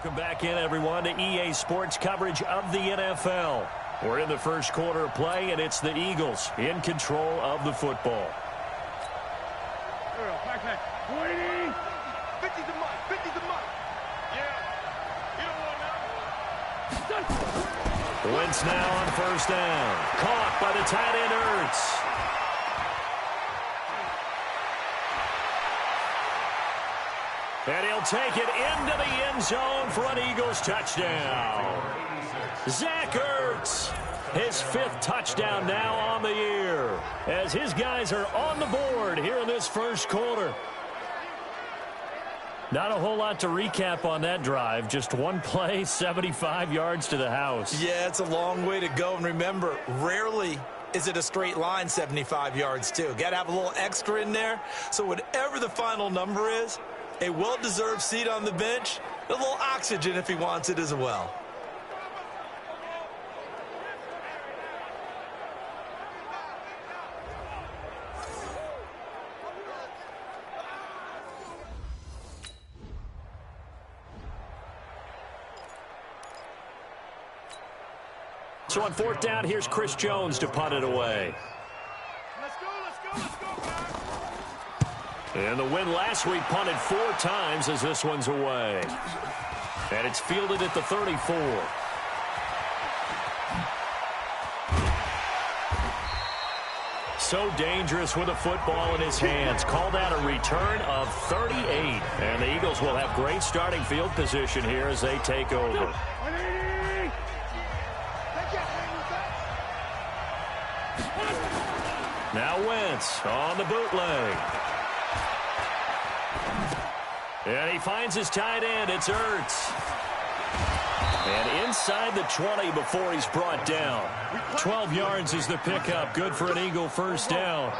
Welcome back in, everyone, to EA Sports coverage of the NFL. We're in the first quarter of play, and it's the Eagles in control of the football. 20. 50's the mark. 50's the mark. Yeah. You don't want that. Wentz now on first down. Caught by the tight end, Ertz. And he'll take it into the end zone for an Eagles touchdown. Zach Ertz, his 5th touchdown now on the year, as his guys are on the board here in this first quarter. Not a whole lot to recap on that drive. Just one play, 75 yards to the house. Yeah, it's a long way to go. And remember, rarely is it a straight line 75 yards, too. Got to have a little extra in there. So whatever the final number is, a well-deserved seat on the bench, a little oxygen if he wants it as well. So on 4th down, here's Chris Jones to punt it away. Let's go, guys. And the win last week punted 4 times as this one's away. And it's fielded at the 34. So dangerous with a football in his hands. Called out a return of 38. And the Eagles will have great starting field position here as they take over. Now Wentz on the bootleg. And he finds his tight end. It's Ertz. And inside the 20 before he's brought down. 12 yards is the pickup. Good for an Eagle first down.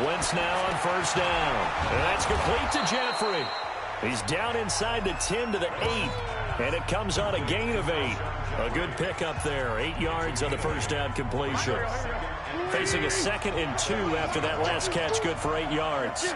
Wentz now on first down. And that's complete to Jeffrey. He's down inside the 10 to the 8. And it comes on a gain of 8. A good pickup there. 8 yards on the first down completion. Facing a 2nd and 2 after that last catch. Good for 8 yards.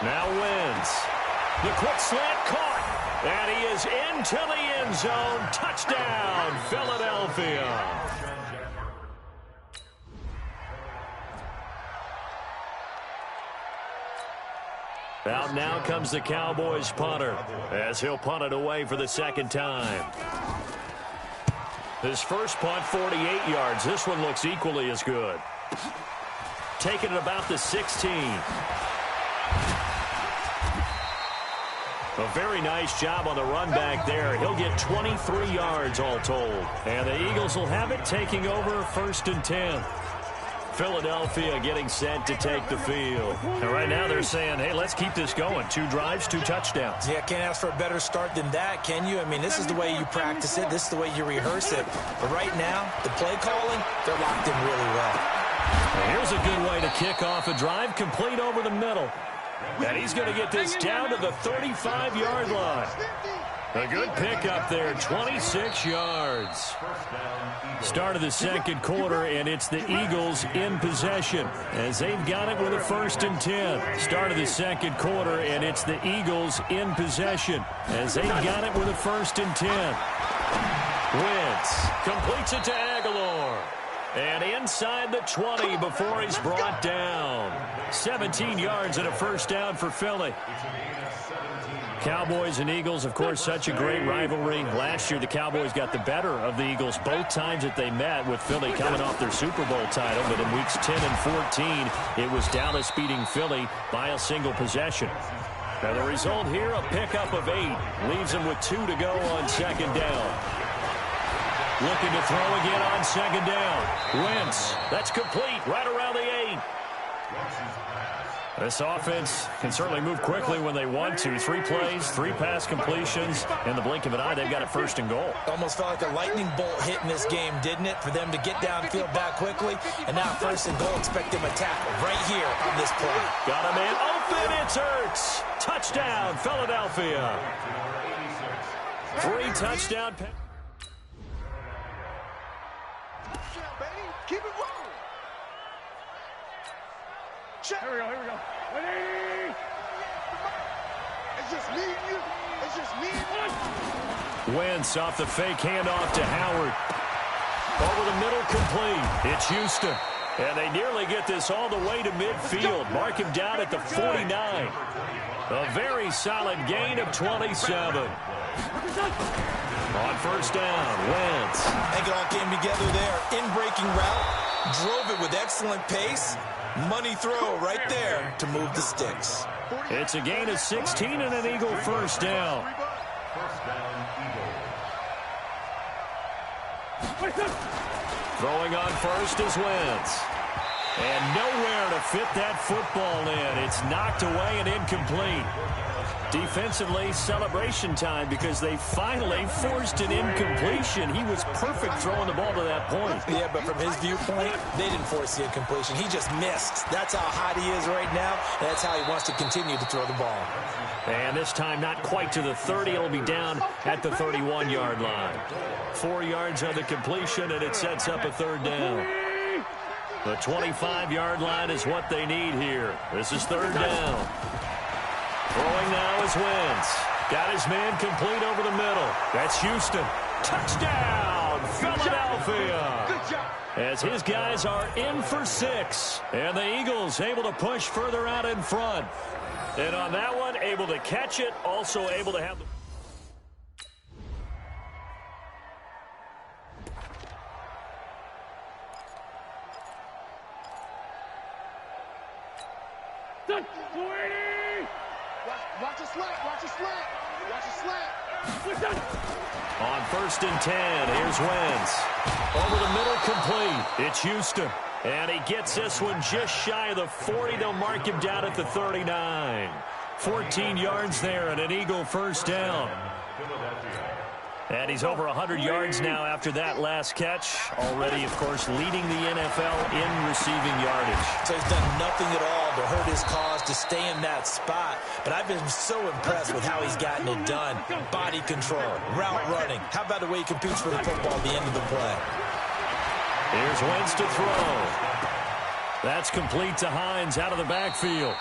Now Wentz. The quick slant caught. And he is into the end zone. Touchdown, Philadelphia. Out now comes the Cowboys punter as he'll punt it away for the 2nd time. His first punt, 48 yards. This one looks equally as good. Taking it about the 16. A very nice job on the run back there. He'll get 23 yards all told. And the Eagles will have it taking over 1st and 10. Philadelphia getting set to take the field. And right now they're saying, hey, let's keep this going. 2 drives, 2 touchdowns. Yeah, can't ask for a better start than that, can you? I mean, this is the way you practice it. This is the way you rehearse it. But right now, the play calling, they're locked in really well. And here's a good way to kick off a drive, complete over the middle. And he's going to get this down to the 35-yard line. A good pickup there, 26 yards. Start of the 2nd quarter, and it's the Eagles in possession as they've got it with a 1st and 10. Start of the 2nd quarter, and it's the Eagles in possession as they've got it with a 1st and 10. Wentz completes it to Aguilar. And inside the 20 before he's brought down. 17 yards and a first down for Philly. Cowboys and Eagles, of course, such a great rivalry. Last year, the Cowboys got the better of the Eagles both times that they met, with Philly coming off their Super Bowl title. But in weeks 10 and 14, it was Dallas beating Philly by a single possession. Now the result here, a pickup of 8. Leaves them with 2 to go on 2nd down. Looking to throw again on 2nd down. Wentz, that's complete, right around the 8. This offense can certainly move quickly when they want to. 3 plays, 3 pass completions. In the blink of an eye, they've got it 1st and goal. Almost felt like a lightning bolt hit in this game, didn't it? For them to get downfield back quickly. And now 1st and goal, expect them to tackle right here on this play. Got a man open. open. It's Ertz. Touchdown, Philadelphia. 3 touchdown passes. Keep it rolling. Check. Here we go. 180. It's just me and you. It's just me and you. Wentz off the fake handoff to Howard. Over the middle, complete. It's Houston. And they nearly get this all the way to midfield. Mark him down at the 49. A very solid gain of 27. On first down, Wentz. I think it all came together there. In-breaking route. Drove it with excellent pace. Money throw right there to move the sticks. It's a gain of 16 and an Eagle first down. Throwing on first is Wentz. And nowhere to fit that football in. It's knocked away and incomplete. Defensively, celebration time because they finally forced an incompletion. He was perfect throwing the ball to that point. Yeah, but from his viewpoint, they didn't force the incompletion. He just missed. That's how hot he is right now. And that's how he wants to continue to throw the ball. And this time not quite to the 30. It'll be down at the 31-yard line. 4 yards on the completion, and it sets up a third down. The 25-yard line is what they need here. This is third down. Throwing now is Wentz. Got his man complete over the middle. That's Houston. Touchdown, Philadelphia. As his guys are in for 6. And the Eagles able to push further out in front. And on that one, able to catch it, also able to have the... Watch a slant. Watch a slant. Watch a slant. On first and 10, here's Wentz. Over the middle, complete. It's Houston. And he gets this one just shy of the 40. They'll mark him down at the 39. 14 yards there and an Eagle first down. And he's over 100 yards now after that last catch. Already, of course, leading the NFL in receiving yardage. So he's done nothing at all to hurt his cause, to stay in that spot. But I've been so impressed with how he's gotten it done. Body control, route running. How about the way he competes for the football at the end of the play? Here's Wentz to throw. That's complete to Hines out of the backfield.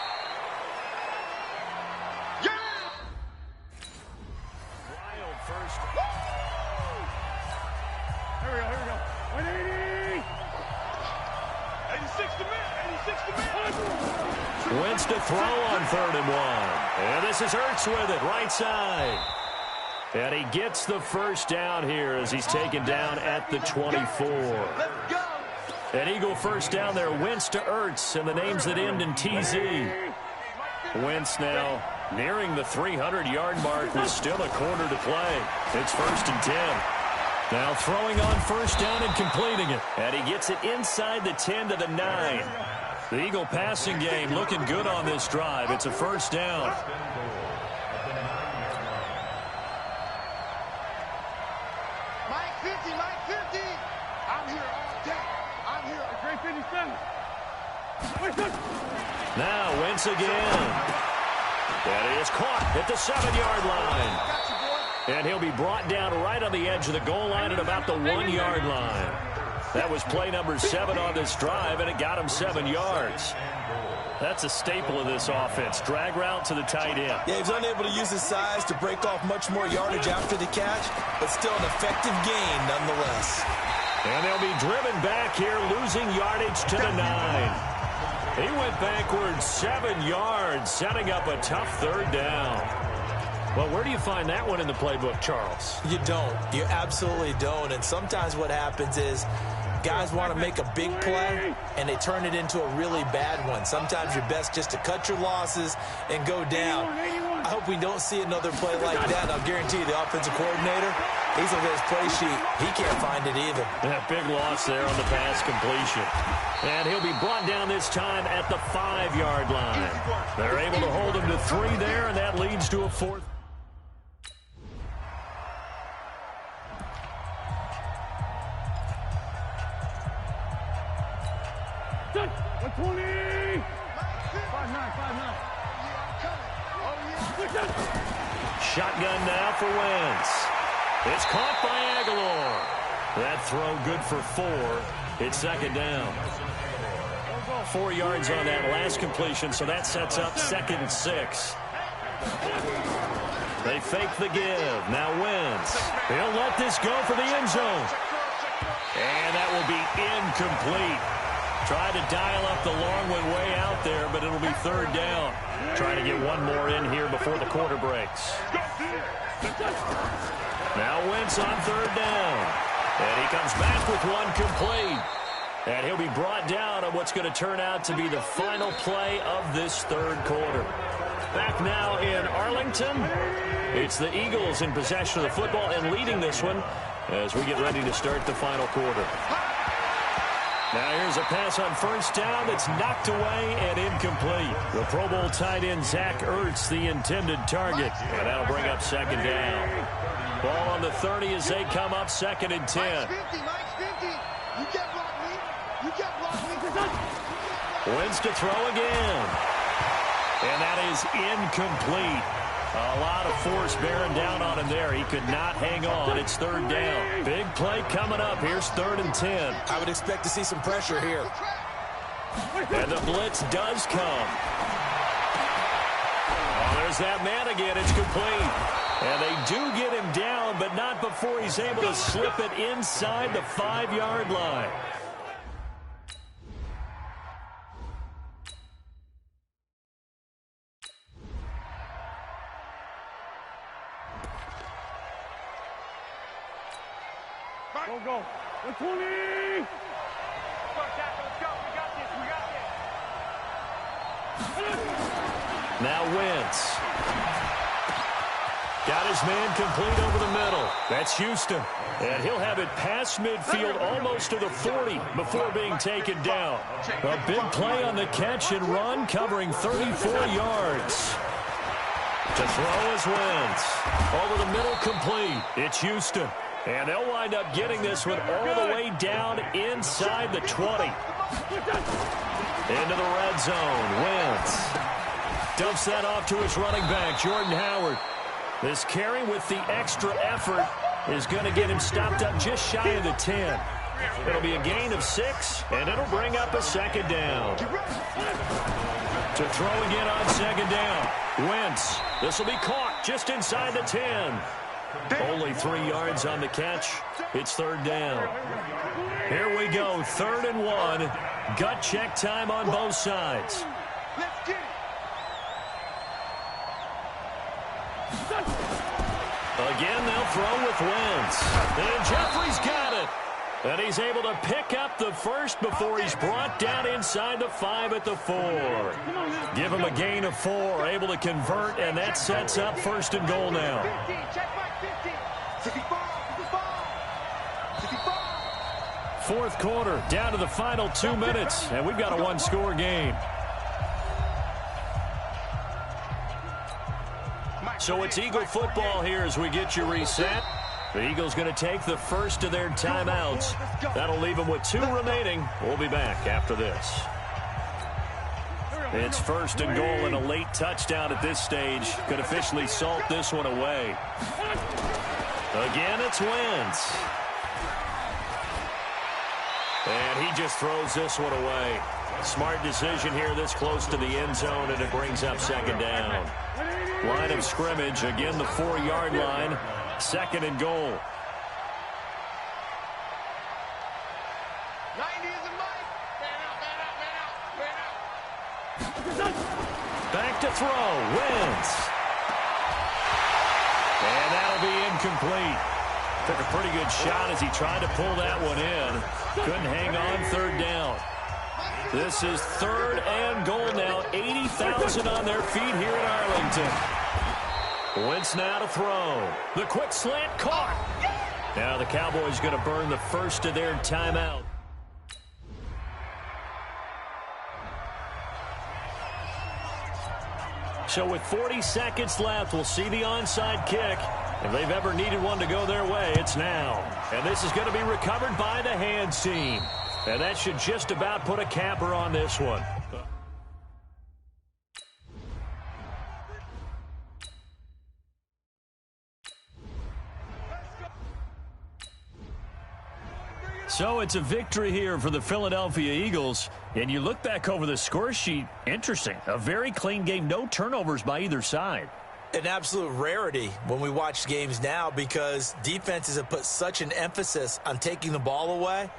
Wentz to throw on 3rd and 1. And this is Ertz with it, right side. And he gets the first down here as he's taken down at the 24. An Eagle first down there, Wentz to Ertz, and the names that end in TZ. Wentz now nearing the 300-yard mark with still a quarter to play. It's 1st and 10. Now throwing on first down and completing it. And he gets it inside the 10 to the 9. The Eagle passing game looking good on this drive. It's a first down. Mike 50, Mike 50. I'm here all day. I'm here at Great 57. Now Wentz again. That is caught at the 7-yard line. And he'll be brought down right on the edge of the goal line at about the 1-yard line. That was play number 7 on this drive, and it got him 7 yards. That's a staple of this offense. Drag route to the tight end. Yeah, he's unable to use his size to break off much more yardage after the catch, but still an effective gain nonetheless. And they'll be driven back here, losing yardage to the 9. He went backwards 7 yards, setting up a tough third down. Well, where do you find that one in the playbook, Charles? You don't. You absolutely don't. And sometimes what happens is guys want to make a big play, and they turn it into a really bad one. Sometimes you're best just to cut your losses and go down. I hope we don't see another play like that. I'll guarantee you the offensive coordinator, he's looking at his play sheet. He can't find it either. Yeah, big loss there on the pass completion. And he'll be brought down this time at the 5-yard line. They're able to hold him to 3 there, and that leads to a 4th. Shotgun now for Wentz. It's caught by Aguilar. That throw good for 4. It's second down. 4 yards on that last completion, so that sets up 2nd and 6. They fake the give. Now Wentz. He'll let this go for the end zone. And that will be incomplete. Tried to dial up the long one way out there, but it'll be 3rd down. Trying to get one more in here before the quarter breaks. Now Wentz on 3rd down. And he comes back with one complete. And he'll be brought down on what's going to turn out to be the final play of this 3rd quarter. Back now in Arlington. It's the Eagles in possession of the football and leading this one as we get ready to start the final quarter. Now here's a pass on 1st down that's knocked away and incomplete. The Pro Bowl tight end Zach Ertz, the intended target. And that'll bring up 2nd down. Ball on the 30 as they come up 2nd and 10. Wentz to throw again. And that is incomplete. A lot of force bearing down on him there. He could not hang on. It's 3rd down. Big play coming up. Here's 3rd and 10. I would expect to see some pressure here. And the blitz does come. Oh, there's that man again. It's complete. And they do get him down, but not before he's able to slip it inside the 5-yard line. Go. 120. Let's go. We got this. Now Wentz. Got his man complete over the middle. That's Houston. And he'll have it past midfield almost to the 40 before being taken down. A big play on the catch and run covering 34 yards. To throw is Wentz. Over the middle complete. It's Houston. And they'll wind up getting this one all the way down inside the 20. Into the red zone. Wentz dumps that off to his running back, Jordan Howard. This carry with the extra effort is going to get him stopped up just shy of the 10. It'll be a gain of 6, and it'll bring up a 2nd down. To throw again on 2nd down. Wentz. This will be caught just inside the 10. Only 3 yards on the catch. It's 3rd down. Here we go, 3rd and 1. Gut check time on both sides. Let's get it. Again, they'll throw with Wentz. And Jeffrey's got it. And he's able to pick up the first before he's brought down inside the 5 at the 4. Give him a gain of 4, able to convert, and that sets up 1st and goal now. 4th quarter, down to the final 2 minutes, and we've got a 1-score game. So it's Eagle football here as we get you reset. The Eagles going to take the first of their timeouts. That'll leave them with 2 remaining. We'll be back after this. It's 1st and goal and a late touchdown at this stage. Could officially salt this one away. Again, it's Wentz. And he just throws this one away. Smart decision here this close to the end zone, and it brings up 2nd down. Line of scrimmage, again the 4-yard line. 2nd and goal. 90 is a mic. Man out. Back to throw. Wentz. And that'll be incomplete. Took a pretty good shot as he tried to pull that one in. Couldn't hang on. 3rd down. This is 3rd and goal now. 80,000 on their feet here in Arlington. Wentz now to throw. The quick slant caught. Now the Cowboys going to burn the first of their timeout. So with 40 seconds left, we'll see the onside kick. If they've ever needed one to go their way, it's now. And this is going to be recovered by the hands team. And that should just about put a capper on this one. So it's a victory here for the Philadelphia Eagles. And you look back over the score sheet, interesting. A very clean game, no turnovers by either side. An absolute rarity when we watch games now because defenses have put such an emphasis on taking the ball away.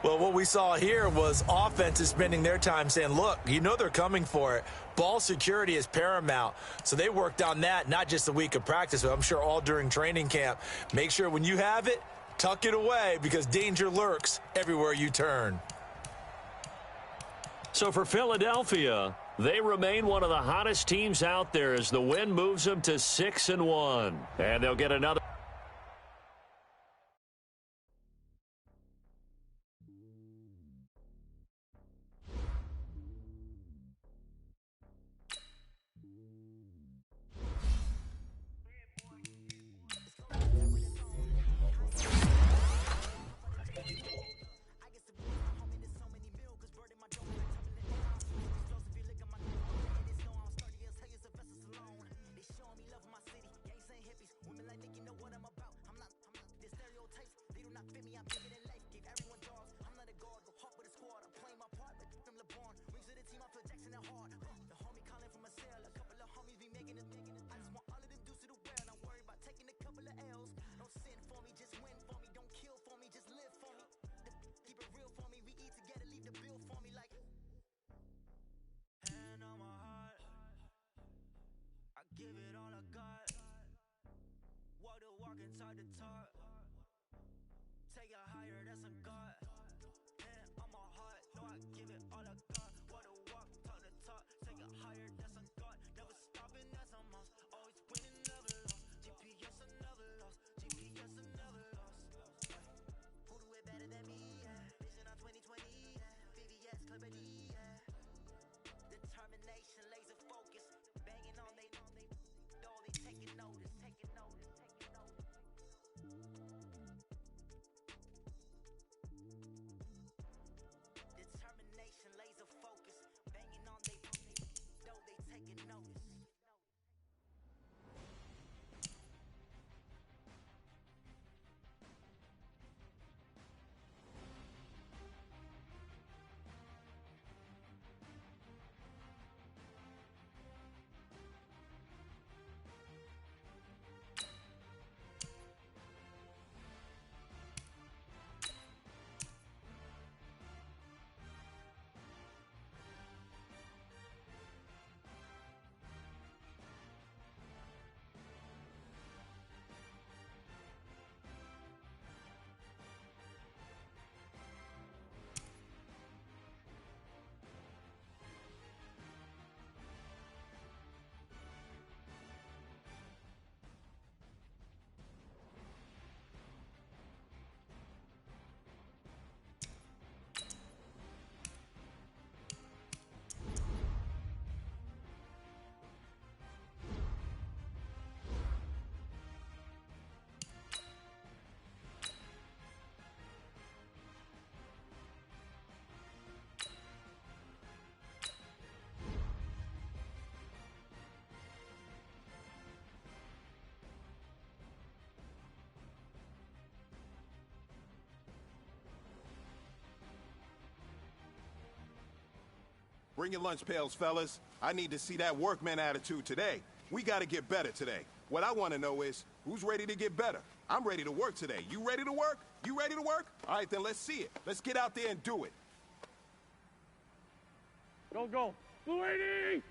Well, what we saw here was offenses spending their time saying, look, you know they're coming for it. Ball security is paramount. So they worked on that, not just a week of practice, but I'm sure all during training camp. Make sure when you have it, tuck it away because danger lurks everywhere you turn. So for Philadelphia, they remain one of the hottest teams out there as the win moves them to 6-1. And they'll get another. Bring your lunch pails, fellas. I need to see that workman attitude today. We got to get better today. What I want to know is, who's ready to get better? I'm ready to work today. You ready to work? You ready to work? All right, then let's see it. Let's get out there and do it. Go, go. Blue 80!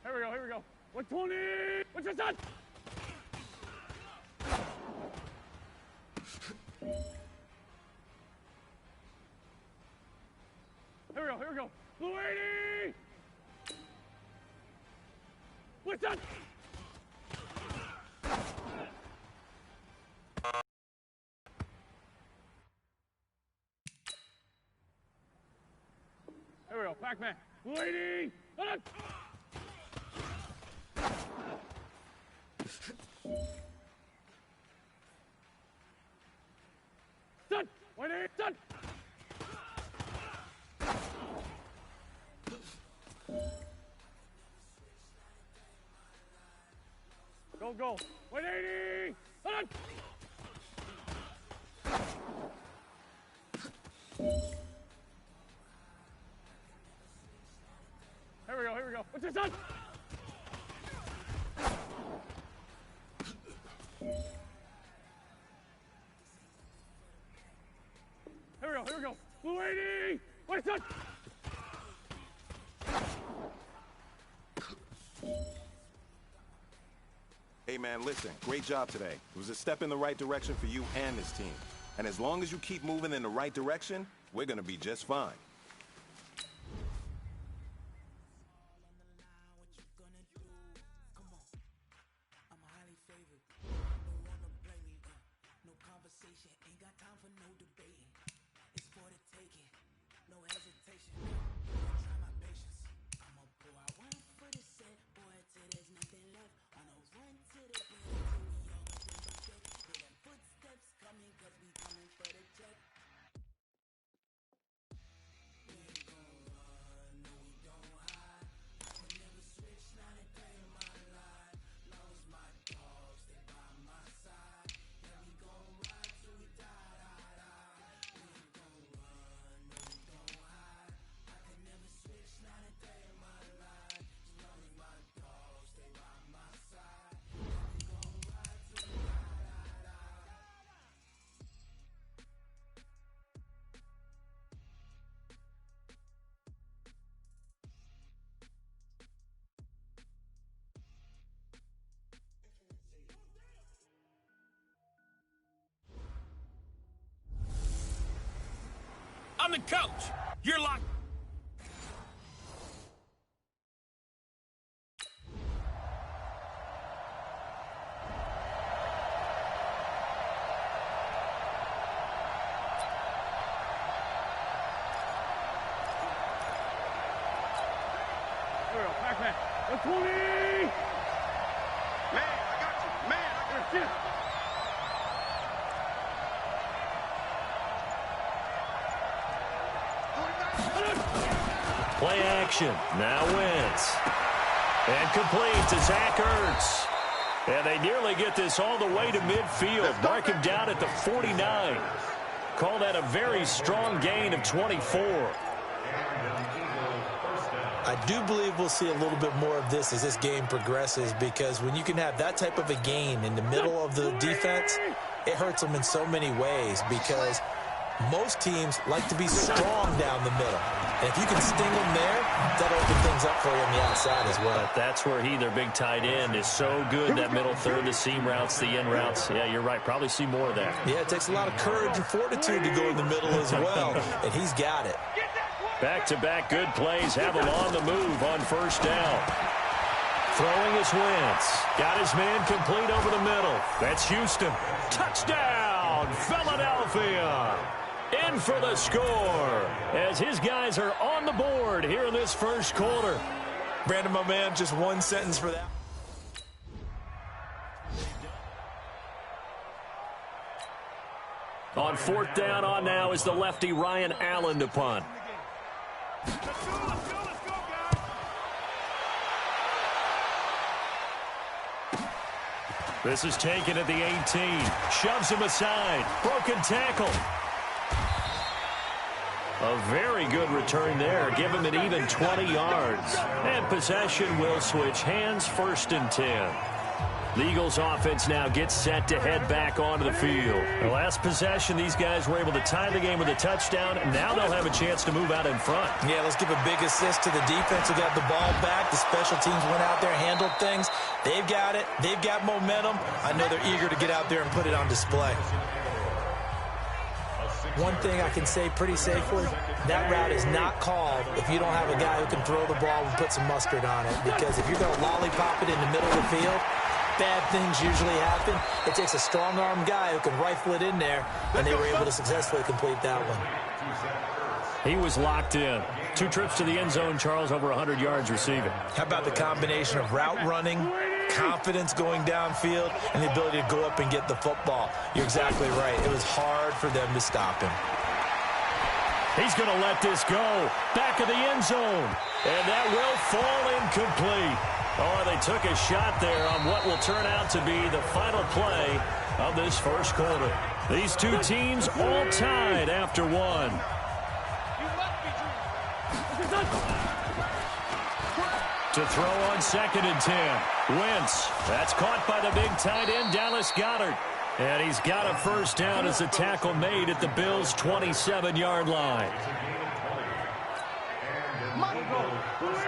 Here we go. 120! What's your son? Here we go. Blue 80! What's that? Here we go. Pac-Man. Blue 80! Don't go. 180. Hold on. Here we go, here we go. What's your son? Here we go, here we go. Blue 80! What's your son? Hey, man, listen. Great job today. It was a step in the right direction for you and this team. And as long as you keep moving in the right direction, we're going to be just fine. I'm the coach. You're locked. Here we go, back man. 120! Man, I got you. Man, I got you. Play action. Now wins. And complete to Zach Ertz. And they nearly get this all the way to midfield. Mark him down at the 49. Call that a very strong gain of 24. I do believe we'll see a little bit more of this as this game progresses, because when you can have that type of a gain in the middle of the defense, it hurts them in so many ways, because most teams like to be strong down the middle. And if you can sting them there, that'll open things up for you on the outside as well. But that's where their big tight end, is so good, that middle third, the seam routes, the in routes. Yeah, you're right. Probably see more of that. Yeah, it takes a lot of courage and fortitude to go in the middle as well, and he's got it. Back-to-back good plays have him on the move on first down. Throwing his Wentz. Got his man complete over the middle. That's Houston. Touchdown, Philadelphia. In for the score as his guys are on the board here in this first quarter. Brandon, my man, just one sentence for that. On fourth down on now is the lefty Ryan Allen to punt. This is taken at the 18. Shoves him aside. Broken tackle. A very good return there. Give him an even 20 yards. And possession will switch hands, 1st and 10. The Eagles offense now gets set to head back onto the field. The last possession, these guys were able to tie the game with a touchdown, and now they'll have a chance to move out in front. Yeah, let's give a big assist to the defense who got the ball back. The special teams went out there, handled things. They've got it. They've got momentum. I know they're eager to get out there and put it on display. One thing I can say pretty safely, that route is not called if you don't have a guy who can throw the ball and put some mustard on it. Because if you're going to lollipop it in the middle of the field, bad things usually happen. It takes a strong-arm guy who can rifle it in there, and they were able to successfully complete that one. He was locked in. 2 trips to the end zone, Charles, over 100 yards receiving. How about the combination of route running, confidence going downfield, and the ability to go up and get the football? You're exactly right. It was hard for them to stop him. He's going to let this go. Back of the end zone. And that will fall incomplete. Oh, they took a shot there on what will turn out to be the final play of this first quarter. These two teams all tied after one. To throw on 2nd and 10. Wentz. That's caught by the big tight end, Dallas Goedert. And he's got a first down as the tackle made at the Bills' 27-yard line.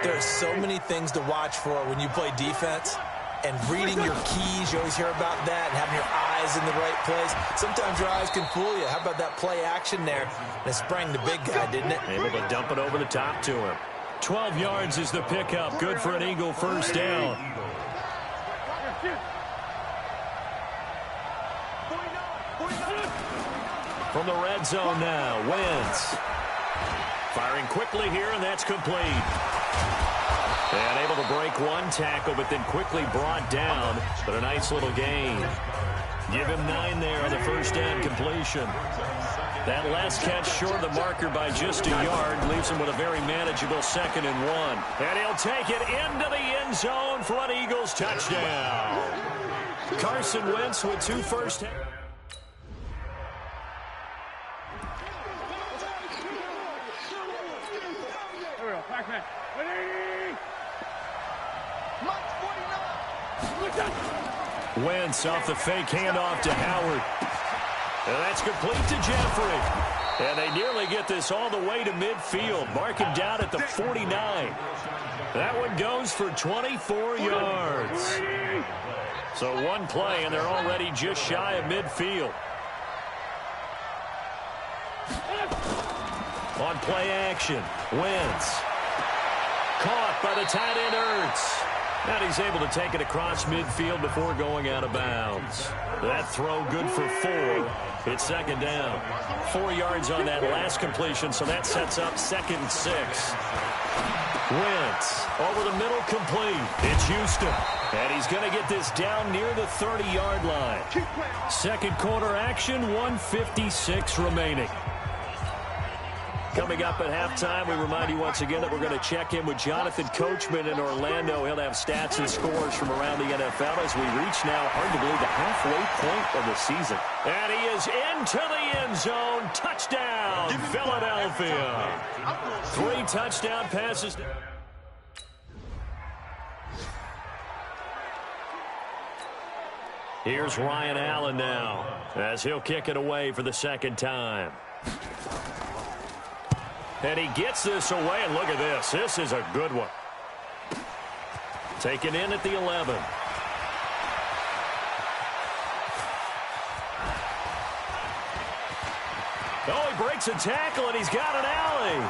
There are so many things to watch for when you play defense. And reading your keys, you always hear about that, and having your eyes in the right place. Sometimes your eyes can fool you. How about that play action there? And it sprang the big guy, didn't it? Able to dump it over the top to him. 12 yards is the pickup. Good for an Eagle first down. From the red zone now, Wentz. Firing quickly here, and that's complete. And able to break one tackle, but then quickly brought down. But a nice little gain. Give him 9 there on the first down completion. That last catch short of the marker by just a yard leaves him with a very manageable 2nd and 1. And he'll take it into the end zone for an Eagles touchdown. Carson Wentz with 2 first downs. Wentz off the fake handoff to Howard. And that's complete to Jeffrey. And they nearly get this all the way to midfield. Mark him down at the 49. That one goes for 24 yards. So one play, and they're already just shy of midfield. On play action, Wentz. Caught by the tight end Ertz. And he's able to take it across midfield before going out of bounds. That throw good for 4. It's 2nd down. 4 yards on that last completion, so that sets up 2nd and 6. Wentz over the middle, complete. It's Houston. And he's going to get this down near the 30-yard line. Second quarter action, 1:56 remaining. Coming up at halftime, we remind you once again that we're going to check in with Jonathan Coachman in Orlando. He'll have stats and scores from around the NFL as we reach now arguably the halfway point of the season. And he is into the end zone. Touchdown, Philadelphia. 3 touchdown passes. Here's Ryan Allen now as he'll kick it away for the 2nd time. And he gets this away, and look at this. This is a good one. Taken in at the 11. Oh, he breaks a tackle, and he's got an alley.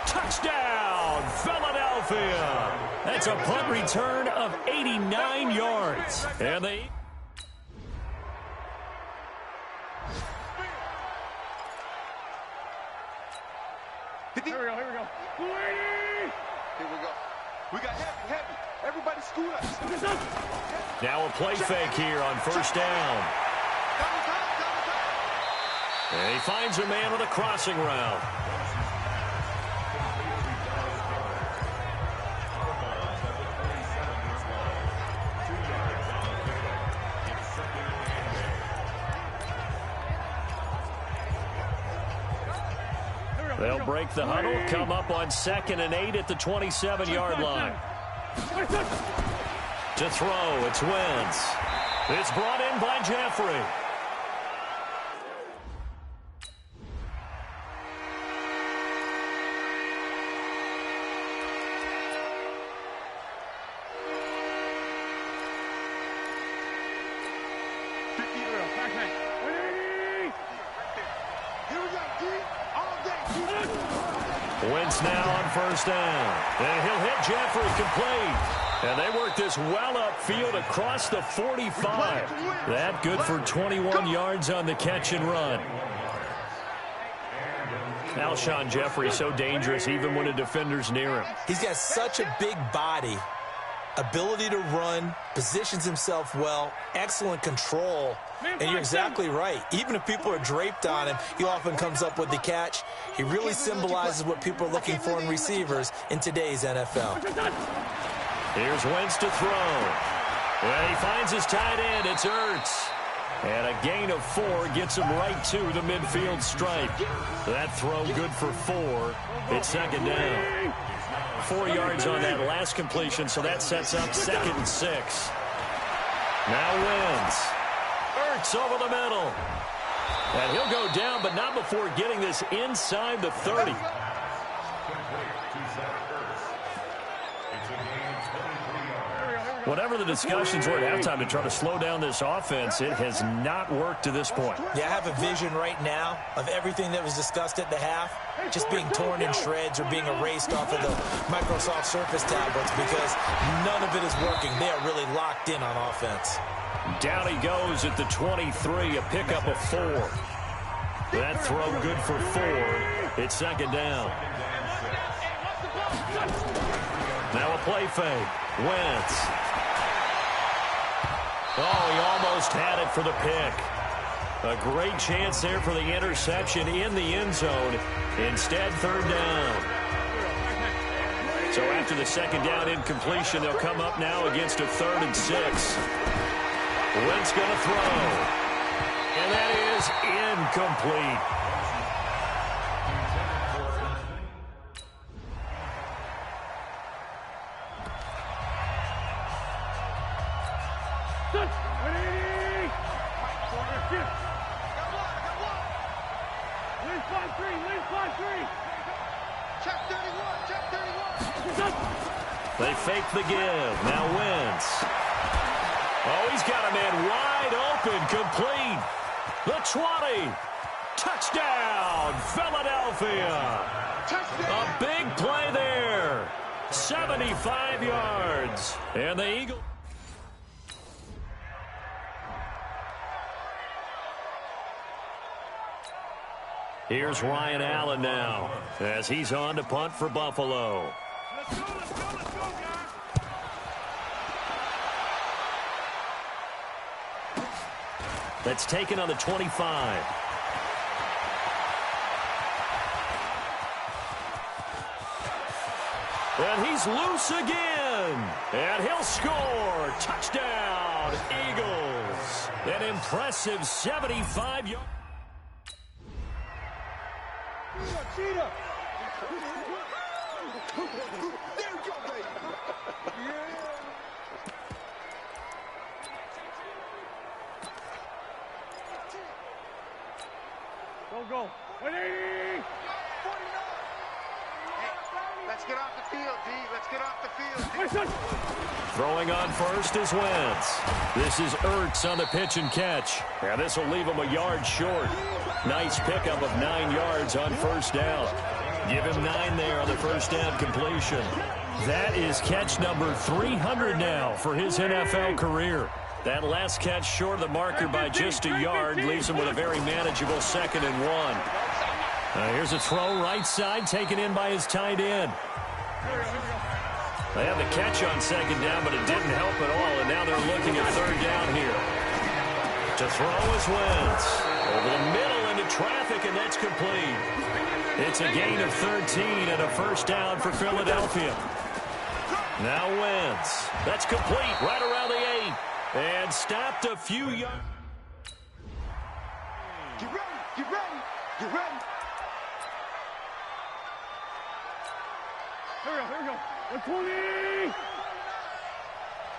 Touchdown, Philadelphia. That's a punt return of 89 yards. And they... Here we go. Here we go. We got heavy. Everybody scoot up. Now a play fake here on first down. And he finds a man with a crossing route. They'll break the huddle, come up on 2nd and 8 at the 27-yard line. To throw, it's Wentz. It's brought in by Jeffrey. Wentz now on first down. And he'll hit Jeffrey complete. And they work this well upfield across the 45. That good for 21 yards on the catch and run. Alshon Jeffrey so dangerous even when a defender's near him. He's got such a big body, ability to run, positions himself well, excellent control. And you're exactly right. Even if people are draped on him, he often comes up with the catch. He really symbolizes what people are looking for in receivers in today's NFL. Here's Wentz to throw. And he finds his tight end. It's Ertz. And a gain of 4 gets him right to the midfield stripe. That throw good for 4. It's second down. 4 yards on that last completion, so that sets up 2nd and 6. Now Wentz. Ertz over the middle. And he'll go down, but not before getting this inside the 30. Whatever the discussions were at halftime to try to slow down this offense, it has not worked to this point. Yeah, I have a vision right now of everything that was discussed at the half just being torn in shreds or being erased off of the Microsoft Surface tablets because none of it is working. They are really locked in on offense. Down he goes at the 23, a pickup of 4. That throw good for 4. It's second down. Now a play fake. Wentz. Oh, he almost had it for the pick. A great chance there for the interception in the end zone. Instead, third down. So after the second down incompletion, they'll come up now against a 3rd and 6. Wentz going to throw. And that is incomplete. They fake the give. Now Wentz. Oh, he's got a man wide open, complete. The 20. Touchdown, Philadelphia. A big play there. 75 yards. And the Eagles. Here's Ryan Allen now as he's on to punt for Buffalo. Let's go, guys. That's taken on the 25. And he's loose again. And he'll score. Touchdown, Eagles. An impressive 75 yards. Cheetah. There you go, baby. Yeah. Go. 180. Let's get off the field, D. Let's get off the field. Throwing on first is Wentz. This is Ertz on the pitch and catch. Now this will leave him a yard short. Nice pickup of 9 yards on first down. Give him 9 there on the first down completion. That is catch number 300 now for his NFL career. That last catch short of the marker by just a yard leaves him with a very manageable 2nd and 1. Here's a throw right side taken in by his tight end. They had the catch on 2nd down, but it didn't help at all, and now they're looking at 3rd down here. To throw is Wentz. Over the middle into traffic, and that's complete. It's a gain of 13 and a first down for Philadelphia. Now Wentz. That's complete right around the 8. And stopped a few yards. Get ready. Here we go. 120.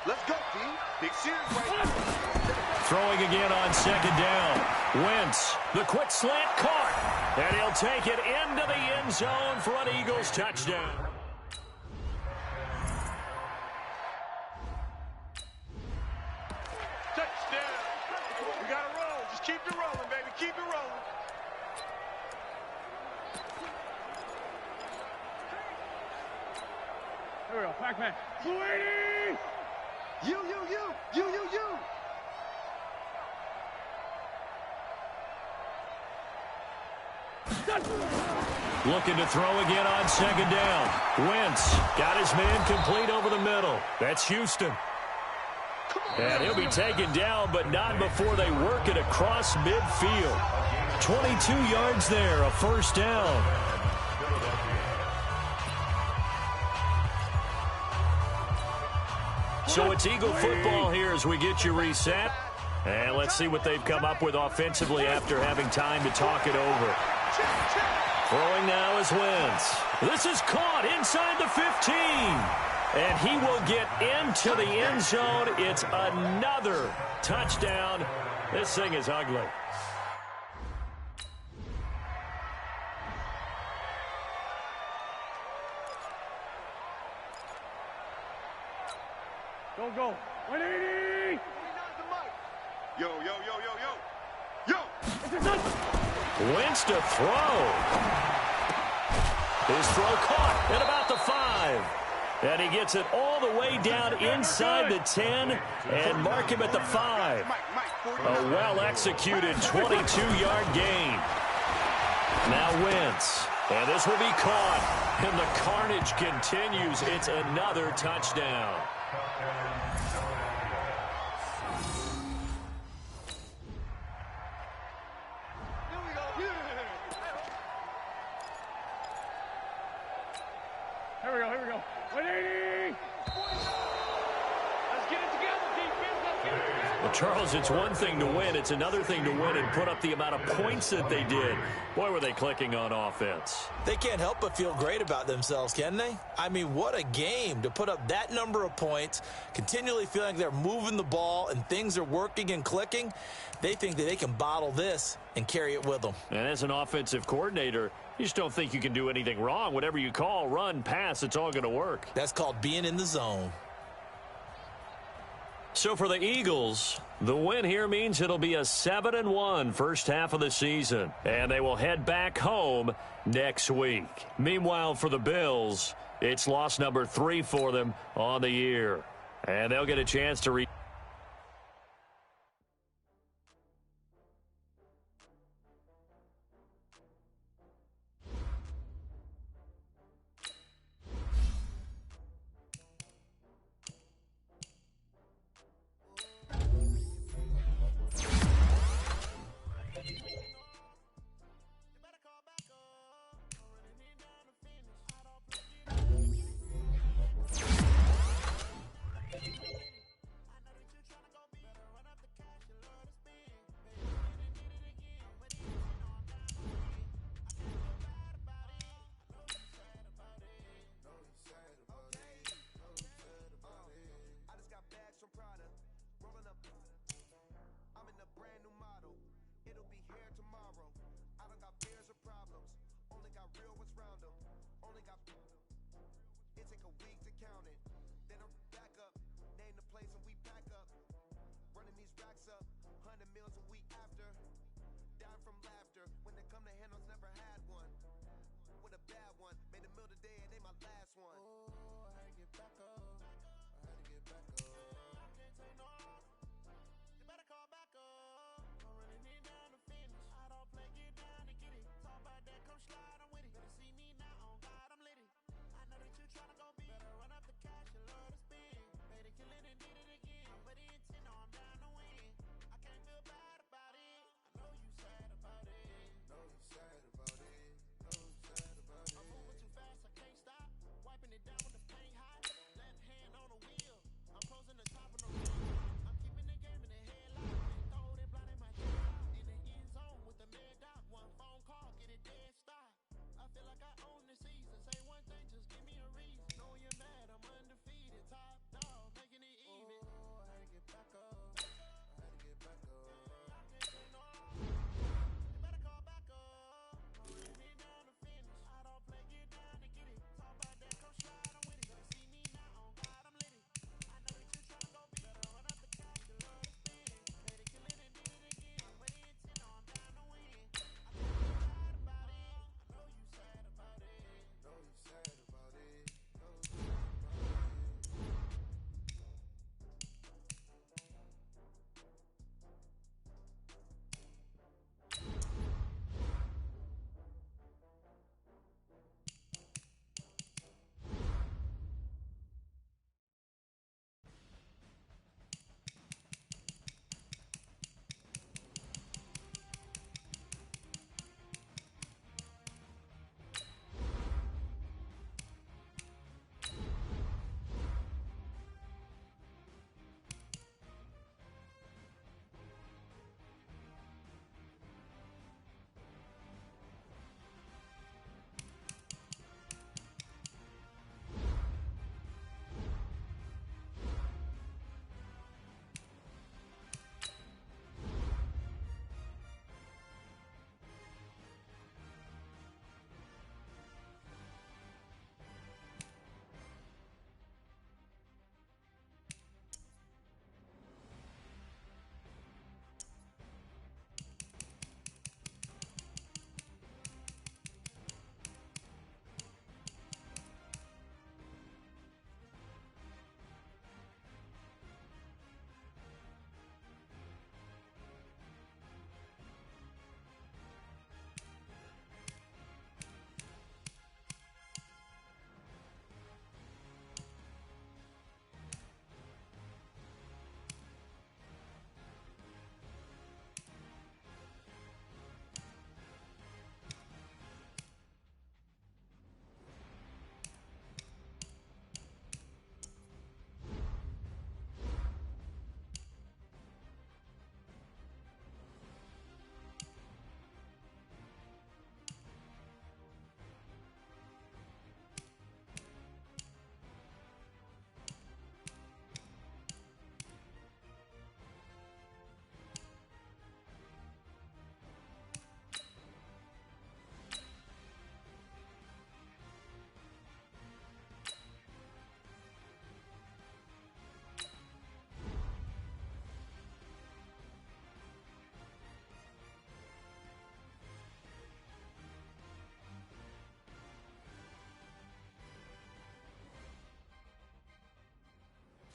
Let's go, D. Big series right. Throwing again on 2nd down. Wentz, the quick slant caught. And he'll take it into the end zone for an Eagles touchdown. Touchdown. We got to roll. Just keep it rolling, baby. Keep it rolling. Here we go. Pac-Man. 280. You. Looking to throw again on 2nd down. Wentz got his man complete over the middle. That's Houston. And he'll be taken down, but not before they work it across midfield. 22 yards there, a first down. So it's Eagle football here as we get you reset. And let's see what they've come up with offensively after having time to talk it over. Throwing now is Wentz. This is caught inside the 15. And he will get into the end zone. It's another touchdown. This thing is ugly. Go. 180! Yo. Wentz to throw. His throw caught at about the 5. And he gets it all the way down inside the 10 and mark him at the 5. A well-executed 22-yard gain. Now Wentz. And this will be caught. And the carnage continues. It's another touchdown. Here we go. 180! Let's get it together, defense. Let's get it. Well, Charles, it's one thing to win. It's another thing to win and put up the amount of points that they did. Boy, were they clicking on offense. They can't help but feel great about themselves, can they? I mean, what a game to put up that number of points, continually feeling like they're moving the ball and things are working and clicking. They think that they can bottle this and carry it with them. And as an offensive coordinator, you just don't think you can do anything wrong. Whatever you call, run, pass, it's all going to work. That's called being in the zone. So for the Eagles, the win here means it'll be a 7-1 first half of the season. And they will head back home next week. Meanwhile, for the Bills, it's loss number 3 for them on the year. And they'll get a chance to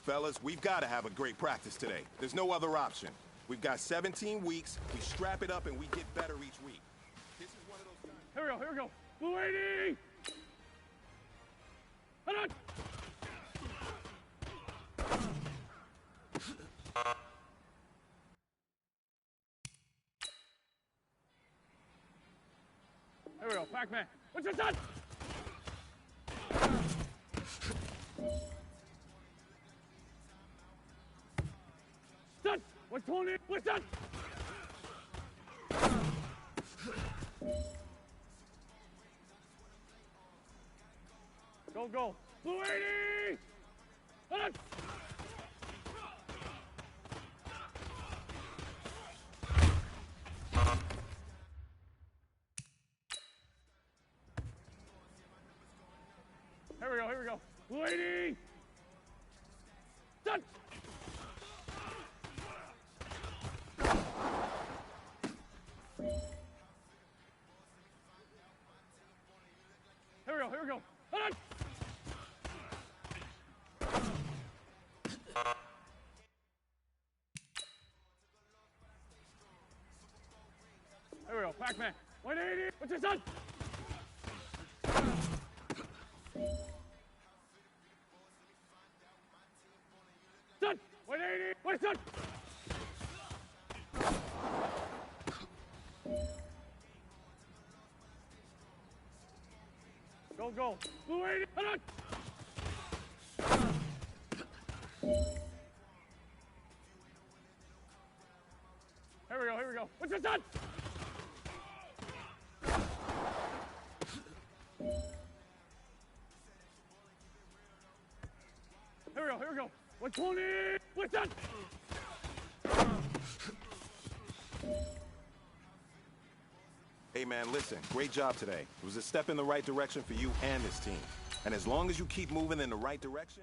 fellas, we've got to have a great practice today. There's no other option. We've got 17 weeks. We strap it up and we get better each week. This is one of those times. Here we go. Blue 80! Hold on! Here we go, Pac-Man. What's your son? Son! What's 20? What's that? Go. Blue 80! Hold on! Here we go. Blue 80! Done! Here we go. Hold on! Here we go, Pac-Man. 180! What's your son? Son! 180! What's your son? Go. Blue 80! Hold on! Here we go. What's your son? Here we go. 120! What's that? Hey, man, listen. Great job today. It was a step in the right direction for you and this team. And as long as you keep moving in the right direction...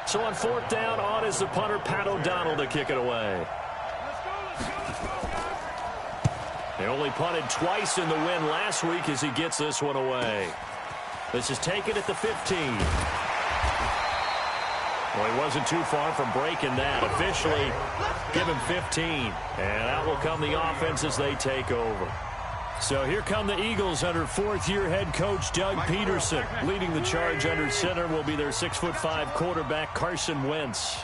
So on fourth down, on is the punter, Pat O'Donnell, to kick it away. They only punted twice in the win last week as he gets this one away. This is taken at the 15. Well, he wasn't too far from breaking that. Officially, give him 15. And out will come the offense as they take over. So here come the Eagles under fourth-year head coach Doug Peterson. Leading the charge under center will be their 6'5" quarterback Carson Wentz.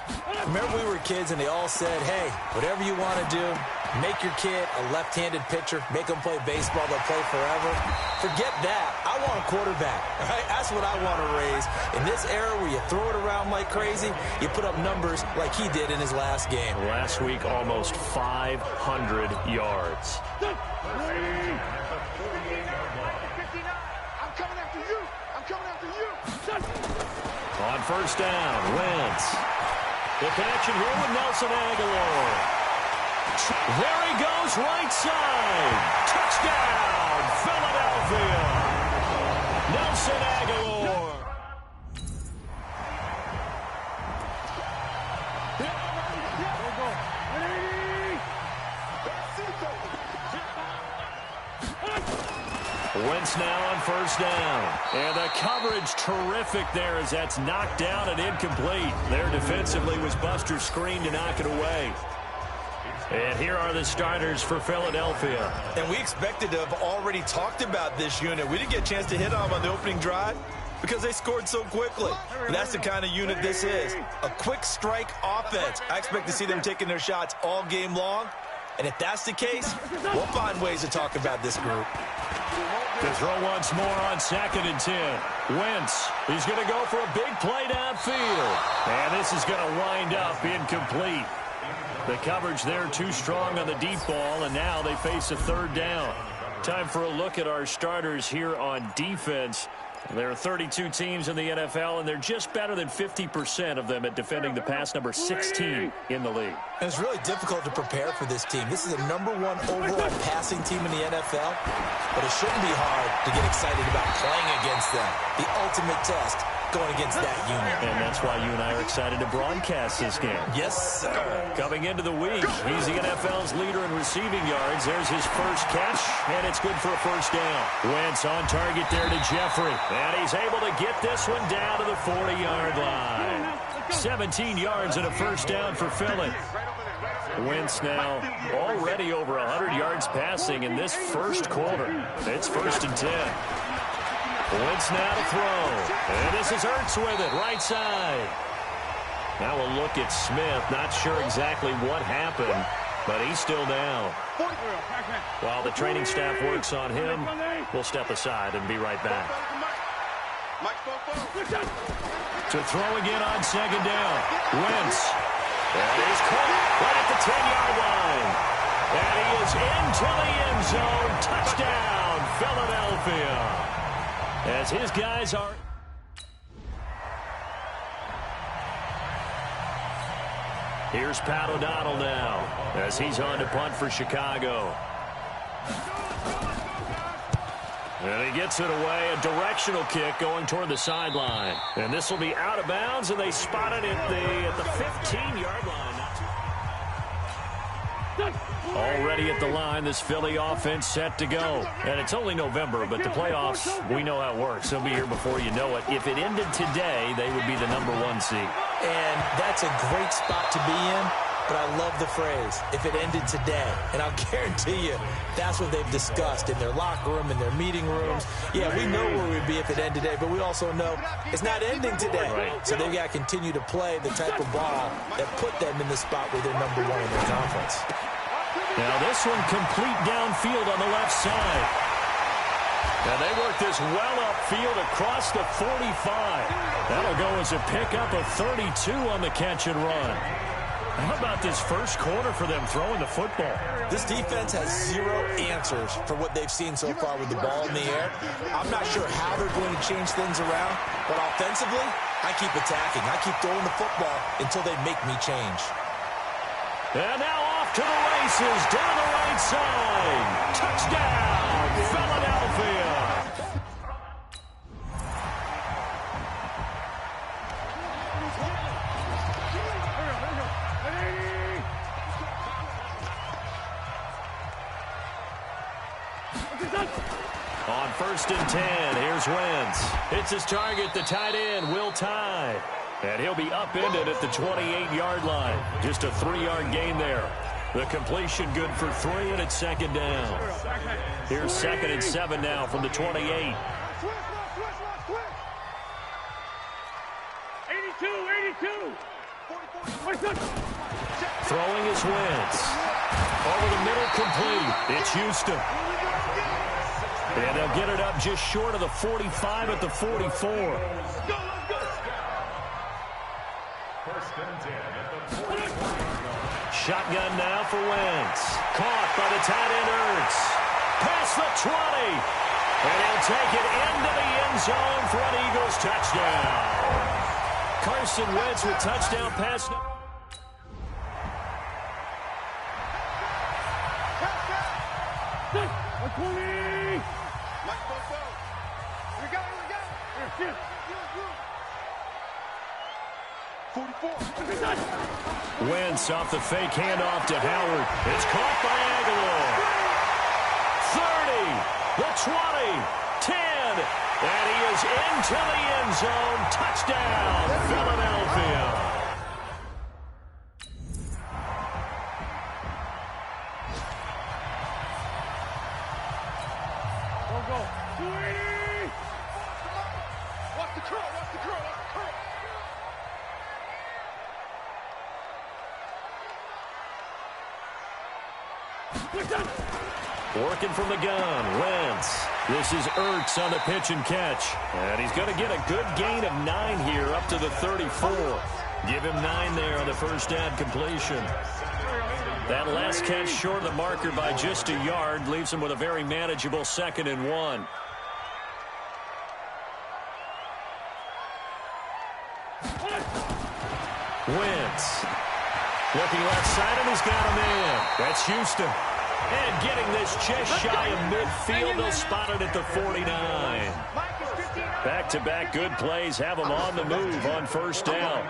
Remember we were kids and they all said, hey, whatever you want to do, make your kid a left-handed pitcher, make them play baseball, they'll play forever. Forget that. I want a quarterback, right? That's what I want to raise. In this era where you throw it around like crazy, you put up numbers like he did in his last game. Last week, almost 500 yards. I'm coming after you. I'm coming after you. On first down, Wentz. The connection here with Nelson Aguilar. There he goes, right side. Touchdown, Philadelphia. Nelson Aguilar. Wentz now on first down. And the coverage terrific there as that's knocked down and incomplete. There defensively was Buster screen to knock it away. And here are the starters for Philadelphia. And we expected to have already talked about this unit. We didn't get a chance to hit on them on the opening drive because they scored so quickly. But that's the kind of unit this is. A quick strike offense. I expect to see them taking their shots all game long. And if that's the case, we'll find ways to talk about this group. To throw once more on 2nd and 10. Wentz, he's going to go for a big play downfield. And this is going to wind up incomplete. The coverage there too strong on the deep ball, and now they face a third down. Time for a look at our starters here on defense. There are 32 teams in the NFL, and they're just better than 50% of them at defending the pass, number 16 in the league. And it's really difficult to prepare for this team. This is the #1 overall passing team in the NFL, but it shouldn't be hard to get excited about playing against them. The ultimate test going against that unit. And that's why you and I are excited to broadcast this game. Yes, sir. Coming into the week, he's the NFL's leader in receiving yards. There's his first catch, and it's good for a first down. Wentz on target there to Jeffrey. And he's able to get this one down to the 40-yard line. 17 yards and a first down for Philly. Wentz now already over 100 yards passing in this first quarter. It's 1st and 10. Wentz now to throw. And this is Ertz with it, right side. Now we'll look at Smith. Not sure exactly what happened, but he's still down. While the training staff works on him, we'll step aside and be right back. To throw again on 2nd down. Wentz. And he's caught right at the 10-yard line. And he is into the end zone. Touchdown, Philadelphia. As his guys are... Here's Pat O'Donnell now as he's on to punt for Chicago. And he gets it away, a directional kick going toward the sideline. And this will be out of bounds, and they spot it at the 15-yard line. Already at the line, this Philly offense set to go. And it's only November, but the playoffs, we know how it works. They'll be here before you know it. If it ended today, they would be the #1 seed. And that's a great spot to be in, but I love the phrase, if it ended today. And I'll guarantee you, that's what they've discussed in their locker room, in their meeting rooms. Yeah, we know where we'd be if it ended today, but we also know it's not ending today. Right. So they've got to continue to play the type of ball that put them in the spot where they're #1 in their conference. Now this one complete downfield on the left side. Now they work this well upfield across the 45. That'll go as a pickup of 32 on the catch and run. How about this first quarter for them throwing the football? This defense has zero answers for what they've seen so far with the ball in the air. I'm not sure how they're going to change things around, but offensively, I keep attacking. I keep throwing the football until they make me change. And now off to the races, down the right side. Touchdown, Philadelphia. On 1st and 10, here's Wentz. Hits his target, the tight end, Will Tye. And he'll be upended at the 28-yard line. Just a 3-yard gain there. The completion good for 3, and it's 2nd down. Here's 2nd and 7 now from the 28. 82. Throwing is Wentz. Over the middle, complete. It's Houston. And they'll get it up just short of the 45 at the 44. Shotgun now for Wentz. Caught by the tight end Ertz. Past the 20. And he'll take it into the end zone for an Eagles touchdown. Carson Wentz with touchdown pass. Wentz off the fake handoff to Howard. It's caught by Aguilar. 30, the 20, 10, and he is into the end zone. Touchdown, Philadelphia. Go. 280. Watch the curl. Working from the gun, Wentz. This is Ertz on the pitch and catch. And he's going to get a good gain of 9 here up to the 34. Give him 9 there on the first down completion. That last catch short of the marker by just a yard leaves him with a very manageable 2nd and 1. Wentz. Looking left side, and he's got a man. That's Houston. And getting this just shy of midfield, they'll spot it at the 49. Back-to-back good plays have them on the move on first down.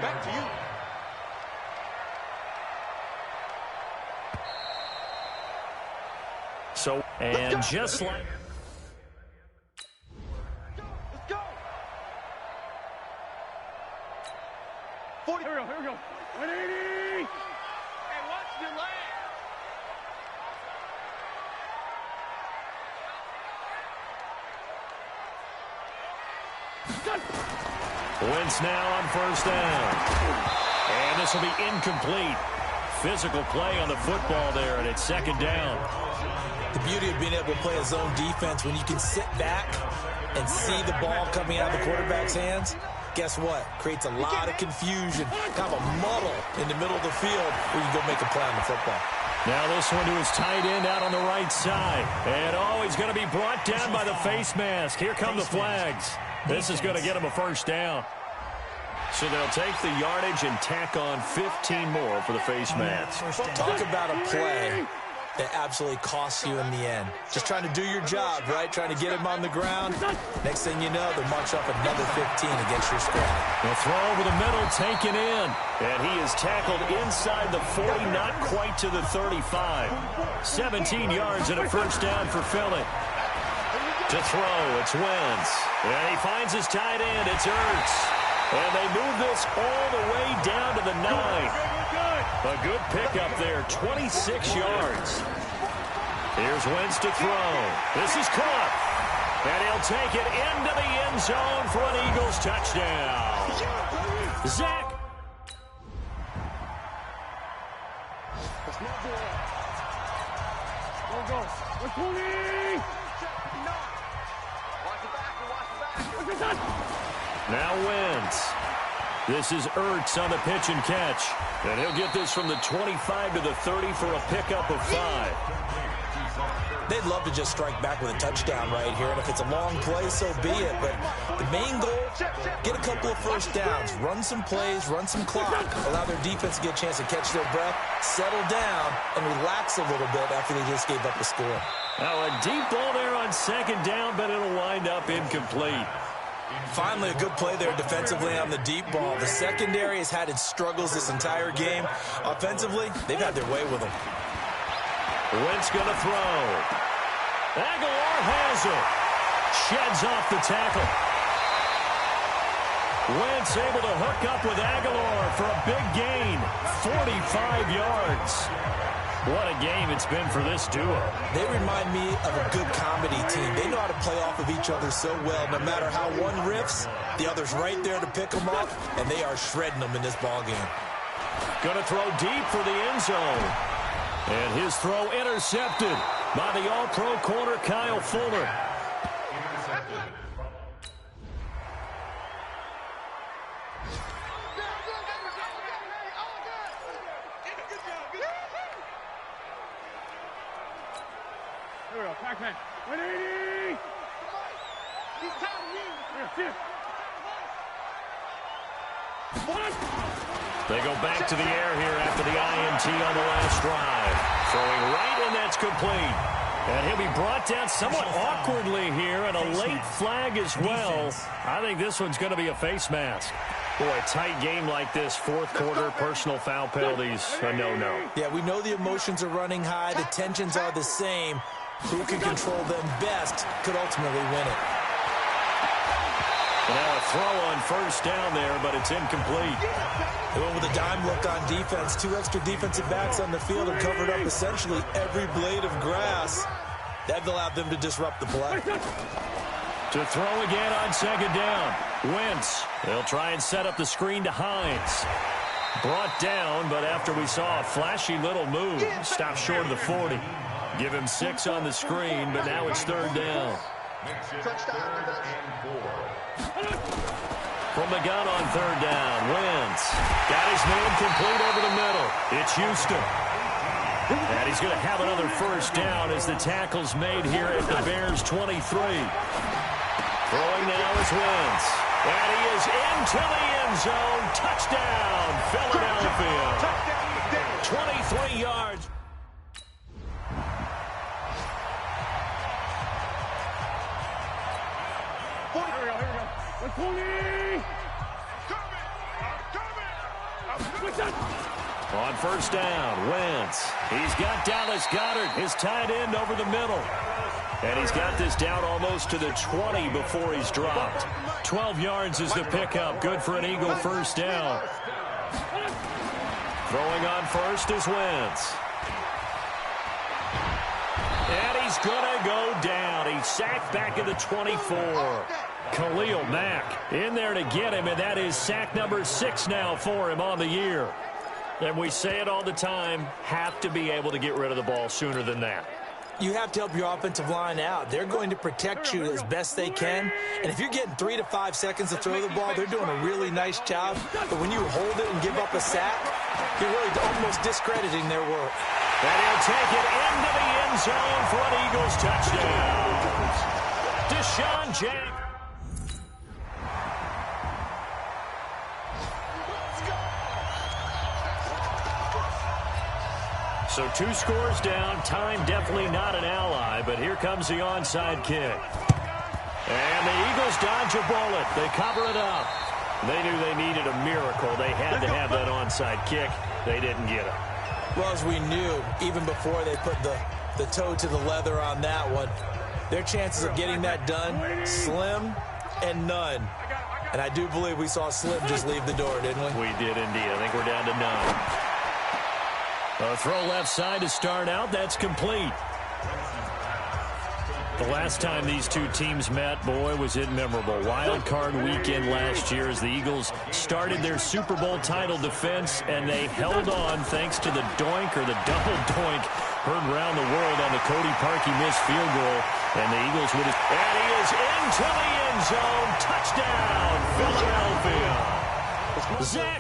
So, and just like... Let's go. Here we go. 180. Hey, watch your leg. Wentz now on first down. And this will be incomplete. Physical play on the football there, and it's 2nd down. The beauty of being able to play a zone defense when you can sit back and see the ball coming out of the quarterback's hands, guess what? Creates a lot of confusion, kind of a muddle in the middle of the field where you can go make a play on the football. Now this one to his tight end out on the right side. And he's going to be brought down by the face mask. Here come the flags. This is going to get him a first down. So they'll take the yardage and tack on 15 more for the face mask. Talk about a play that absolutely costs you in the end. Just trying to do your job, right? Trying to get him on the ground. Next thing you know, they'll march up another 15 against your squad. The throw over the middle, taken in. And he is tackled inside the 40, not quite to the 35. 17 yards and a first down for Philly. To throw, it's Wentz. And he finds his tight end, it's Ertz. And they move this all the way down to the 9. A good pickup there, 26 yards. Here's Wentz to throw. This is caught. And he'll take it into the end zone for an Eagles touchdown. Zach. Go. 120. Now Wentz. This is Ertz on the pitch and catch. And he'll get this from the 25 to the 30 for a pickup of 5. They'd love to just strike back with a touchdown right here, and if it's a long play, so be it. But the main goal, get a couple of first downs, run some plays, run some clock, allow their defense to get a chance to catch their breath, settle down, and relax a little bit after they just gave up the score. Now a deep ball there on 2nd down, but it'll wind up incomplete. Finally, a good play there defensively on the deep ball. The secondary has had its struggles this entire game. Offensively, they've had their way with them. Wentz going to throw. Aguilar has it. Sheds off the tackle. Wentz able to hook up with Aguilar for a big gain. 45 yards. What a game it's been for this duo. They remind me of a good comedy team. They know how to play off of each other so well. No matter how one riffs, the other's right there to pick them up, and they are shredding them in this ballgame. Going to throw deep for the end zone. And his throw intercepted by the all-pro corner Kyle Fuller. Here we go. Back man. 180. He's tired of you. Here. They go back to the air here after the INT on the last drive. Throwing right, and that's complete. And he'll be brought down somewhat awkwardly here, and a late flag as well. I think this one's going to be a face mask. Boy, a tight game like this, fourth quarter, personal foul penalties, a no-no. Yeah, we know the emotions are running high. The tensions are the same. Who can control them best could ultimately win it. Now a throw on first down there, but it's incomplete. They went with a dime look on defense. Two extra defensive backs on the field and covered up essentially every blade of grass. That allowed them to disrupt the play. To throw again on second down. Wentz. They'll try and set up the screen to Hines. Brought down, but after we saw a flashy little move, stopped short of the 40. Give him 6 on the screen, but now it's third down. From the gun on third down, Wentz got his man complete over the middle. It's Houston. And he's going to have another first down as the tackle's made here at the Bears' 23. Throwing now is Wentz. And he is into the end zone. Touchdown, Philadelphia. 23 yards. On first down, Wentz. He's got Dallas Goedert, his tight end, over the middle. And he's got this down almost to the 20 before he's dropped. 12 yards is the pickup. Good for an Eagle first down. Throwing on first is Wentz. And he's going to go down. He's sacked back at the 24. Khalil Mack in there to get him, and that is sack number 6 now for him on the year. And we say it all the time, have to be able to get rid of the ball sooner than that. You have to help your offensive line out. They're going to protect you as best they can. And if you're getting 3 to 5 seconds to throw the ball, they're doing a really nice job. But when you hold it and give up a sack, you're really almost discrediting their work. And he'll take it into the end zone for an Eagles touchdown. Deshaun Jackson. So 2 scores down. Time definitely not an ally, but here comes the onside kick. And the Eagles dodge a bullet. They cover it up. They knew they needed a miracle. They had to have that onside kick. They didn't get it. Well, as we knew, even before they put the toe to the leather on that one, their chances of getting that done, slim and none. And I do believe we saw Slim just leave the door, didn't we? We did indeed. I think we're down to none. A throw left side to start out. That's complete. The last time these two teams met, boy, was it memorable. Wild card weekend last year as the Eagles started their Super Bowl title defense, and they held on thanks to the doink or the double doink heard around the world on the Cody Parkey missed field goal. And the Eagles would have... And he is into the end zone. Touchdown, Philadelphia. Zach...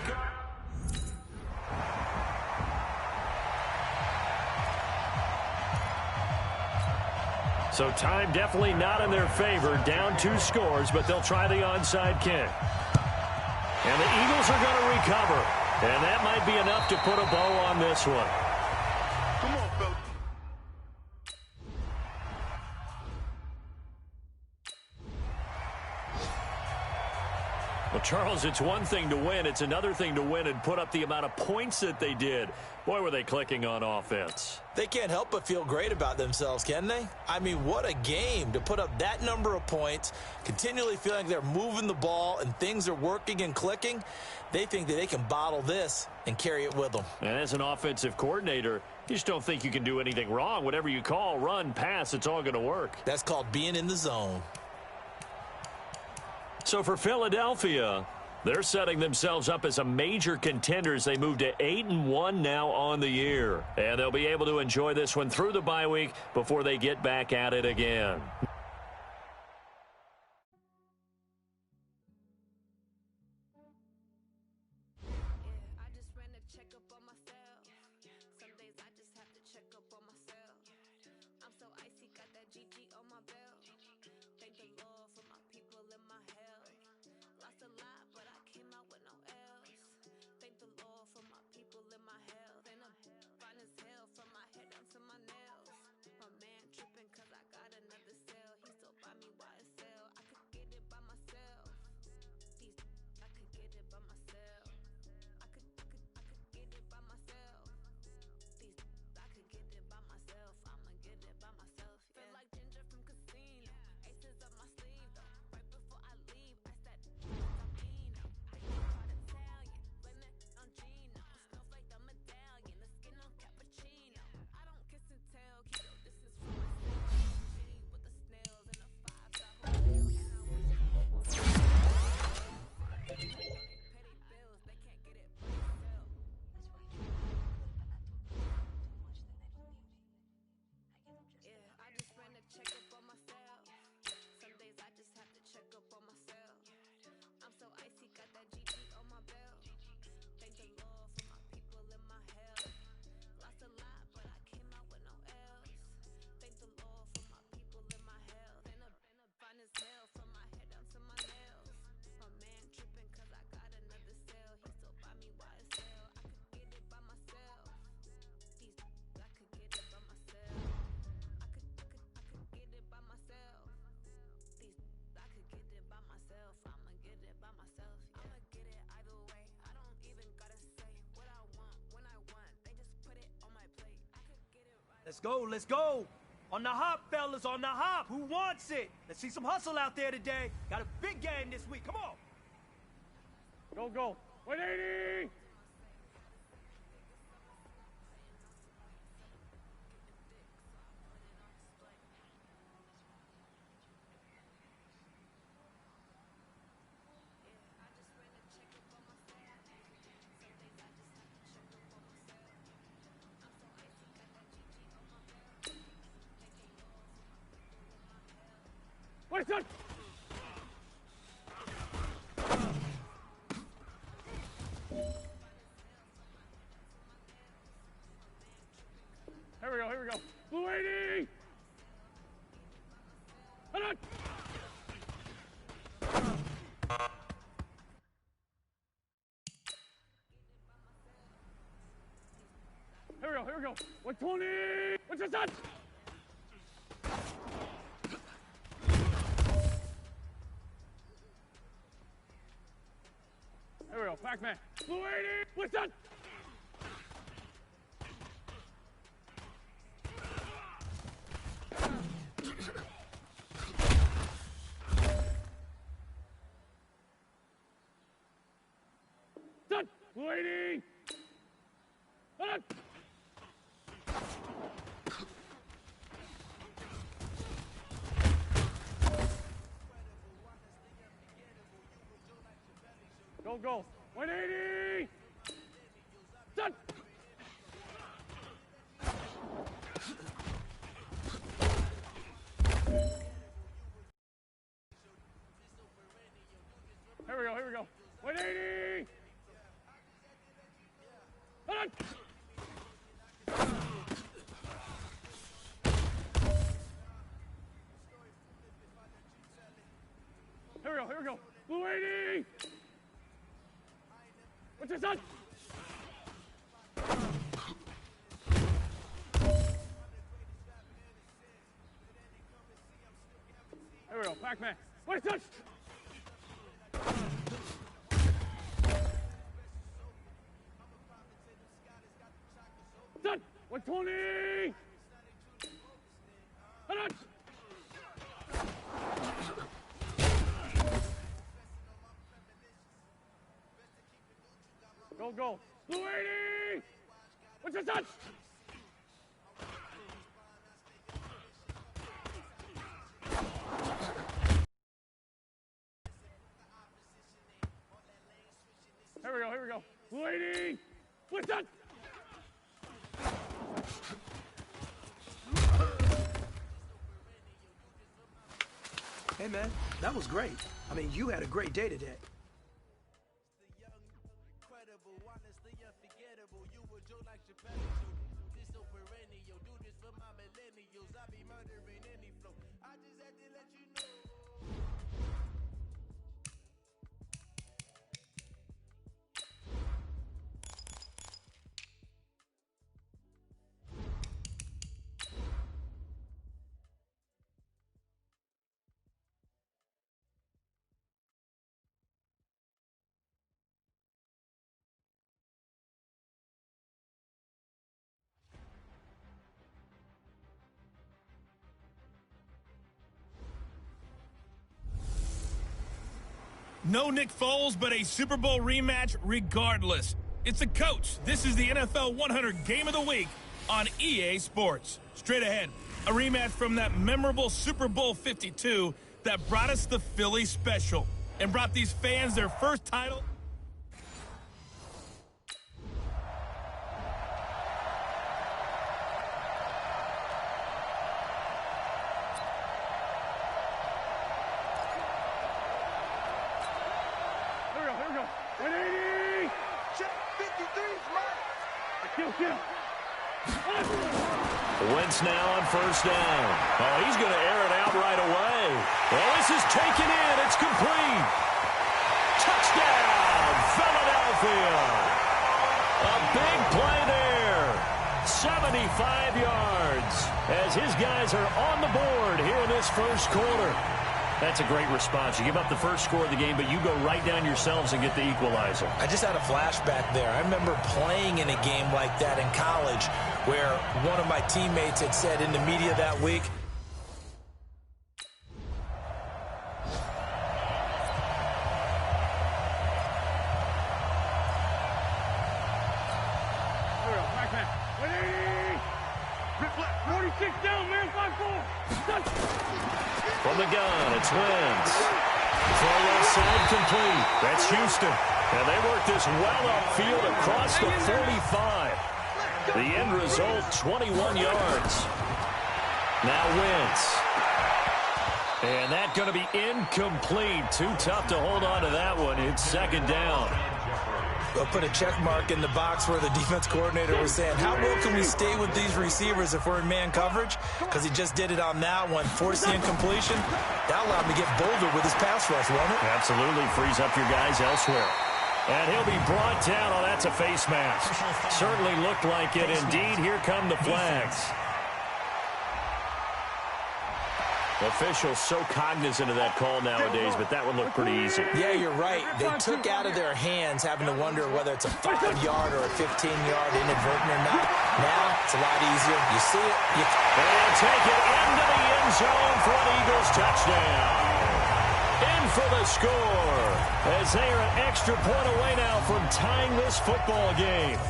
So time definitely not in their favor. Down 2 scores, but they'll try the onside kick. And the Eagles are going to recover. And that might be enough to put a bow on this one. Come on, Phil. The Charles, it's one thing to win. It's another thing to win and put up the amount of points that they did. Boy, were they clicking on offense. They can't help but feel great about themselves, can they? I mean, what a game to put up that number of points, continually feeling they're moving the ball and things are working and clicking. They think that they can bottle this and carry it with them. And as an offensive coordinator, you just don't think you can do anything wrong. Whatever you call, run, pass, it's all going to work. That's called being in the zone. So for Philadelphia, they're setting themselves up as a major contender as they move to 8-1 now on the year. And they'll be able to enjoy this one through the bye week before they get back at it again. Let's go, let's go. On the hop, fellas, on the hop. Who wants it? Let's see some hustle out there today. Got a big game this week. Come on. Go, go. 180! What is that? Here we go, here we go. Blue 80! Hold on! Here we go. 120! What's this on? Here we go, Pac-Man. Blue 80! What's that? Done! Blue 80! Done! Go, go. 180! Done! Here we go, here we go. 180! Done! Here we go. Blue 80! What's this on? Here we go, Pac-Man. What is this? 120. Go. Blue 80. What's your touch? Here we go. Blue 80. What's that? Hey, man, that was great. I mean, you had a great day today. No Nick Foles, but a Super Bowl rematch regardless. It's a coach. This is the NFL 100 Game of the Week on EA Sports. Straight ahead, a rematch from that memorable Super Bowl 52 that brought us the Philly Special and brought these fans their first title. Wentz now on first down. Oh, he's going to air it out right away. Well, this is taken in. It's complete. Touchdown, Philadelphia. A big play there. 75 yards as his guys are on the board here in this first quarter. That's a great response. You give up the first score of the game, but you go right down yourselves and get the equalizer. I just had a flashback there. I remember playing in a game like that in college where one of my teammates had said in the media that week, from the gun, it's Wentz. Throw left side complete. That's Houston. And they work this well upfield across the 45. The end result, 21 yards. Now Wentz. And that's going to be incomplete. Too tough to hold on to that one. It's second down. They'll put a check mark in the box where the defense coordinator was saying, how well can we stay with these receivers if we're in man coverage? Because he just did it on that one, forcing incompletion. That allowed him to get bolder with his pass rush, won't it? Absolutely frees up your guys elsewhere. And he'll be brought down. Oh, that's a face mask. Certainly looked like it. Indeed, here come the flags. Officials so cognizant of that call nowadays, but that one looked pretty easy. Yeah, you're right. They took out of their hands having to wonder whether it's a 5-yard or a 15-yard inadvertent or not. Now, it's a lot easier. You see it. And take it into the end zone for an Eagles touchdown. In for the score, as they are an extra point away now from tying this football game.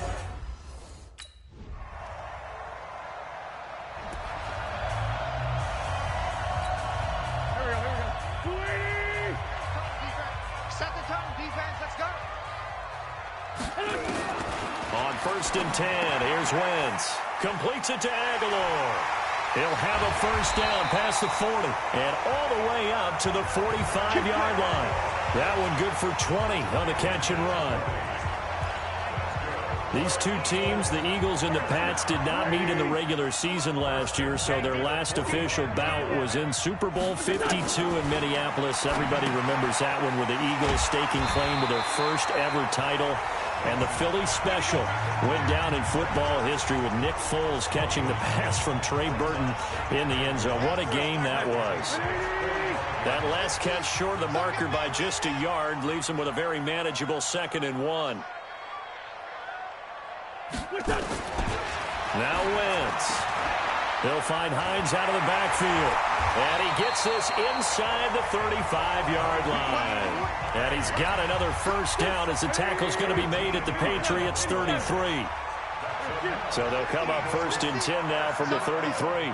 On first and 10, here's Wentz. Completes it to Aguilar. He'll have a first down past the 40 and all the way up to the 45-yard line. That one good for 20 on the catch and run. These two teams, the Eagles and the Pats, did not meet in the regular season last year, so their last official bout was in Super Bowl 52 in Minneapolis. Everybody remembers that one with the Eagles staking claim to their first ever title. And the Philly Special went down in football history with Nick Foles catching the pass from Trey Burton in the end zone. What a game that was. That last catch short of the marker by just a yard leaves him with a very manageable 2nd and 1. Now Wentz. He'll find Hines out of the backfield. And he gets this inside the 35-yard line. And he's got another first down as the tackle's going to be made at the Patriots' 33. So they'll come up first and 10 now from the 33.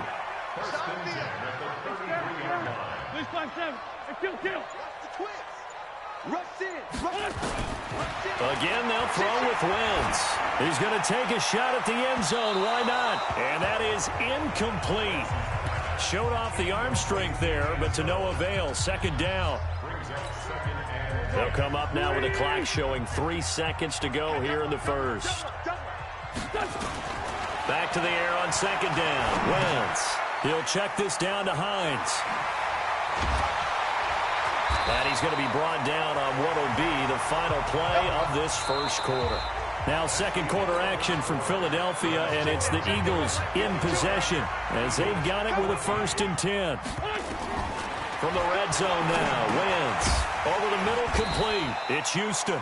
Again, they'll throw with Wentz. He's going to take a shot at the end zone. Why not? And that is incomplete. Showed off the arm strength there, but to no avail. Second down. They'll come up now with the clock showing 3 seconds to go here in the first. Back to the air on second down. Wentz. He'll check this down to Hines. And he's going to be brought down on what will be the final play of this first quarter. Now second quarter action from Philadelphia, and it's the Eagles in possession as they've got it with a first and 10. From the red zone now, Wentz over the middle, complete. It's Houston.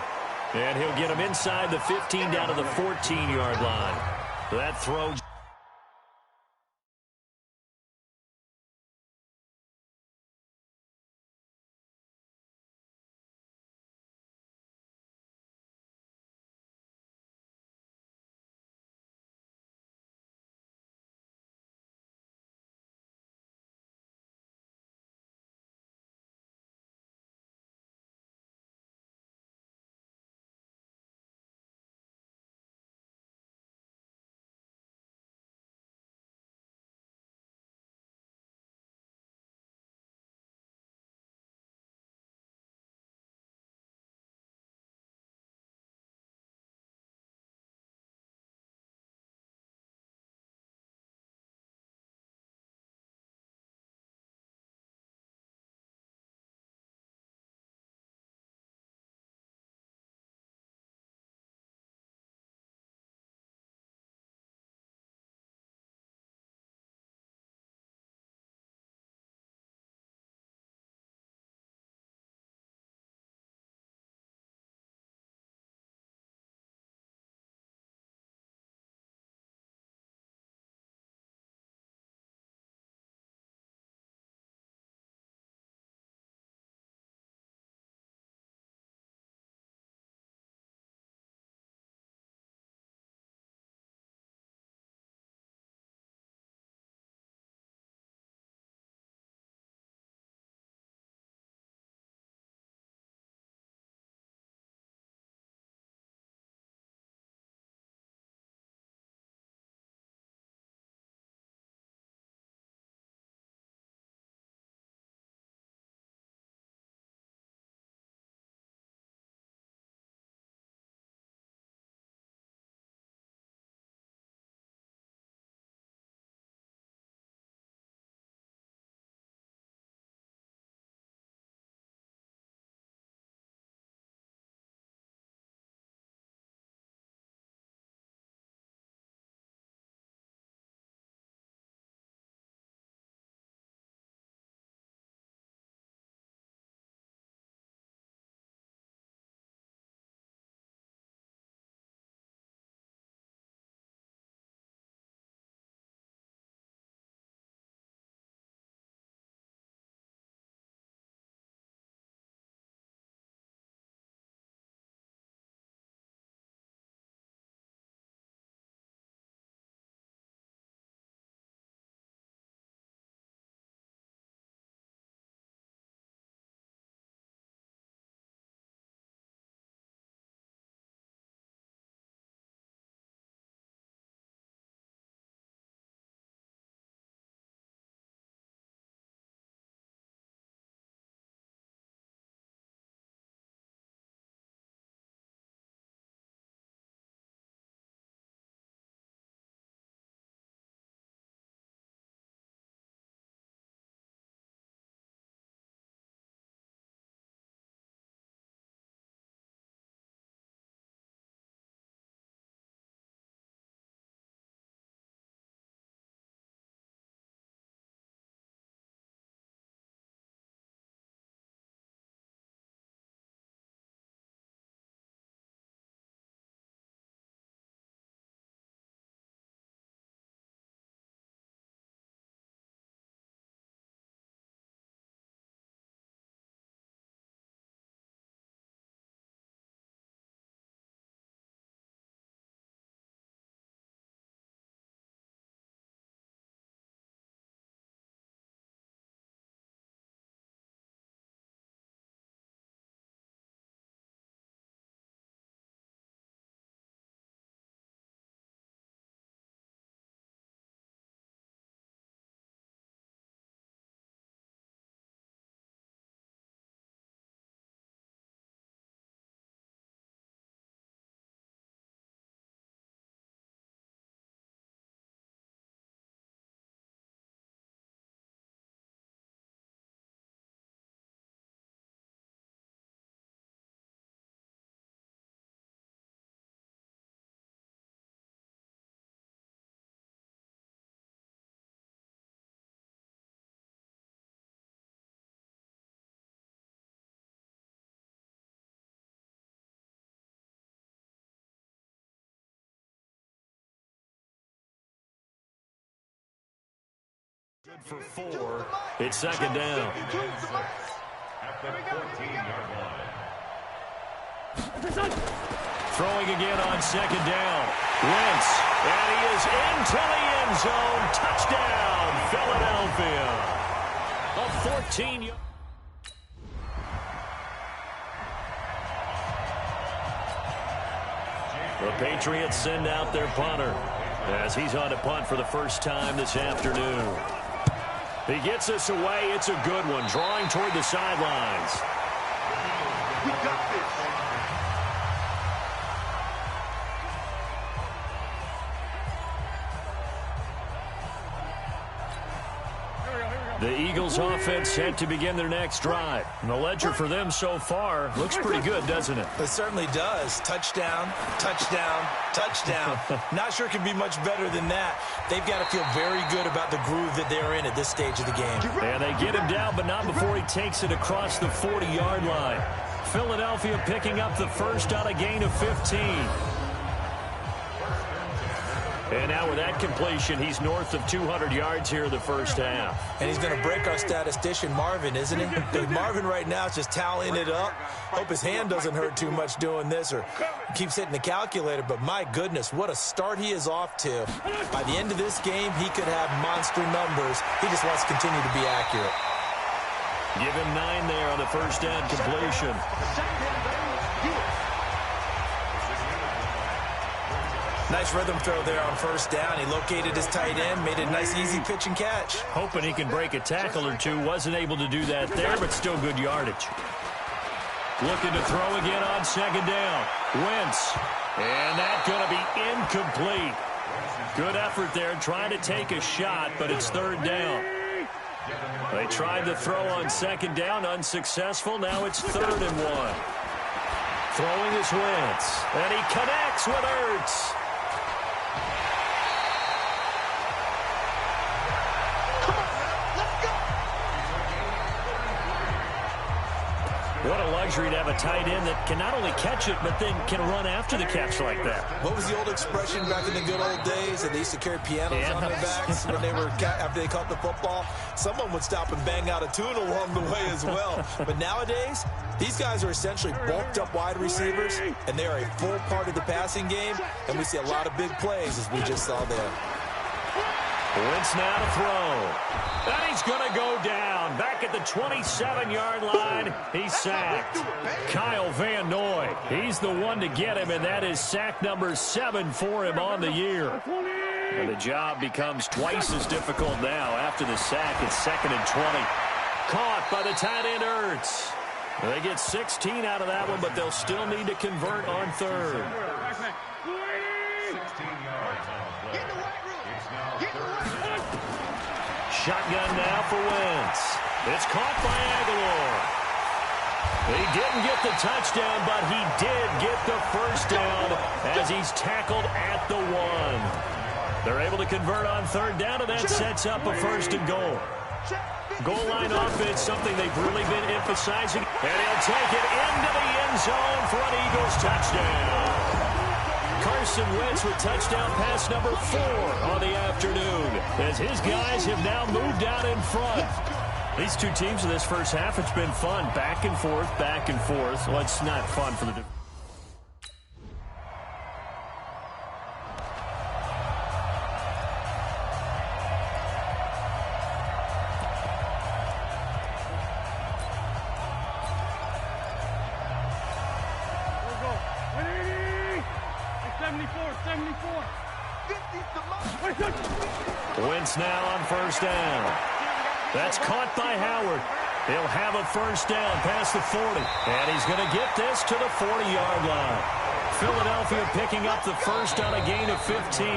And he'll get him inside the 15 down to the 14-yard line. That throw Good for 4. It's second down. At the 14-yard line. Throwing again on second down. Wentz, and he is into the end zone. Touchdown, Philadelphia. A 14-yard. The Patriots send out their punter as he's on to punt for the first time this afternoon. He gets us away. It's a good one, drawing toward the sidelines. We got this. The Eagles offense set to begin their next drive. And the ledger for them so far looks pretty good, doesn't it? It certainly does. Touchdown, touchdown, touchdown. Not sure it can be much better than that. They've got to feel very good about the groove that they're in at this stage of the game. And they get him down, but not before he takes it across the 40-yard line. Philadelphia picking up the first on a gain of 15. And now with that completion, he's north of 200 yards here in the first half. And he's going to break our statistician, Marvin, isn't he? Because Marvin right now is just tallying it up. Hope his hand doesn't hurt too much doing this or keeps hitting the calculator. But my goodness, what a start he is off to. By the end of this game, he could have monster numbers. He just wants to continue to be accurate. Give him 9 there on the first down completion. Nice rhythm throw there on first down. He located his tight end, made a nice easy pitch and catch. Hoping he can break a tackle or two. Wasn't able to do that there, but still good yardage. Looking to throw again on second down. Wentz. And that's going to be incomplete. Good effort there, trying to take a shot, but it's third down. They tried to throw on second down, unsuccessful. Now it's 3rd and 1. Throwing is Wentz, and he connects with Ertz. What a luxury to have a tight end that can not only catch it, but then can run after the catch like that. What was the old expression back in the good old days that they used to carry pianos on their backs when they were after they caught the football? Someone would stop and bang out a tune along the way as well. But nowadays, these guys are essentially bulked up wide receivers, and they are a full part of the passing game, and we see a lot of big plays as we just saw there. Wentz now to throw. And he's going to go down. Back at the 27-yard line, he's sacked. Kyle Van Noy, he's the one to get him, and that is sack number 7 for him on the year. And the job becomes twice as difficult now. After the sack, it's 2nd and 20. Caught by the tight end Ertz. They get 16 out of that one, but they'll still need to convert on 3rd. 16 yards on the play. It's now 3rd. Shotgun now for Wentz. It's caught by Aguilar. He didn't get the touchdown, but he did get the first down as he's tackled at the 1. They're able to convert on 3rd down, and that sets up a 1st and goal. Goal line offense, something they've really been emphasizing. And he'll take it into the end zone for an Eagles touchdown. Carson Wentz with touchdown pass number 4 on the afternoon, as his guys have now moved out in front. These two teams in this first half, it's been fun. Back and forth, back and forth. Well, it's not fun for the... Wentz now on first down. That's caught by Howard. He'll have a first down past the 40. And he's going to get this to the 40-yard line. Philadelphia picking up the first on a gain of 15.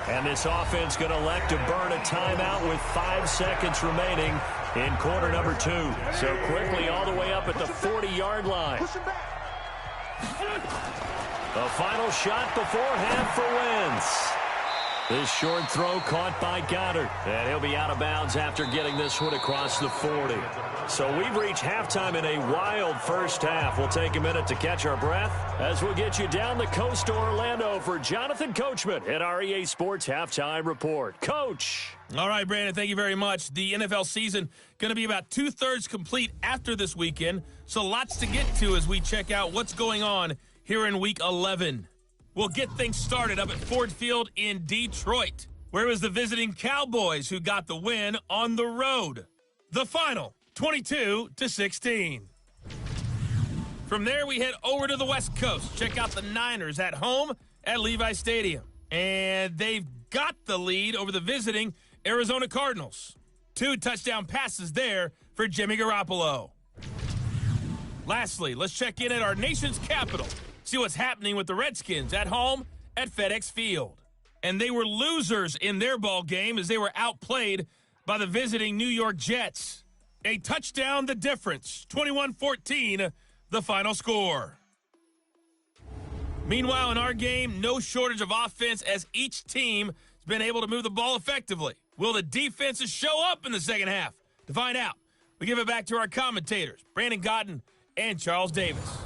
And this offense going to elect to burn a timeout with 5 seconds remaining in quarter number 2. So quickly all the way up at the 40-yard line. The final shot before half for Wentz. This short throw caught by Goddard. And he'll be out of bounds after getting this one across the 40. So we've reached halftime in a wild first half. We'll take a minute to catch our breath as we'll get you down the coast to Orlando for Jonathan Coachman at our EA Sports Halftime Report. Coach. All right, Brandon, thank you very much. The NFL season going to be about 2/3 complete after this weekend. So lots to get to as we check out what's going on here in Week 11. We'll get things started up at Ford Field in Detroit, where it was the visiting Cowboys who got the win on the road. The final, 22-16. From there, we head over to the West Coast. Check out the Niners at home at Levi Stadium. And they've got the lead over the visiting Arizona Cardinals. 2 touchdown passes there for Jimmy Garoppolo. Lastly, let's check in at our nation's capital. See what's happening with the Redskins at home at FedEx Field. And they were losers in their ball game as they were outplayed by the visiting New York Jets. A touchdown the difference, 21-14, the final score. Meanwhile, in our game, no shortage of offense as each team has been able to move the ball effectively. Will the defenses show up in the second half? To find out, we give it back to our commentators, Brandon Gaudin and Charles Davis.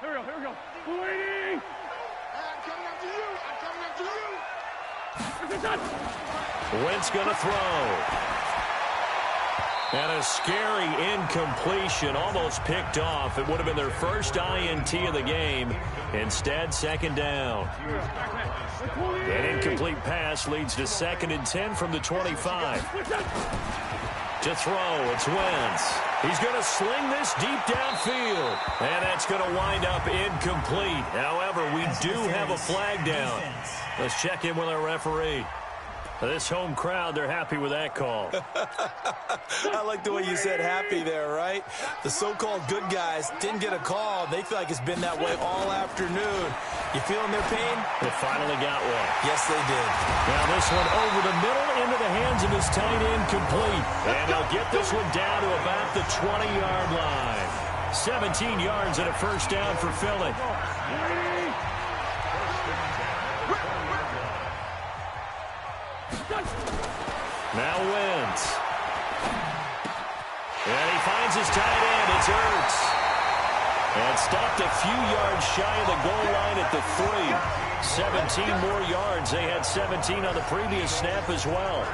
Here we go. Waiting! I'm coming after you. Wentz going to throw. And a scary incompletion, almost picked off. It would have been their first INT of the game. Instead, second down. An incomplete pass leads to 2nd and 10 from the 25. To throw, it's Wentz. He's going to sling this deep downfield. And that's going to wind up incomplete. However, we do have a flag down. Let's check in with our referee. This home crowd, they're happy with that call. I like the way you said happy there, right? The so-called good guys didn't get a call. They feel like it's been that way all afternoon. You feeling their pain? They finally got one. Yes, they did. Now this one over the middle into the hands of his tight end, complete. And they'll get this one down to about the 20-yard line. 17 yards and a first down for Philly. Now Wentz. And he finds his tight end. It's Ertz. And stopped a few yards shy of the goal line at the 3. 17 more yards. They had 17 on the previous snap as well.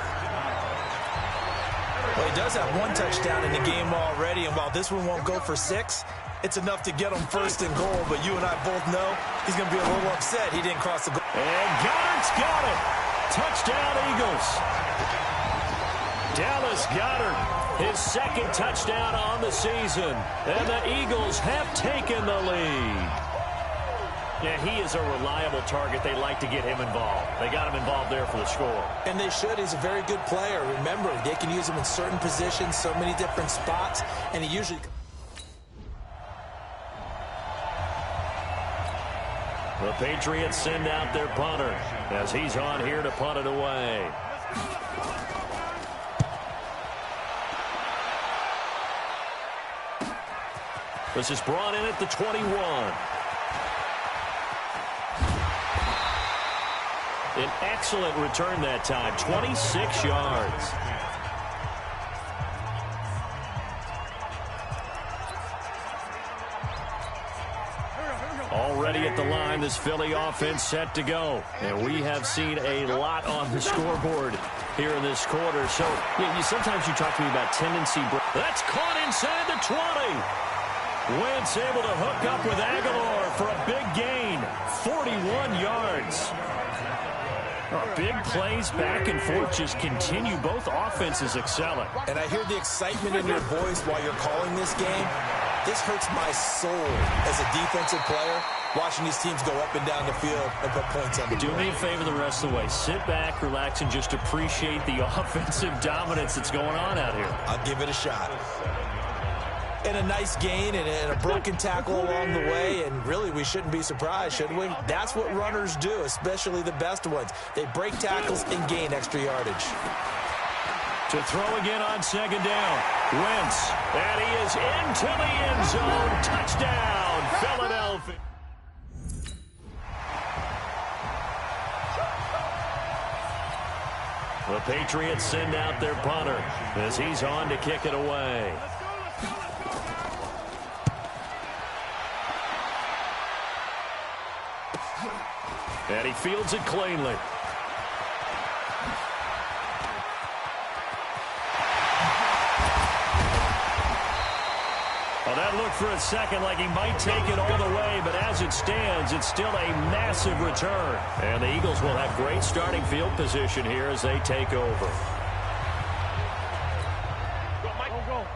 Well, he does have one touchdown in the game already, and while this one won't go for 6, it's enough to get him first and goal. But you and I both know he's going to be a little upset he didn't cross the goal. And Goddard's got it. Touchdown, Eagles. Dallas Goedert, his 2nd touchdown on the season. And the Eagles have taken the lead. Yeah, he is a reliable target. They like to get him involved. They got him involved there for the score. And they should. He's a very good player. Remember, they can use him in certain positions, so many different spots, and he usually... The Patriots send out their punter as he's on here to punt it away. This is brought in at the 21. An excellent return that time, 26 yards. Already at the line, this Philly offense set to go. And we have seen a lot on the scoreboard here in this quarter. So sometimes you talk to me about tendency. That's caught inside the 20. Wentz able to hook up with Aguilar for a big gain, 41 yards. Big plays back and forth just continue. Both offenses excelling. And I hear the excitement in your voice while you're calling this game. This hurts my soul as a defensive player, watching these teams go up and down the field and put points on the board. Do me a favor the rest of the way. Sit back, relax, and just appreciate the offensive dominance that's going on out here. I'll give it a shot. And a nice gain and a broken tackle along the way, and really we shouldn't be surprised, should we? That's what runners do, especially the best ones. They break tackles and gain extra yardage. To throw again on second down. Wentz, and he is into the end zone. Touchdown, Philadelphia. The Patriots send out their punter as he's on to kick it away. And he fields it cleanly. Well, that looked for a second like he might take it all the way, but as it stands, it's still a massive return. And the Eagles will have great starting field position here as they take over. Go, Mike. Go.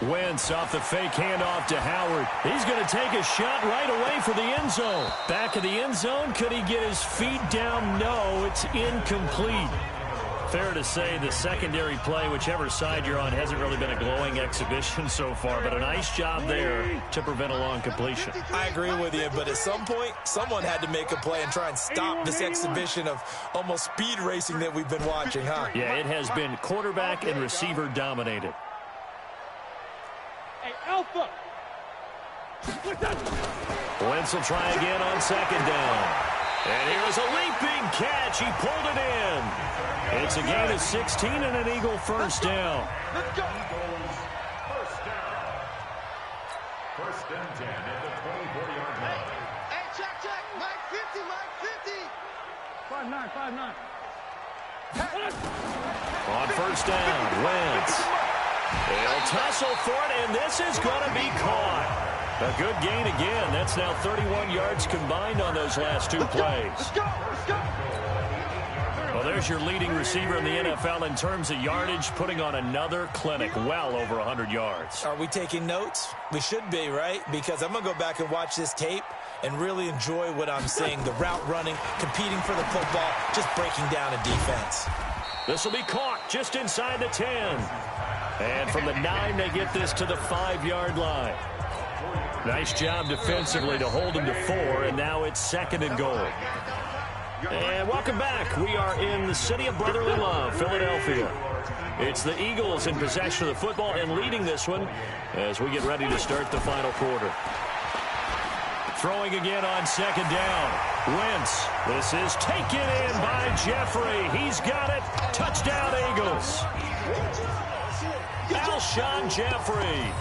Wentz off the fake handoff to Howard. He's going to take a shot right away for the end zone. Back of the end zone. Could he get his feet down? No, it's incomplete. Fair to say the secondary play, whichever side you're on, hasn't really been a glowing exhibition so far, but a nice job there to prevent a long completion. I agree with you, but at some point, someone had to make a play and try and stop this exhibition of almost speed racing that we've been watching, huh? Yeah, it has been quarterback and receiver dominated. Hey, Alpha! Wentz will try again on second down. And here is a leaping catch. He pulled it in. It's a gain of 16 and an Eagle first down. Let's go! First and 10 at the 24-yard line. Hey, check. Mike 50, Mike 50. 5-9. On first down, Wentz. They'll tussle for it, and this is going to be caught. A good gain again. That's now 31 yards combined on those last two plays. Let's go! Well, there's your leading receiver in the NFL in terms of yardage, putting on another clinic, well over 100 yards. Are we taking notes? We should be, right? Because I'm going to go back and watch this tape and really enjoy what I'm seeing. The route running, competing for the football, just breaking down a defense. This will be caught just inside the 10. And from the 9, they get this to the 5-yard line. Nice job defensively to hold him to 4, and now it's second and goal. And welcome back. We are in the city of brotherly love, Philadelphia. It's the Eagles in possession of the football and leading this one as we get ready to start the final quarter. Throwing again on second down. Wentz. This is taken in by Jeffrey. He's got it. Touchdown, Eagles. Alshon Jeffrey.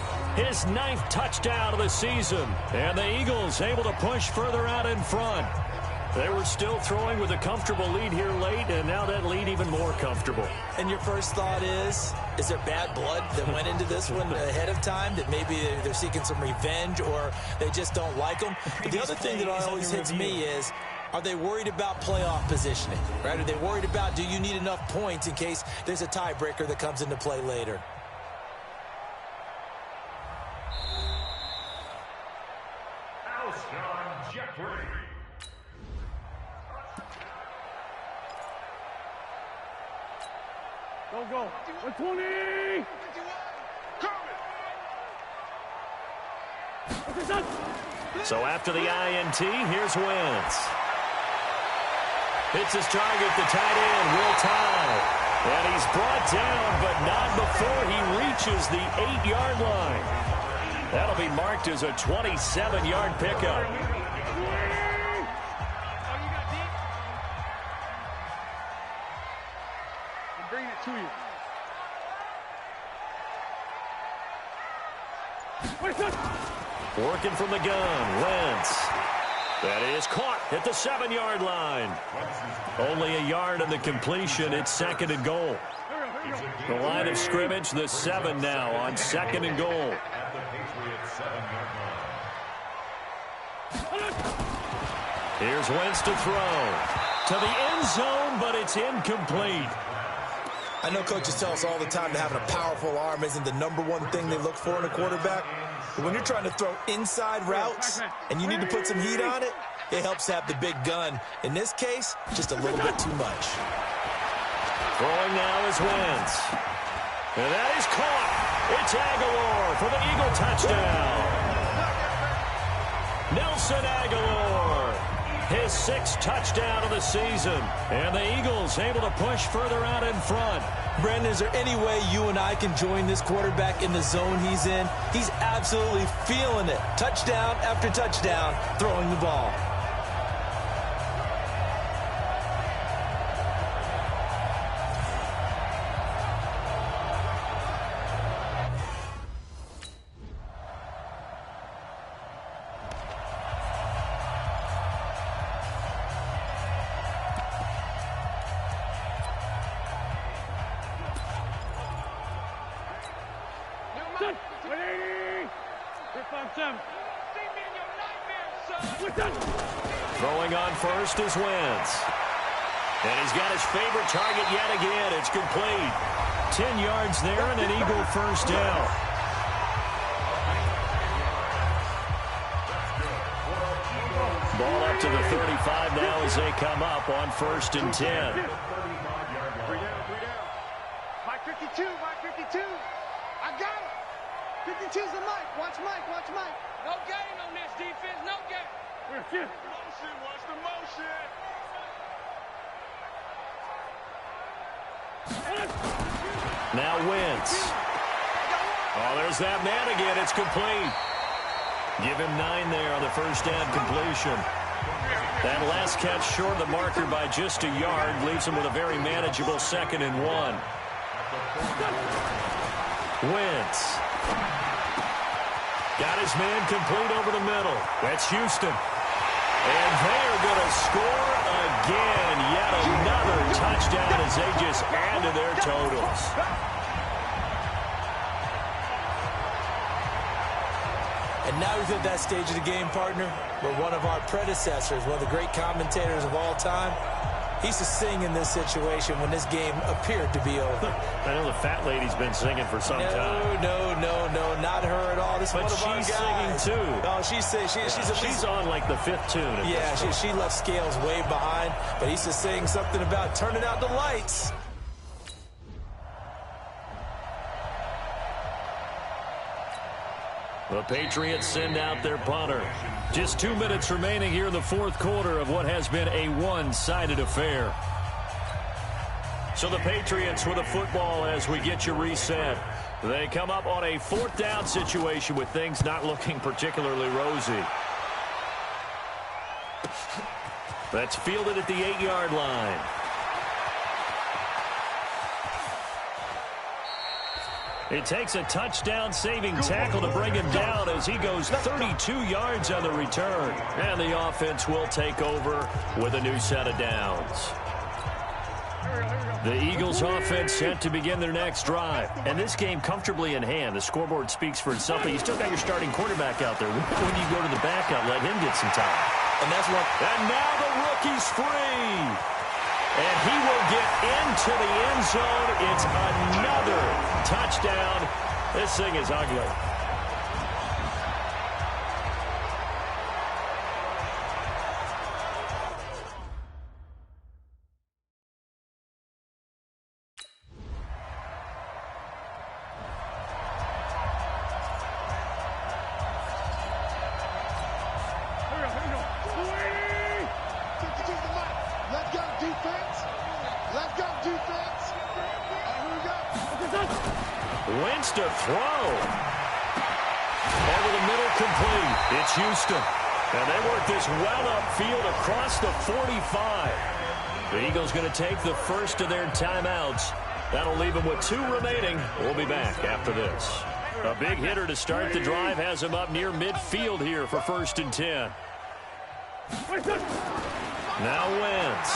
His 9th touchdown of the season. And the Eagles able to push further out in front. They were still throwing with a comfortable lead here late, and now that lead even more comfortable. And your first thought is there bad blood that went into this one ahead of time, that maybe they're seeking some revenge or they just don't like them? But the other thing that always hits me is, are they worried about playoff positioning, right? Are they worried about, do you need enough points in case there's a tiebreaker that comes into play later? Alshon Jeffrey. Go, go. 120. So after the INT, here's Wentz. Hits his target, the tight end, Will Tye. And he's brought down, but not before he reaches the 8-yard line. That'll be marked as a 27-yard pickup. Bring it to you. Working from the gun, Wentz. That is caught at the 7-yard line. Only a yard on the completion. It's 2nd and goal. The line of scrimmage, the 7 now on 2nd and goal. Here's Wentz to throw. To the end zone, but it's incomplete. I know coaches tell us all the time that having a powerful arm isn't the #1 thing they look for in a quarterback. But when you're trying to throw inside routes and you need to put some heat on it, it helps to have the big gun. In this case, just a little bit too much. Throwing now is Wentz. And that is caught. It's Aguilar for the Eagle touchdown. Nelson Aguilar, his 6th touchdown of the season. And the Eagles able to push further out in front. Brandon, is there any way you and I can join this quarterback in the zone he's in? He's absolutely feeling it. Touchdown after touchdown, throwing the ball. Throwing on first is Wentz. And he's got his favorite target yet again. It's complete. 10 yards there and an Eagle first down. Ball up to the 35 now as they come up on 1st and 10. 3 down. Mike 52, Mike 52. I got him. 52's the Mike. Watch Mike, watch Mike. No gain on this defense, no gain. Motion, watch the motion. Now Wentz. Oh, there's that man again. It's complete. Give him 9 there on the first down completion. That last catch short of the marker by just a yard leaves him with a very manageable 2nd and 1. Wentz. Got his man complete over the middle. That's Houston. And they are going to score again. Yet another touchdown as they just add to their totals. And now he's at that stage of the game, partner, where one of our predecessors, one of the great commentators of all time, he used to sing in this situation when this game appeared to be over. I know the fat lady's been singing for some time. No, not her at all. This is but one of our guys. She's singing too. No, she's on like the 5th tune. Yeah, she left Scales way behind, but he used to sing something about turning out the lights. The Patriots send out their punter. Just 2 minutes remaining here in the 4th quarter of what has been a one-sided affair. So the Patriots with the football as we get you reset. They come up on a 4th down situation with things not looking particularly rosy. That's fielded at the 8-yard line. It takes a touchdown-saving tackle to bring him down as he goes 32 yards on the return. And the offense will take over with a new set of downs. The Eagles offense set to begin their next drive. And this game comfortably in hand. The scoreboard speaks for itself, but you still got your starting quarterback out there. When you go to the backup, let him get some time. And that's what. And now the rookie's free. And he will get into the end zone. It's another touchdown. This thing is ugly. looks to throw. Over the middle, complete. It's Houston. And they work this well upfield across the 45. The Eagles going to take the first of their timeouts. That'll leave them with 2 remaining. We'll be back after this. A big hitter to start the drive has him up near midfield here for 1st and 10. Now Wentz.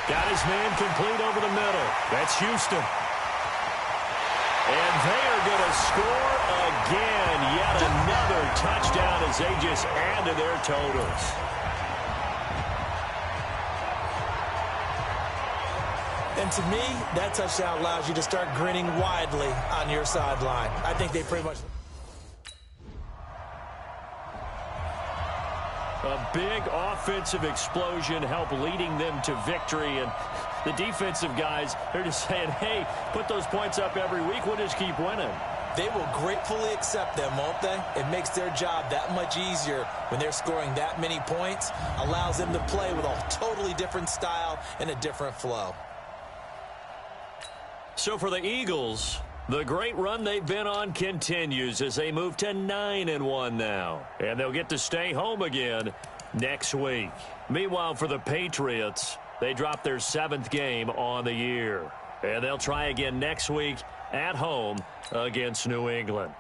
Got his man complete over the middle. That's Houston. And they are going to score again. Yet another touchdown as they just add to their totals. And to me, that touchdown allows you to start grinning widely on your sideline. I think they pretty much... A big offensive explosion helped leading them to victory. And the defensive guys, they're just saying, hey, put those points up every week. We'll just keep winning. They will gratefully accept them, won't they? It makes their job that much easier when they're scoring that many points. Allows them to play with a totally different style and a different flow. So for the Eagles, the great run they've been on continues as they move to 9-1 now. And they'll get to stay home again next week. Meanwhile, for the Patriots, they dropped their 7th game on the year. And they'll try again next week at home against New England.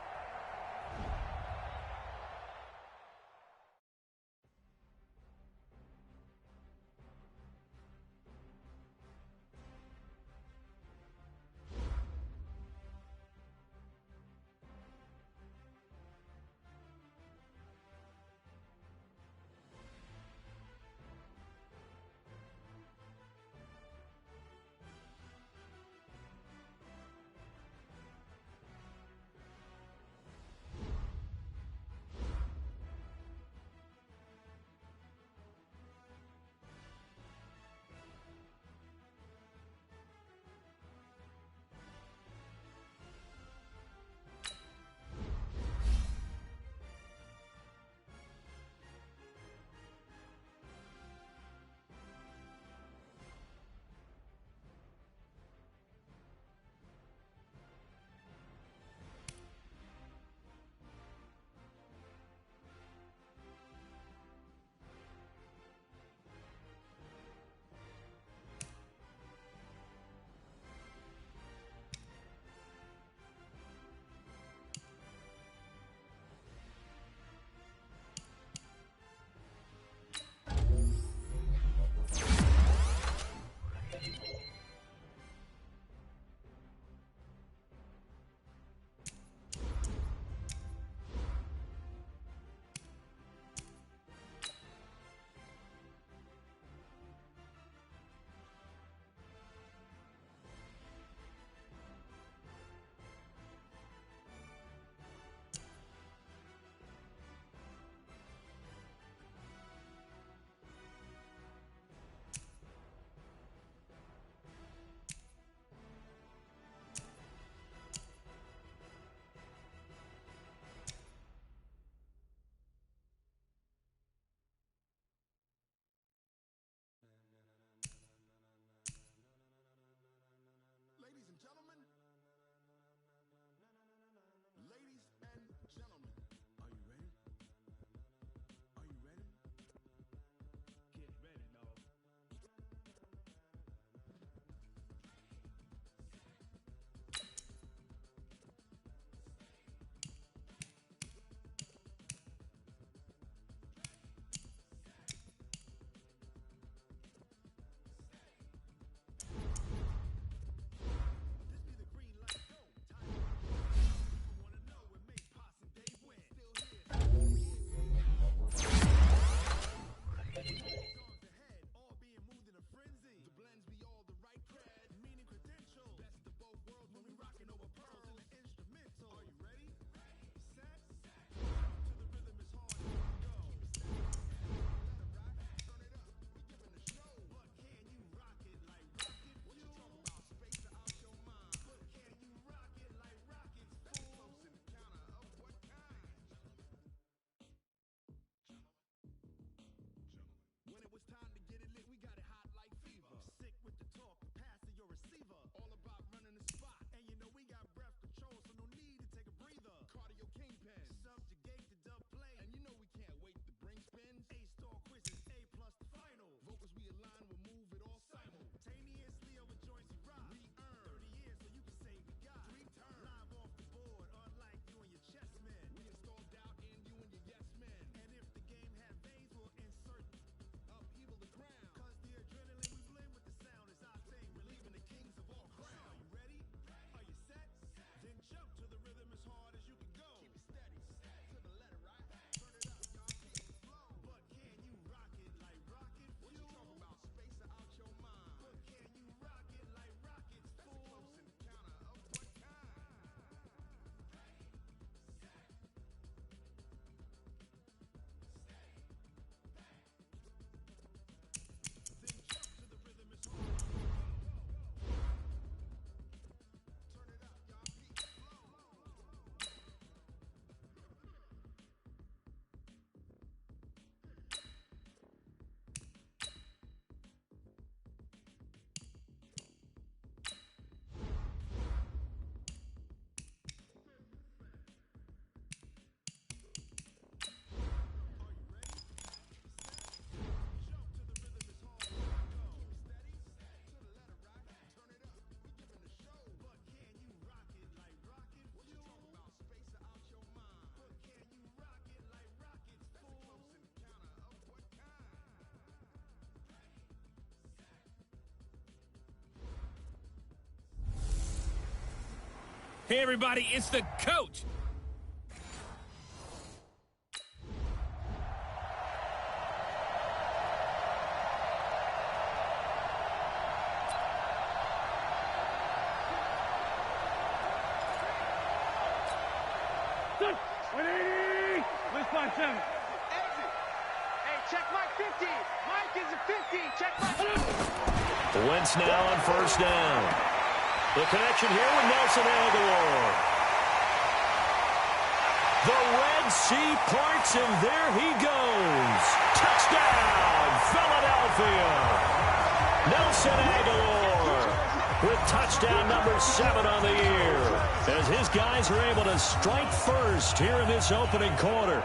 Hey, everybody, it's the coach. Check Mike 50. Mike is a 50. Check Mike. Wentz now on first down. The connection here with Nelson Aguilar. The Red Sea parts, and there he goes. Touchdown, Philadelphia. Nelson Aguilar with touchdown number 7 on the year, as his guys are able to strike first here in this opening quarter.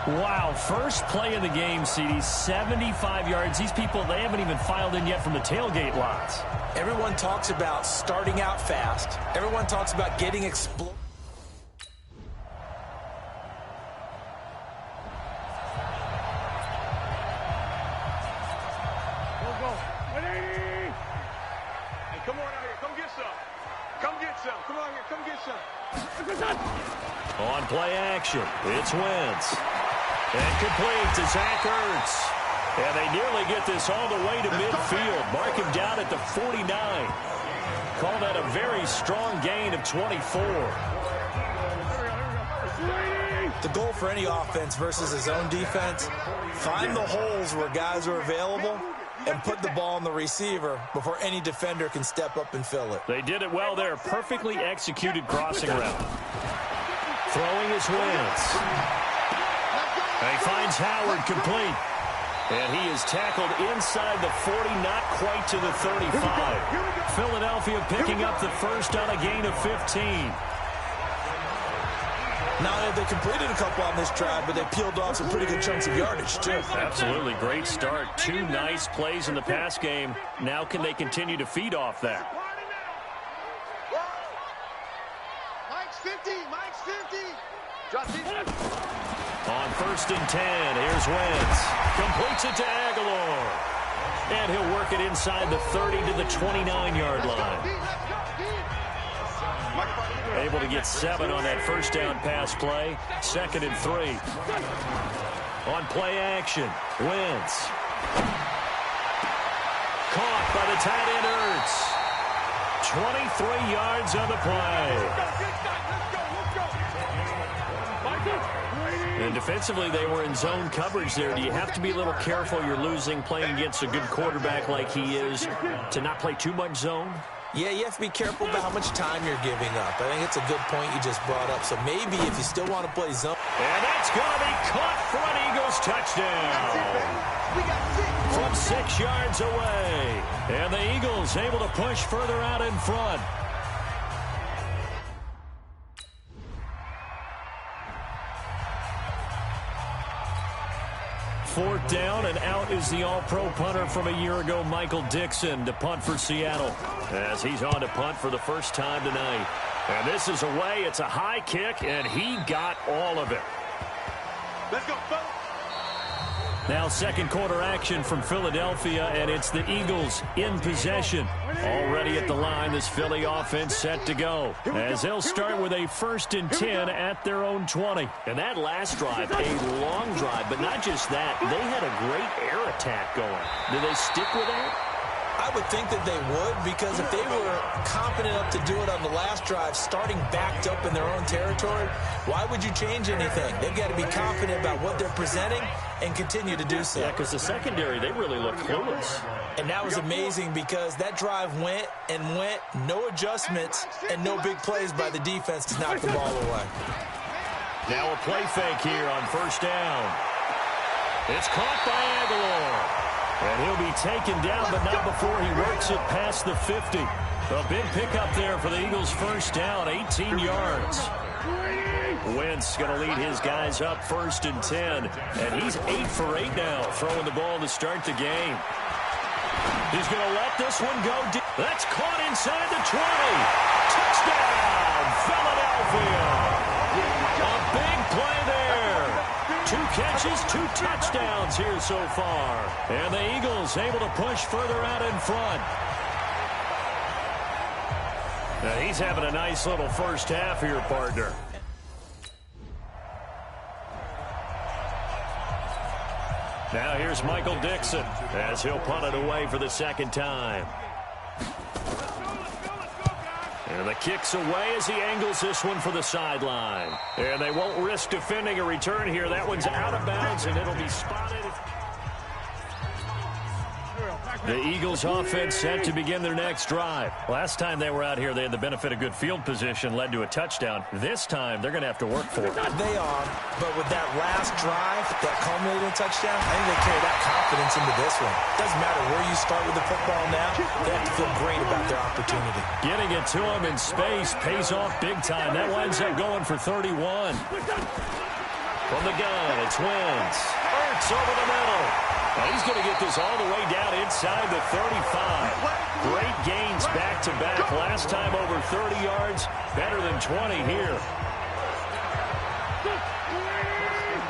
Wow, first play of the game, CD, 75 yards. These people, they haven't even filed in yet from the tailgate lots. Everyone talks about starting out fast. Everyone talks about getting explosive. Go. 180. Hey, come on out here. Come get some. Come get some. Come on here. Come get some. On play action, it's Wentz. And complete to Zach Ertz. And they nearly get this all the way to midfield. Mark him down at the 49. Call that a very strong gain of 24. The goal for any offense versus his own defense, find the holes where guys are available and put the ball on the receiver before any defender can step up and fill it. They did it well there. Perfectly executed crossing route. Throwing is Wentz. And he finds Howard complete. And he is tackled inside the 40, not quite to the 35. Philadelphia picking up the first on a gain of 15. Now they completed a couple on this drive, but they peeled off some pretty good chunks of yardage, too. Absolutely. Great start. 2 nice plays in the pass game. Now can they continue to feed off that? Mike's 50. Mike's 50. On first and 10, here's Wentz. Completes it to Aguilar. And he'll work it inside the 30 to the 29-yard line. Able to get 7 on that first down pass play. 2nd and 3. On play action, Wentz. Caught by the tight end Ertz. 23 yards on the play. And defensively, they were in zone coverage there. Do you have to be a little careful? You're losing playing against a good quarterback like he is to not play too much zone? Yeah, you have to be careful about how much time you're giving up. I think it's a good point you just brought up. So maybe if you still want to play zone. And that's going to be caught for an Eagles touchdown. From 6 yards away. And the Eagles able to push further out in front. Fourth down, and out is the all-pro punter from a year ago, Michael Dixon, to punt for Seattle, as he's on to punt for the first time tonight. And this is away. It's a high kick, and he got all of it. Let's go, folks. Now second quarter action from Philadelphia, and it's the Eagles in possession. Already at the line, this Philly offense set to go, as they'll start with a 1st and 10 at their own 20. And that last drive, a long drive, but not just that. They had a great air attack going. Do they stick with that? I would think that they would, because if they were confident enough to do it on the last drive, starting backed up in their own territory, why would you change anything? They've got to be confident about what they're presenting and continue to do so. Yeah, because the secondary, they really look clueless. And that was amazing because that drive went and went, no adjustments, and no big plays by the defense to knock the ball away. Now a play fake here on first down. It's caught by Aguilar. And he'll be taken down, but not before he works it past the 50. A big pickup there for the Eagles' first down, 18 yards. Wentz going to lead his guys up 1st and 10. And he's 8 for 8 now, throwing the ball to start the game. He's going to let this one go deep. That's caught inside the 20. Touchdown, Philadelphia. A big play there. 2 catches, 2 touchdowns here so far. And the Eagles able to push further out in front. He's having a nice little first half here, partner. Now here's Michael Dixon as he'll punt it away for the second time. And the kick's away as he angles this one for the sideline. And they won't risk defending a return here. That one's out of bounds, and it'll be spotted. The Eagles offense set to begin their next drive. Last time they were out here, they had the benefit of good field position, led to a touchdown. This time, they're going to have to work for it. They are, but with that last drive, that culminating touchdown, I think they carry that confidence into this one. Doesn't matter where you start with the football now, they have to feel great about their opportunity. Getting it to him in space pays off big time. That winds up going for 31. From the gun, it's Wentz. Ertz over the middle. And he's going to get this all the way down inside the 35. Great gains back-to-back. Last time over 30 yards, better than 20 here.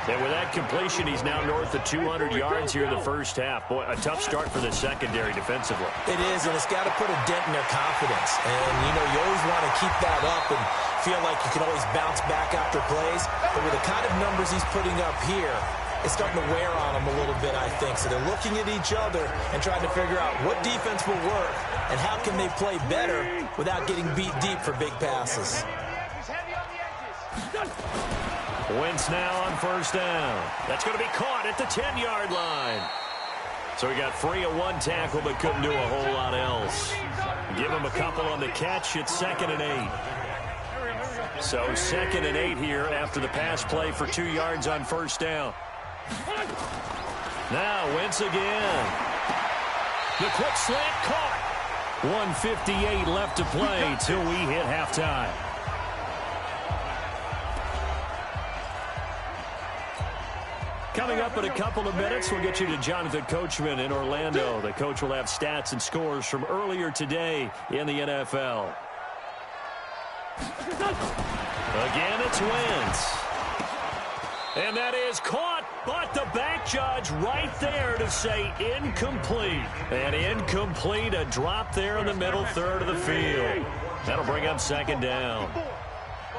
And with that completion, he's now north of 200 yards here in the first half. Boy, a tough start for the secondary defensively. It is, and it's got to put a dent in their confidence. And, you know, you always want to keep that up and feel like you can always bounce back after plays. But with the kind of numbers he's putting up here, it's starting to wear on them a little bit, I think. So they're looking at each other and trying to figure out what defense will work and how can they play better without getting beat deep for big passes. Wentz now on first down. That's going to be caught at the 10-yard line. So he got free of one tackle but couldn't do a whole lot else. Give him a couple on the catch. It's 2nd and 8. So 2nd and 8 here after the pass play for 2 yards on first down. Now Wentz again. The quick slant caught. 1:58 left to play till we hit halftime. Coming up in a couple of minutes, we'll get you to Jonathan Coachman in Orlando. The coach will have stats and scores from earlier today in the NFL. Again, it's Wentz. And that is caught, but the back judge right there to say incomplete. And incomplete, a drop there in the middle third of the field. That'll bring up 2nd down.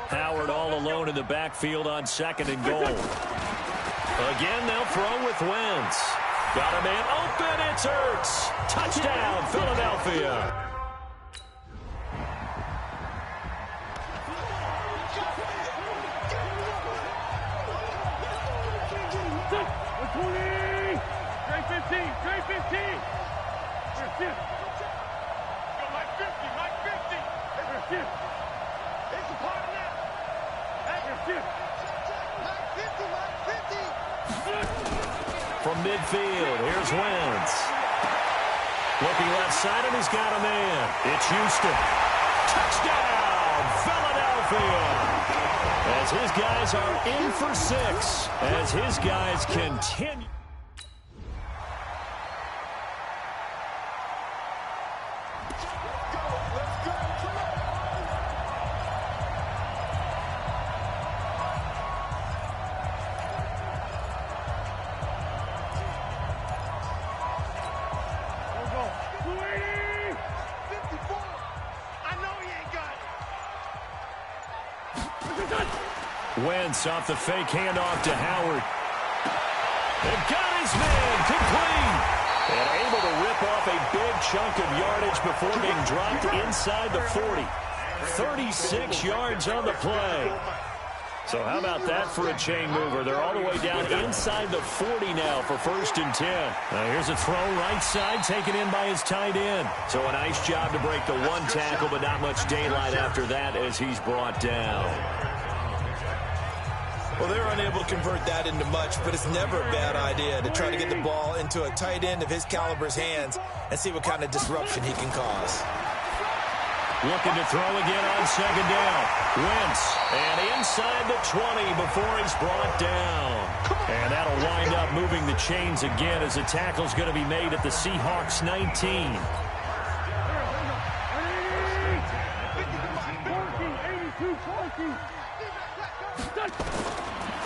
Howard all alone in the backfield on 2nd and goal. Again, they'll throw with Wentz. Got a man open, it's Ertz. Touchdown, Philadelphia. From midfield, here's Wentz. Looking left side, and he's got a man. It's Houston. Touchdown, Philadelphia. As his guys are in for 6. As his guys continue. Wentz off the fake handoff to Howard. They've got his man complete. And able to rip off a big chunk of yardage before being dropped inside the 40. 36 yards on the play. So how about that for a chain mover? They're all the way down inside the 40 now for 1st and 10. Now here's a throw right side taken in by his tight end. So a nice job to break the one tackle, but not much daylight after that as he's brought down. Well, they're unable to convert that into much, but it's never a bad idea to try to get the ball into a tight end of his caliber's hands and see what kind of disruption he can cause. Looking to throw again on 2nd down. Wentz, and inside the 20 before he's brought down. And that'll wind up moving the chains again as the tackle's going to be made at the Seahawks 19.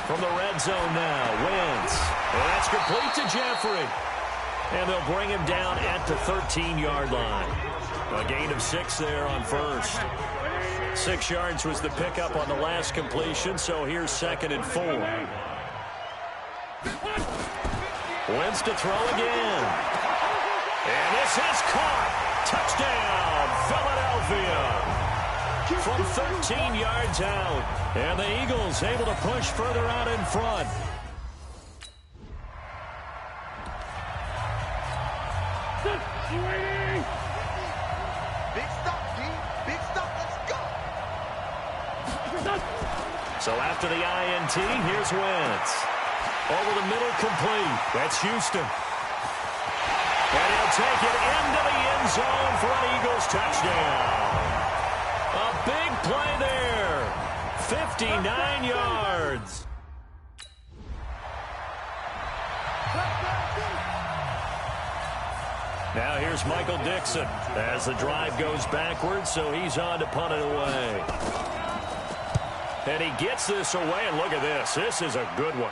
From the red zone now, Wentz. And that's complete to Jeffrey. And they'll bring him down at the 13-yard line. A gain of 6 there on first. 6 yards was the pickup on the last completion, so here's 2nd and 4. Wins to throw again. And this is caught. Touchdown, Philadelphia. From 13 yards out. And the Eagles able to push further out in front. Big stop, D. Big stop. Let's go. So after the INT, here's Wentz. Over the middle, complete. That's Houston. And he'll take it into the end zone for an Eagles touchdown. A big play there. 59 yards. Now here's Michael Dixon as the drive goes backwards, so he's on to punt it away. And he gets this away, and look at this. This is a good one.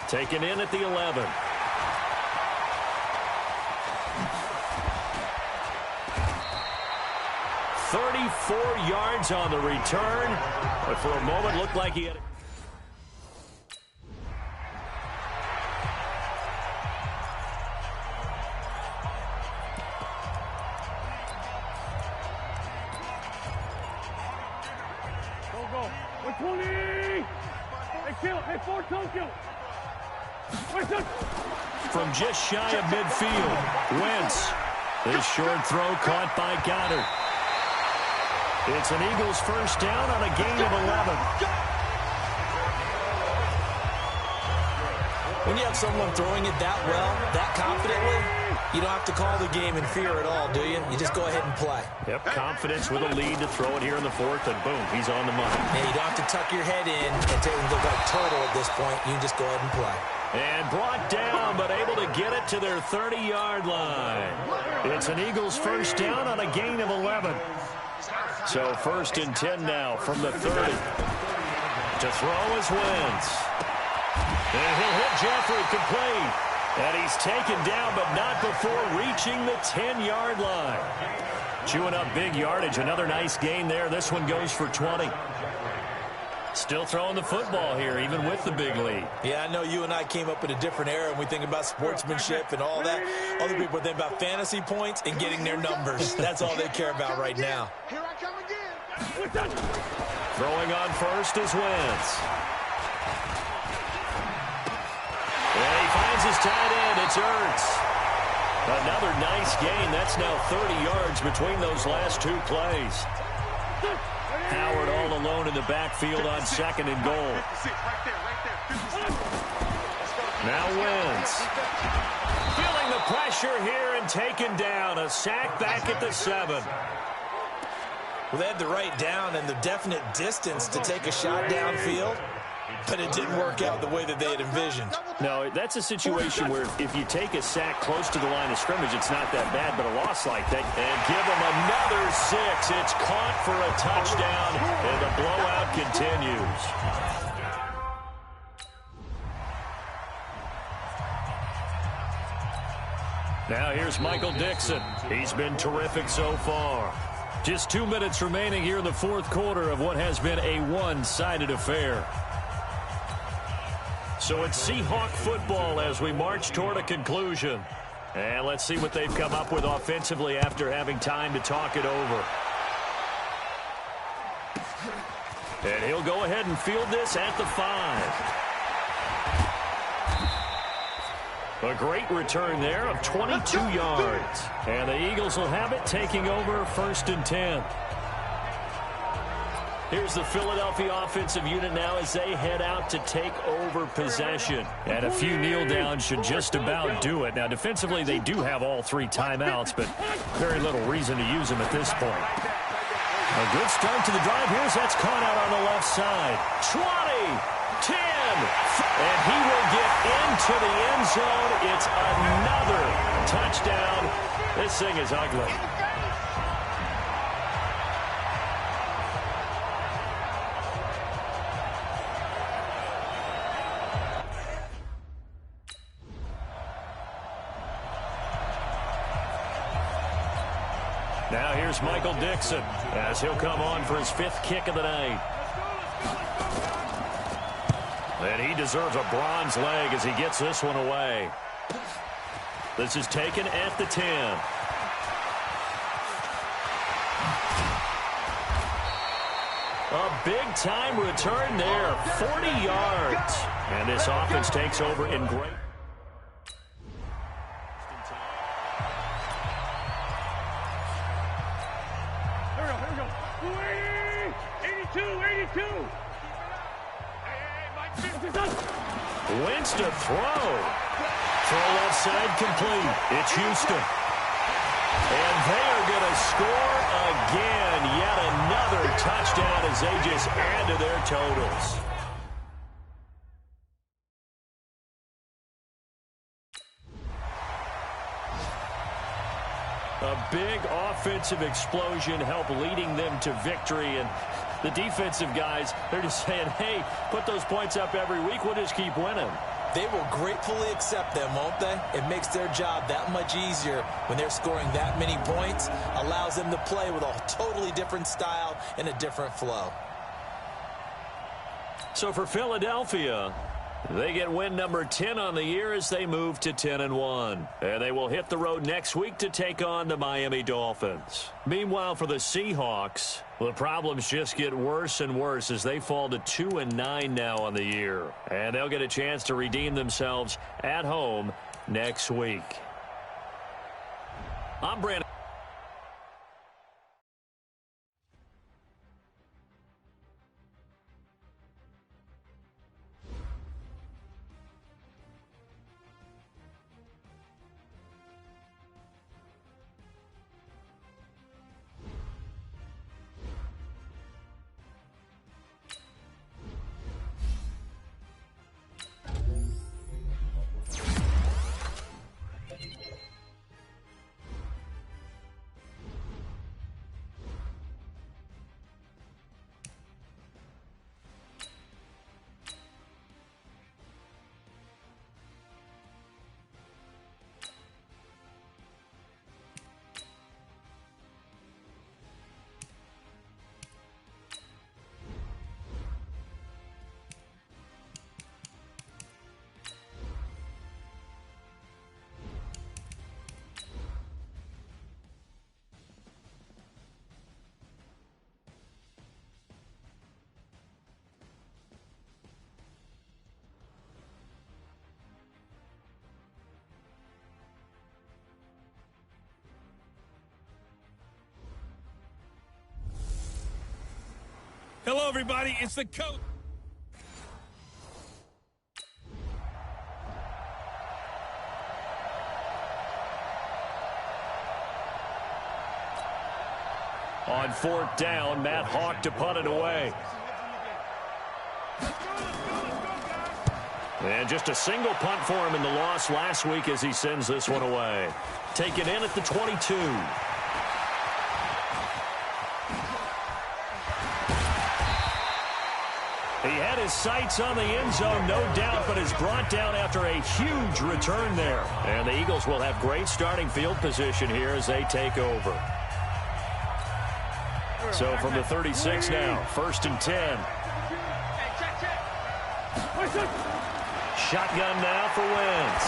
Taken in at the 11. "34 yards on the return, but for a moment looked like he had... Go. 120. Hey, kill. Hey, Ford, kill. From just shy of midfield, Wentz. This short throw caught by Goddard. It's an Eagles first down on a gain of 11. When you have someone throwing it that well, that confidently, you don't have to call the game in fear at all, do you? You just go ahead and play. Yep, confidence with a lead to throw it here in the 4th, and boom, he's on the money. And you don't have to tuck your head in and take it look like turtle at this point. You can just go ahead and play. And brought down, but able to get it to their 30-yard line. It's an Eagles first down on a gain of 11. So 1st and 10 now from the 30. To throw is Wentz. And he'll hit Jeffrey complete. And he's taken down, but not before reaching the 10-yard line. Chewing up big yardage. Another nice gain there. This one goes for 20. Still throwing the football here, even with the big lead. Yeah, I know you and I came up in a different era when we think about sportsmanship and all that. Other people think about fantasy points and getting their numbers. That's all they care about right now. Here I come again. Throwing on first is Wentz. And he finds his tight end. It's Ertz. Another nice gain. That's now 30 yards between those last 2 plays. Howard all alone in the backfield on 2nd and goal. Now Wentz. Feeling the pressure here and taken down. A sack back at the 7. Well, they had the right down and the definite distance to take a shot downfield, but it didn't work out the way that they had envisioned. No, that's a situation where if you take a sack close to the line of scrimmage, it's not that bad, but a loss like that, and give them another 6. It's caught for a touchdown, and the blowout continues. Now here's Michael Dixon. He's been terrific so far. Just 2 minutes remaining here in the 4th quarter of what has been a one-sided affair. So it's Seahawk football as we march toward a conclusion. And let's see what they've come up with offensively after having time to talk it over. And he'll go ahead and field this at the 5. A great return there of 22 yards. And the Eagles will have it, taking over 1st and 10. Here's the Philadelphia offensive unit now as they head out to take over possession. And a few kneel downs should just about do it. Now, defensively, they do have all 3 timeouts, but very little reason to use them at this point. A good start to the drive. Here's that's caught out on the left side. 20, 10, and he will get into the end zone. It's another touchdown. This thing is ugly. Now here's Michael Dixon as he'll come on for his 5th kick of the night. And he deserves a bronze leg as he gets this one away. This is taken at the 10. A big-time return there, 40 yards. And this offense takes over in great. Wentz to throw. Throw left side complete. It's Houston. And they are going to score again. Yet another touchdown as they just add to their totals. A big offensive explosion helped leading them to victory. And the defensive guys, they're just saying, hey, put those points up every week. We'll just keep winning. They will gratefully accept them, won't they? It makes their job that much easier when they're scoring that many points. Allows them to play with a totally different style and a different flow. So for Philadelphia, they get win number 10 on the year as they move to 10-1. And they will hit the road next week to take on the Miami Dolphins. Meanwhile, for the Seahawks, the problems just get worse and worse as they fall to 2-9 now on the year. And they'll get a chance to redeem themselves at home next week. I'm Brandon. Hello, everybody. It's the coach. On 4th down, Matt Hawk to punt it away. And just a single punt for him in the loss last week as he sends this one away. Taken in at the 22. He had his sights on the end zone, no doubt, but is brought down after a huge return there. And the Eagles will have great starting field position here as they take over. So from the 36 now, 1st and 10. Shotgun now for Wentz.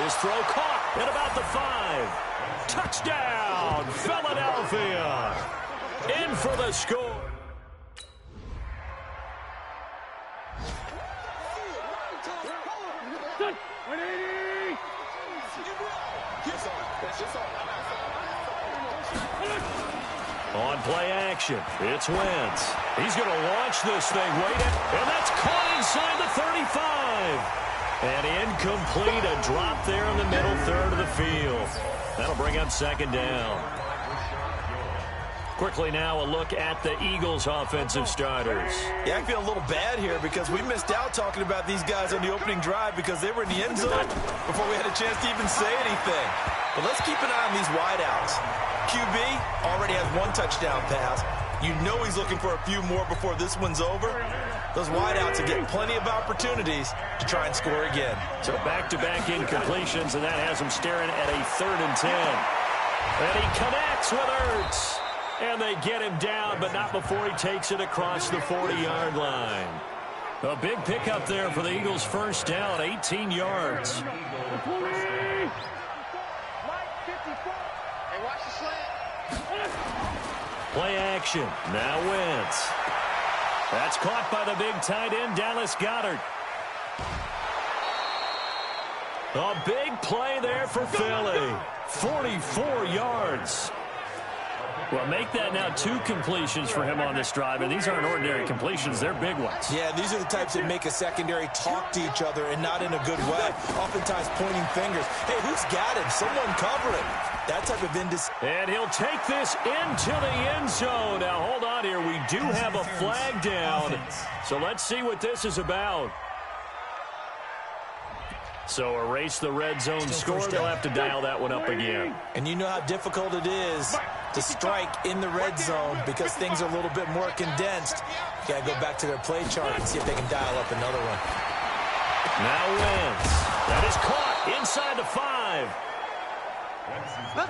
His throw caught at about the 5. Touchdown, Philadelphia. In for the score. On play action, it's Wentz. He's going to launch this thing. Wait it, and that's caught inside the 35. And incomplete, a drop there in the middle third of the field. That'll bring up 2nd down. Quickly now, a look at the Eagles' offensive starters. Yeah, I feel a little bad here because we missed out talking about these guys on the opening drive because they were in the end zone before we had a chance to even say anything. But let's keep an eye on these wideouts. QB already has 1 touchdown pass. You know he's looking for a few more before this one's over. Those wideouts will get plenty of opportunities to try and score again. So back-to-back incompletions, and that has him staring at a 3rd and 10. And he connects with Ertz. And they get him down, but not before he takes it across the 40-yard line. A big pickup there for the Eagles' first down, 18 yards. Hey, watch the slant. Play action. Now Wentz. That's caught by the big tight end, Dallas Goedert. A big play there for Philly. 44 yards. Well, make that now 2 completions for him on this drive, and these aren't ordinary completions. They're big ones. Yeah, these are the types that make a secondary talk to each other and not in a good way. Oftentimes pointing fingers. Hey, who's got him? Someone cover him. That type of indecision. And he'll take this into the end zone. Now, hold on here. We do have a flag down. So let's see what this is about. So erase the red zone score. They'll have to dial that one up again. And you know how difficult it is to strike in the red zone because things are a little bit more condensed. You got to go back to their play chart and see if they can dial up another one. Now Wentz. That is caught inside the 5.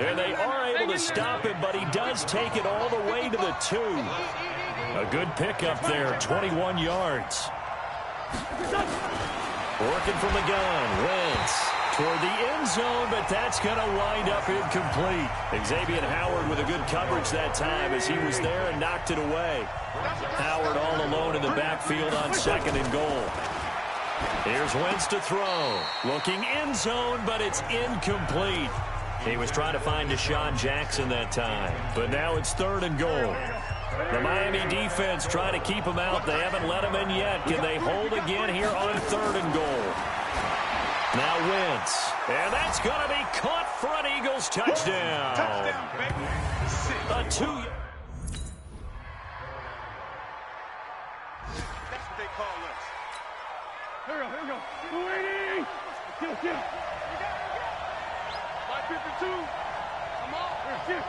And they are able to stop him, but he does take it all the way to the 2. A good pickup there, 21 yards. Working from the gun, Wentz toward the end zone, but that's going to wind up incomplete. Xavier Howard with a good coverage that time as he was there and knocked it away. Howard all alone in the backfield on 2nd and goal. Here's Wentz to throw. Looking end zone, but it's incomplete. He was trying to find Deshaun Jackson that time, but now it's 3rd and goal. The Miami defense trying to keep him out. They haven't let him in yet. Can they hold again here on 3rd and goal? Now Wentz. And that's going to be caught for an Eagles touchdown. Touchdown, baby. A 2. That's what they call us. Here we go. 280. Kill. 552. Come on. Here.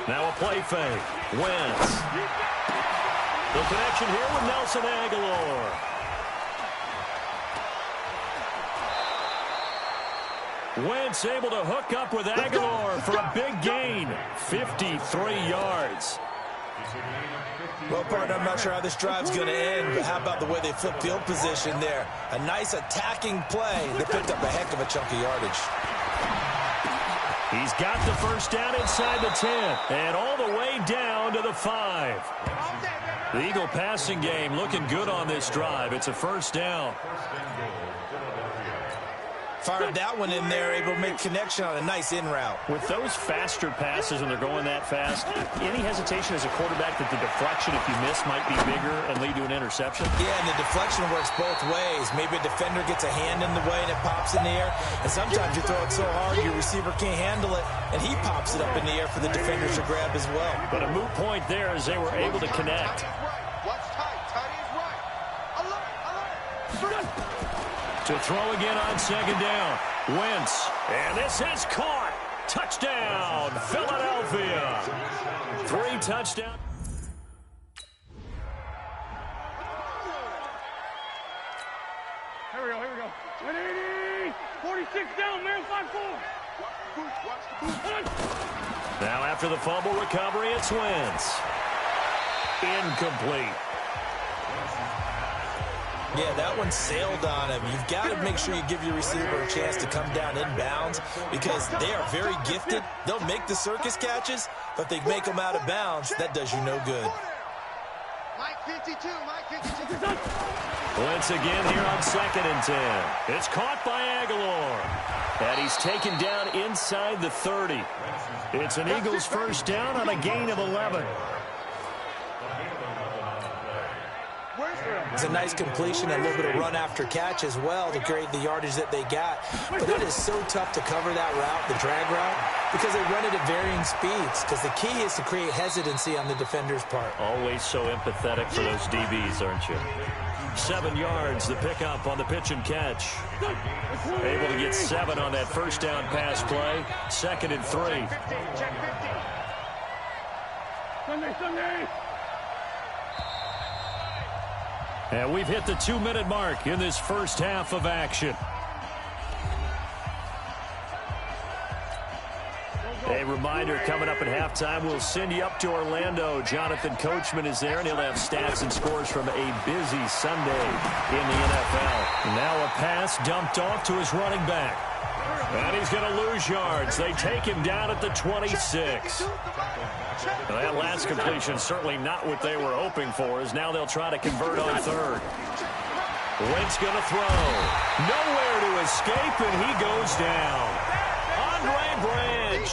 Now a play fake. Wentz. The connection here with Nelson Aguilar. Wentz able to hook up with Aguilar for a big gain. 53 yards. Well, partner, I'm not sure how this drive's going to end, but how about the way they flipped field position there? A nice attacking play. They picked up a heck of a chunk of yardage. He's got the first down inside the 10 and all the way down to the 5. The Eagle passing game looking good on this drive. It's a first down. Fired that one in there, able to make connection on a nice in route. With those faster passes when they're going that fast, any hesitation as a quarterback that the deflection, if you miss, might be bigger and lead to an interception? Yeah, and the deflection works both ways. Maybe a defender gets a hand in the way and it pops in the air. And sometimes you throw it so hard your receiver can't handle it, and he pops it up in the air for the defenders to grab as well. But a moot point there as they were able to connect. Watch tight. Tight is right. Alert. To throw again on 2nd down. Wentz. And this is caught. Touchdown, Philadelphia. 3 touchdowns. Here we go. 180. 46 down, man. 5-4. Watch the boot. Now after the fumble recovery, it's Wentz. Incomplete. Yeah, that one sailed on him. You've got to make sure you give your receiver a chance to come down inbounds because they are very gifted. They'll make the circus catches, but they make them out of bounds. That does you no good. Mike 52. Wentz again here on 2nd and 10. It's caught by Aguilar. And he's taken down inside the 30. It's an Eagles first down on a gain of 11. It's a nice completion, a little bit of run after catch as well to create the yardage that they got. But it is so tough to cover that route, the drag route, because they run it at varying speeds. Because the key is to create hesitancy on the defender's part. Always so empathetic for those DBs, aren't you? 7 yards, the pickup on the pitch and catch. Able to get 7 on that first down pass play. 2nd and 3. Check 50. Sunday. And we've hit the 2-minute mark in this first half of action. A reminder, coming up at halftime, we'll send you up to Orlando. Jonathan Coachman is there, and he'll have stats and scores from a busy Sunday in the NFL. Now a pass dumped off to his running back. And he's going to lose yards. They take him down at the 26. Well, that last completion certainly not what they were hoping for, as now they'll try to convert on third. Wentz going to throw. Nowhere to escape, and he goes down. Andre Branch.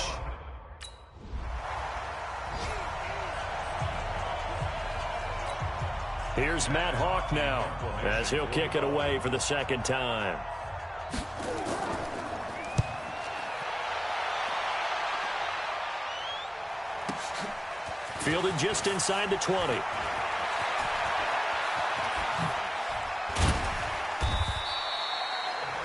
Here's Matt Hawk now, as he'll kick it away for the second time. Fielded just inside the 20.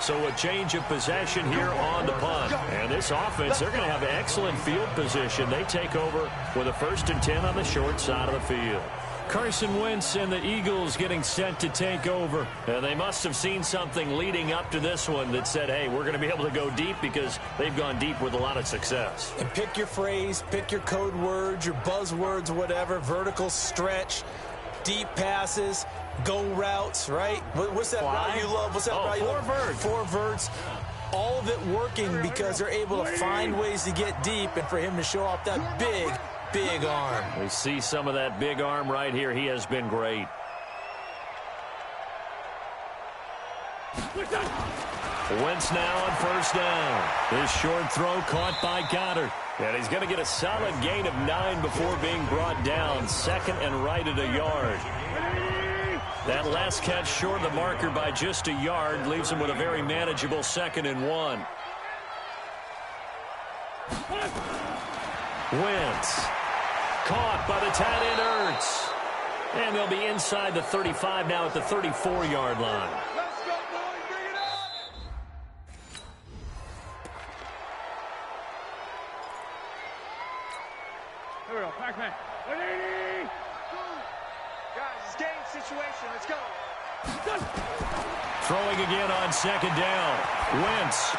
So a change of possession here on the punt. And this offense, they're going to have excellent field position. They take over with a 1st and 10 on the short side of the field. Carson Wentz and the Eagles getting set to take over. And they must have seen something leading up to this one that said, hey, we're going to be able to go deep, because they've gone deep with a lot of success. And pick your phrase, pick your code words, your buzzwords, whatever. Vertical stretch, deep passes, go routes, right? What's that route you love? What's that route you love? 4 verts. 4 verts. All of it working because they're able to find ways to get deep, and for him to show off that big arm. We see some of that big arm right here. He has been great. Wentz now on 1st down. This short throw caught by Goddard. And he's going to get a solid gain of 9 before being brought down. 2nd and right at a yard. That last catch short of the marker by just a yard leaves him with a very manageable 2nd and 1. Wentz. Caught by the tight end Ertz. And they'll be inside the 35 now at the 34-yard line. Let's go, boys. Bring it on. Here we go. Pac-Man. Guys, it's game situation. Let's go. Throwing again on 2nd down. Wentz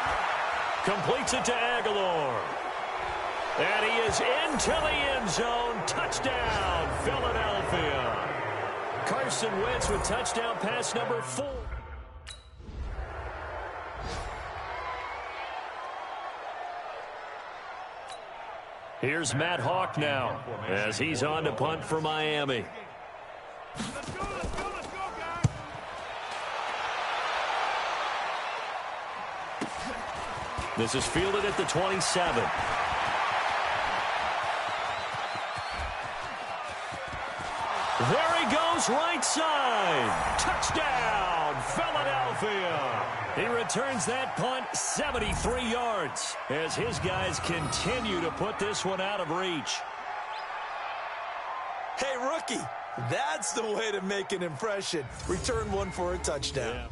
completes it to Aguilar. And he is into the end zone. Touchdown, Philadelphia. Carson Wentz with touchdown pass number 4. Here's Matt Hawk now, as he's on to punt for Miami. Let's go, guys. This is fielded at the 27. There he goes, right side. Touchdown, Philadelphia. He returns that punt 73 yards as his guys continue to put this one out of reach. Hey, rookie, that's the way to make an impression. Return one for a touchdown. Yeah.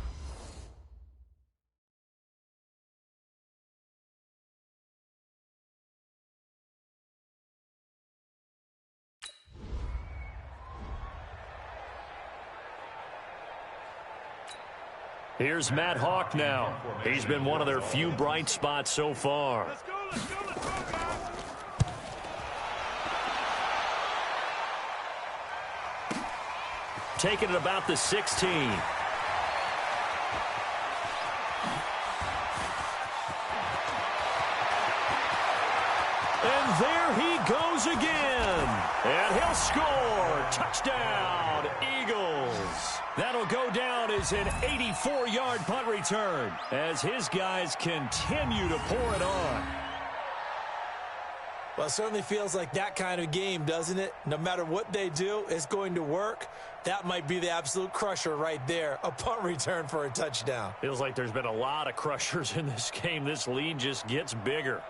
Here's Matt Hawk now. He's been one of their few bright spots so far. Let's go, guys. Taking it about the 16. And there he goes again. And he'll score. Touchdown, Eagles. That'll go down as an 84-yard punt return as his guys continue to pour it on. Well, it certainly feels like that kind of game, doesn't it? No matter what they do, it's going to work. That might be the absolute crusher right there, a punt return for a touchdown. Feels like there's been a lot of crushers in this game. This lead just gets bigger.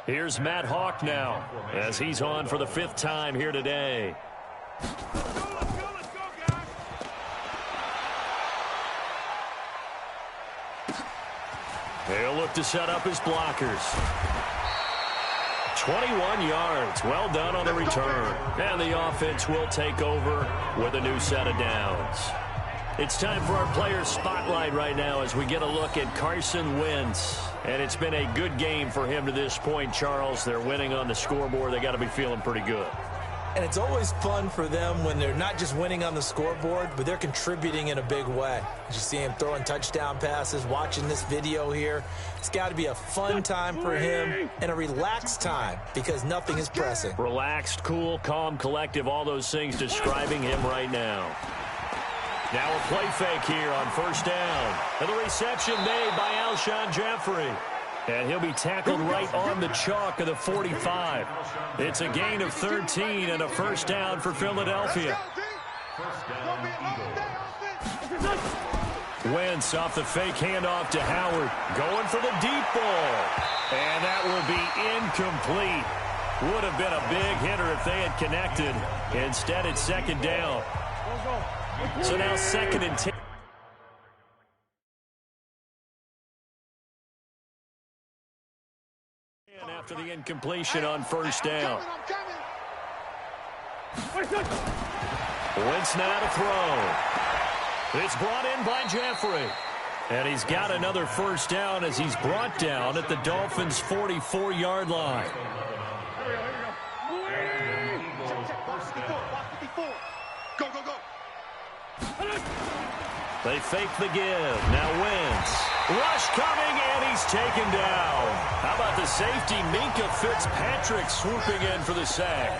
Here's Matt Hawk now as he's on for the 5th time here today. Let's go, guys. He'll look to set up his blockers. 21 yards. Well done on the return. And the offense will take over with a new set of downs. It's time for our player spotlight right now as we get a look at Carson Wentz. And it's been a good game for him to this point, Charles. They're winning on the scoreboard. They got to be feeling pretty good. And it's always fun for them when they're not just winning on the scoreboard, but they're contributing in a big way. You see him throwing touchdown passes, watching this video here. It's got to be a fun time for him and a relaxed time because nothing is pressing. Relaxed, cool, calm, collective, all those things describing him right now. Now a play fake here on 1st down. And the reception made by Alshon Jeffrey. And he'll be tackled right on the chalk of the 45. It's a gain of 13 and a 1st down for Philadelphia. Wentz off the fake handoff to Howard. Going for the deep ball. And that will be incomplete. Would have been a big hitter if they had connected. Instead, it's 2nd down. So now 2nd and 10. After the incompletion on 1st down. Wentz now to throw. It's brought in by Jeffrey. And he's got another 1st down as he's brought down at the Dolphins' 44-yard line. Go, go, go. They fake the give. Now Wentz. Rush coming, and he's taken down. How about the safety, Minka Fitzpatrick, swooping in for the sack?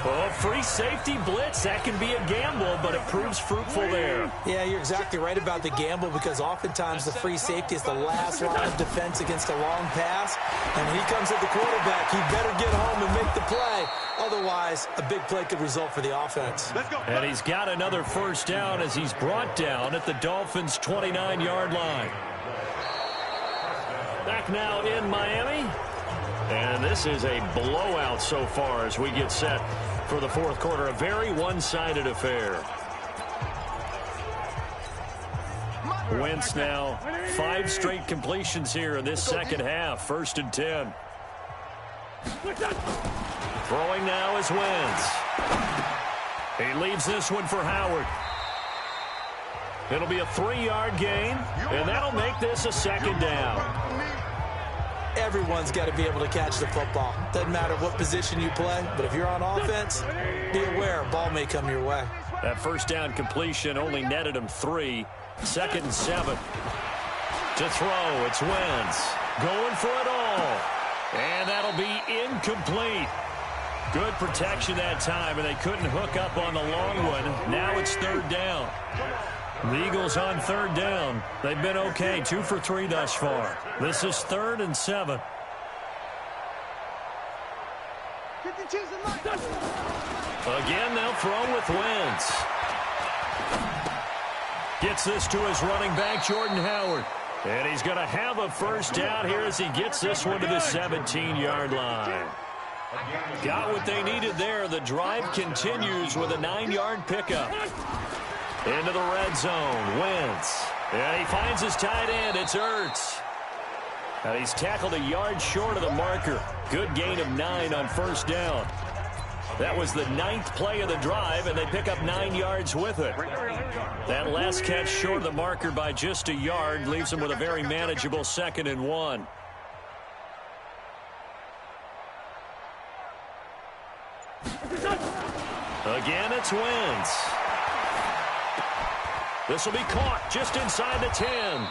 Oh, free safety blitz. That can be a gamble, but it proves fruitful there. Yeah, you're exactly right about the gamble because oftentimes the free safety is the last line of defense against a long pass. And when he comes at the quarterback, he better get home and make the play. Otherwise, a big play could result for the offense. And he's got another 1st down as he's brought down at the Dolphins' 29-yard line. Back now in Miami. And this is a blowout so far as we get set for the 4th quarter. A very one-sided affair. Wentz now 5 straight completions here in this 2nd half. 1st and 10. Throwing now is Wentz. He leaves this one for Howard. It'll be a 3-yard gain, and that'll make this a 2nd down. Everyone's got to be able to catch the football. Doesn't matter what position you play, but if you're on offense, be aware a ball may come your way. That 1st down completion only netted him 3. 2nd and 7. To throw, it's Wentz. Going for it all. And that'll be incomplete. Good protection that time, and they couldn't hook up on the long one. Now it's 3rd down. The Eagles on 3rd down. They've been okay, 2 for 3 thus far. This is 3rd and 7. Again, they'll throw with Wentz. Gets this to his running back, Jordan Howard. And he's going to have a 1st down here as he gets this one to the 17-yard line. Got what they needed there. The drive continues with a 9-yard pickup. Into the red zone, Wentz. And he finds his tight end. It's Ertz. And he's tackled a yard short of the marker. Good gain of 9 on 1st down. That was the 9th play of the drive, and they pick up 9 yards with it. That last catch short of the marker by just a yard leaves them with a very manageable 2nd and 1. Again, it's Wentz. This will be caught just inside the 10.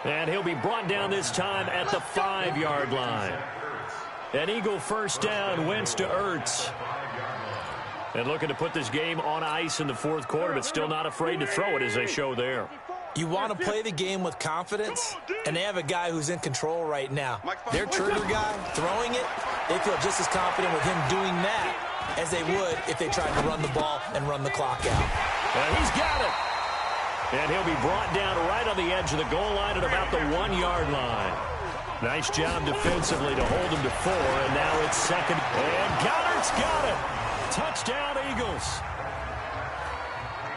And he'll be brought down this time at the 5-yard line. An Eagle 1st down, Wentz to Ertz. And looking to put this game on ice in the 4th quarter, but still not afraid to throw it as they show there. You want to play the game with confidence, and they have a guy who's in control right now. Their trigger guy, throwing it, they feel just as confident with him doing that as they would if they tried to run the ball and run the clock out. And he's got it. And he'll be brought down right on the edge of the goal line at about the 1-yard line. Nice job defensively to hold him to 4, and now it's second. And Goddard's got it. Touchdown, Eagles.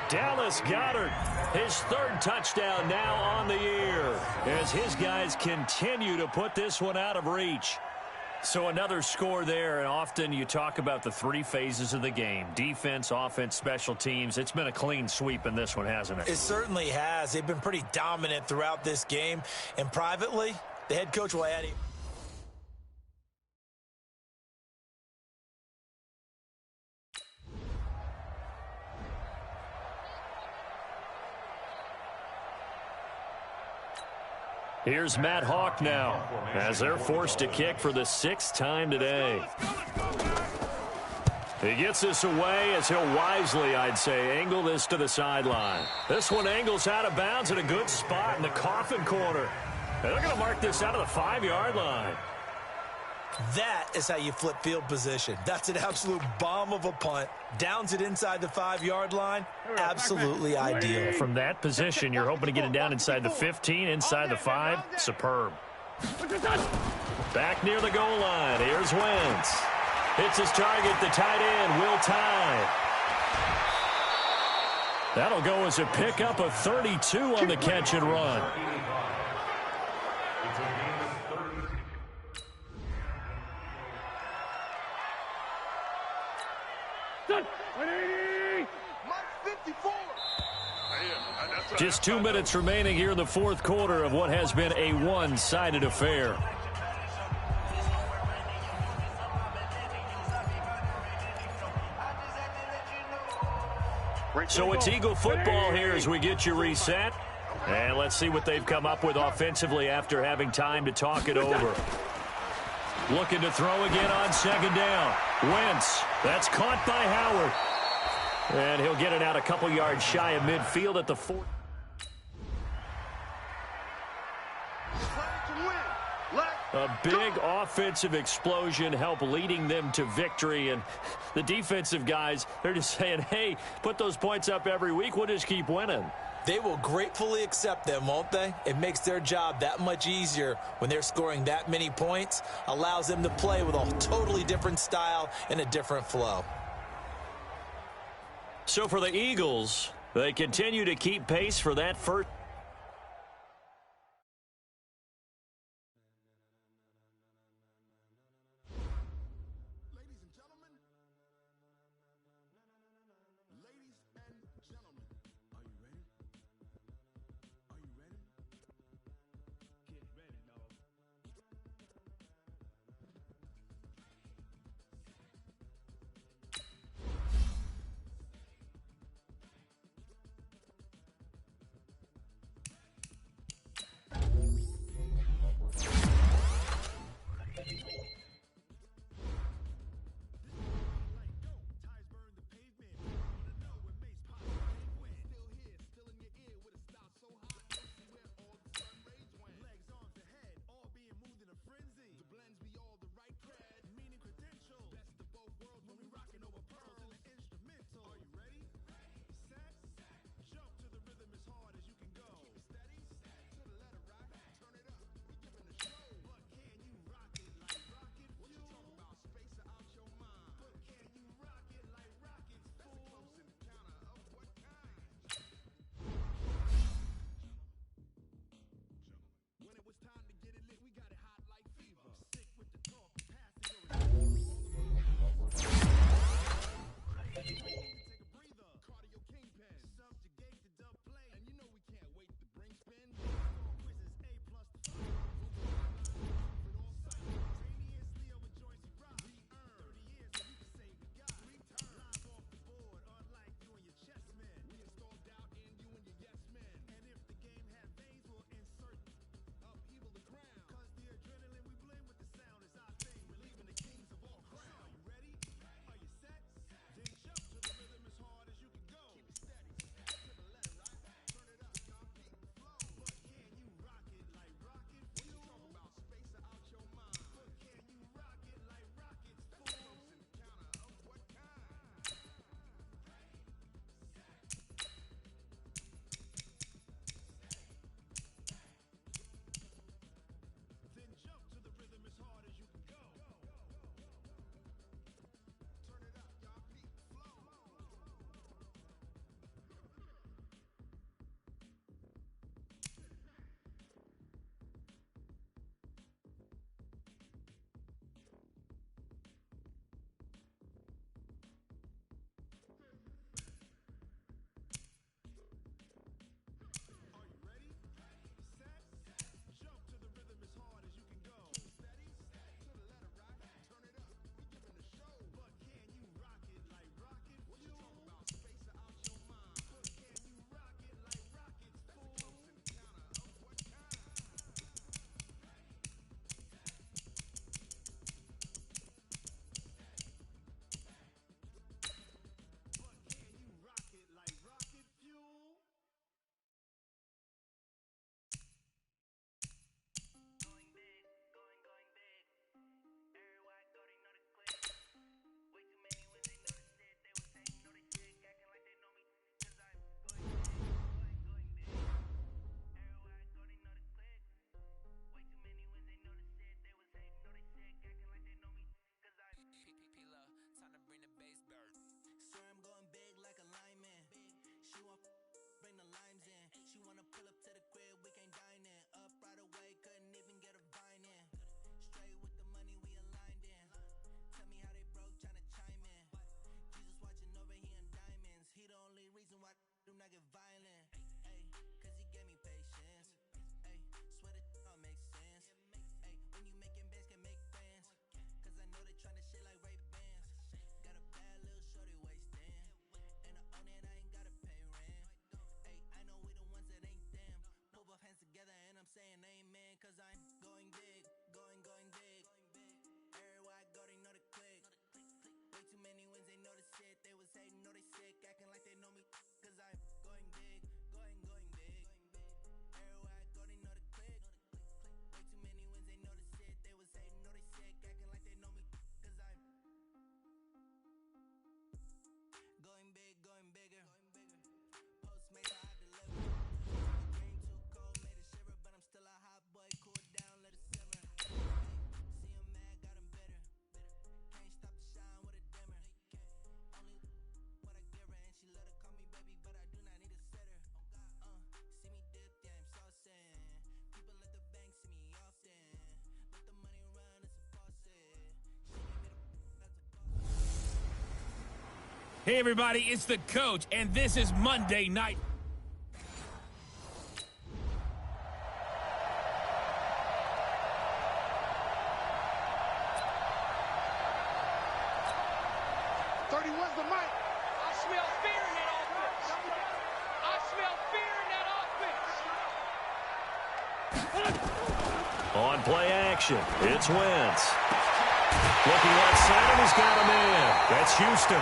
Dallas Goedert, his 3rd touchdown now on the year, as his guys continue to put this one out of reach. So another score there, and often you talk about the 3 phases of the game: defense, offense, special teams. It's been a clean sweep in this one, hasn't it? It certainly has. They've been pretty dominant throughout this game, and privately, the head coach will add him. Here's Matt Hawk now, as they're forced to kick for the 6th time today. He gets this away as he'll wisely, I'd say, angle this to the sideline. This one angles out of bounds at a good spot in the coffin corner. And they're going to mark this out of the 5-yard line. That is how you flip field position. That's an absolute bomb of a punt. Downs it inside the 5-yard line. Absolutely ideal. From that position, you're hoping to get it down inside the 15, inside the 5. Superb. Back near the goal line. Here's Wentz. Hits his target, the tight end, Will Tye. That'll go as a pickup of 32 on the catch and run. Just 2 minutes remaining here in the 4th quarter of what has been a one-sided affair. So it's Eagle football here as we get you reset. And let's see what they've come up with offensively after having time to talk it over. Looking to throw again on 2nd down. Wentz. That's caught by Howard. And he'll get it out a couple yards shy of midfield at the 4. A big offensive explosion helped leading them to victory. And the defensive guys, they're just saying, hey, put those points up every week. We'll just keep winning. They will gratefully accept them, won't they? It makes their job that much easier when they're scoring that many points. Allows them to play with a totally different style and a different flow. So for the Eagles, they continue to keep pace for that first. Hey, everybody, it's the coach, and this is Monday Night. On play action, it's Wentz. Looking left side, and he's got him in. That's Houston.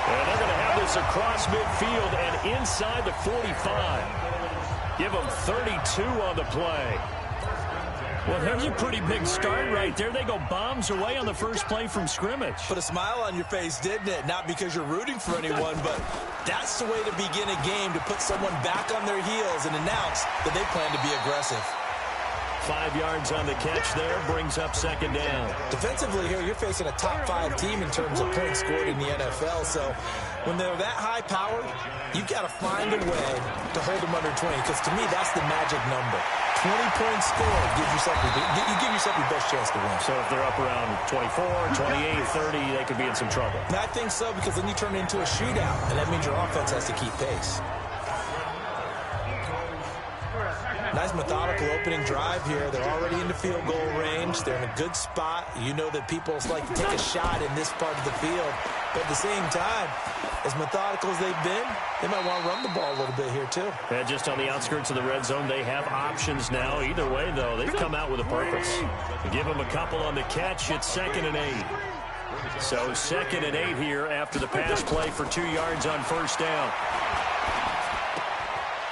And they're going to have this across midfield and inside the 45. Give them 32 on the play. Well, there's a pretty big start right there. They go bombs away on the first play from scrimmage. Put a smile on your face, didn't it? Not because you're rooting for anyone, but that's the way to begin a game, to put someone back on their heels and announce that they plan to be aggressive. 5 yards on the catch there, brings up second down. Defensively here, you're facing a top 5 team in terms of points scored in the NFL, so when they're that high-powered, you've got to find a way to hold them under 20, because to me, that's the magic number. 20 points scored, you give yourself your best chance to win. So if they're up around 24, 28, 30, they could be in some trouble. And I think so, because then you turn it into a shootout, and that means your offense has to keep pace. Nice methodical opening drive here. They're already in the field goal range. They're in a good spot. You know that people like to take a shot in this part of the field. But at the same time, as methodical as they've been, they might want to run the ball a little bit here too. And just on the outskirts of the red zone, they have options now. Either way, though, they've come out with a purpose. Give them a couple on the catch. It's 2nd and 8. So 2nd and 8 here after the pass play for 2 yards on first down.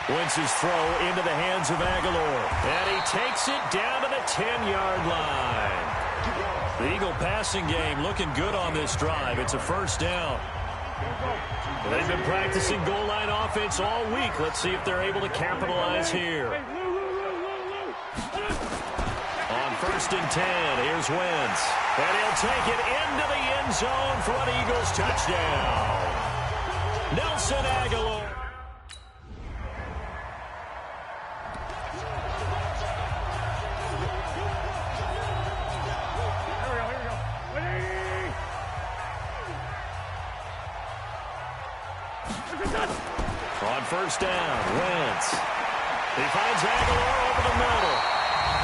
Wentz's throw into the hands of Aguilar. And he takes it down to the 10-yard line. The Eagle passing game looking good on this drive. It's a first down. They've been practicing goal line offense all week. Let's see if they're able to capitalize here. On 1st and 10, here's Wentz. And he'll take it into the end zone for an Eagles touchdown. Nelson Aguilar. On first down, Wentz. He finds Aguilar over the middle.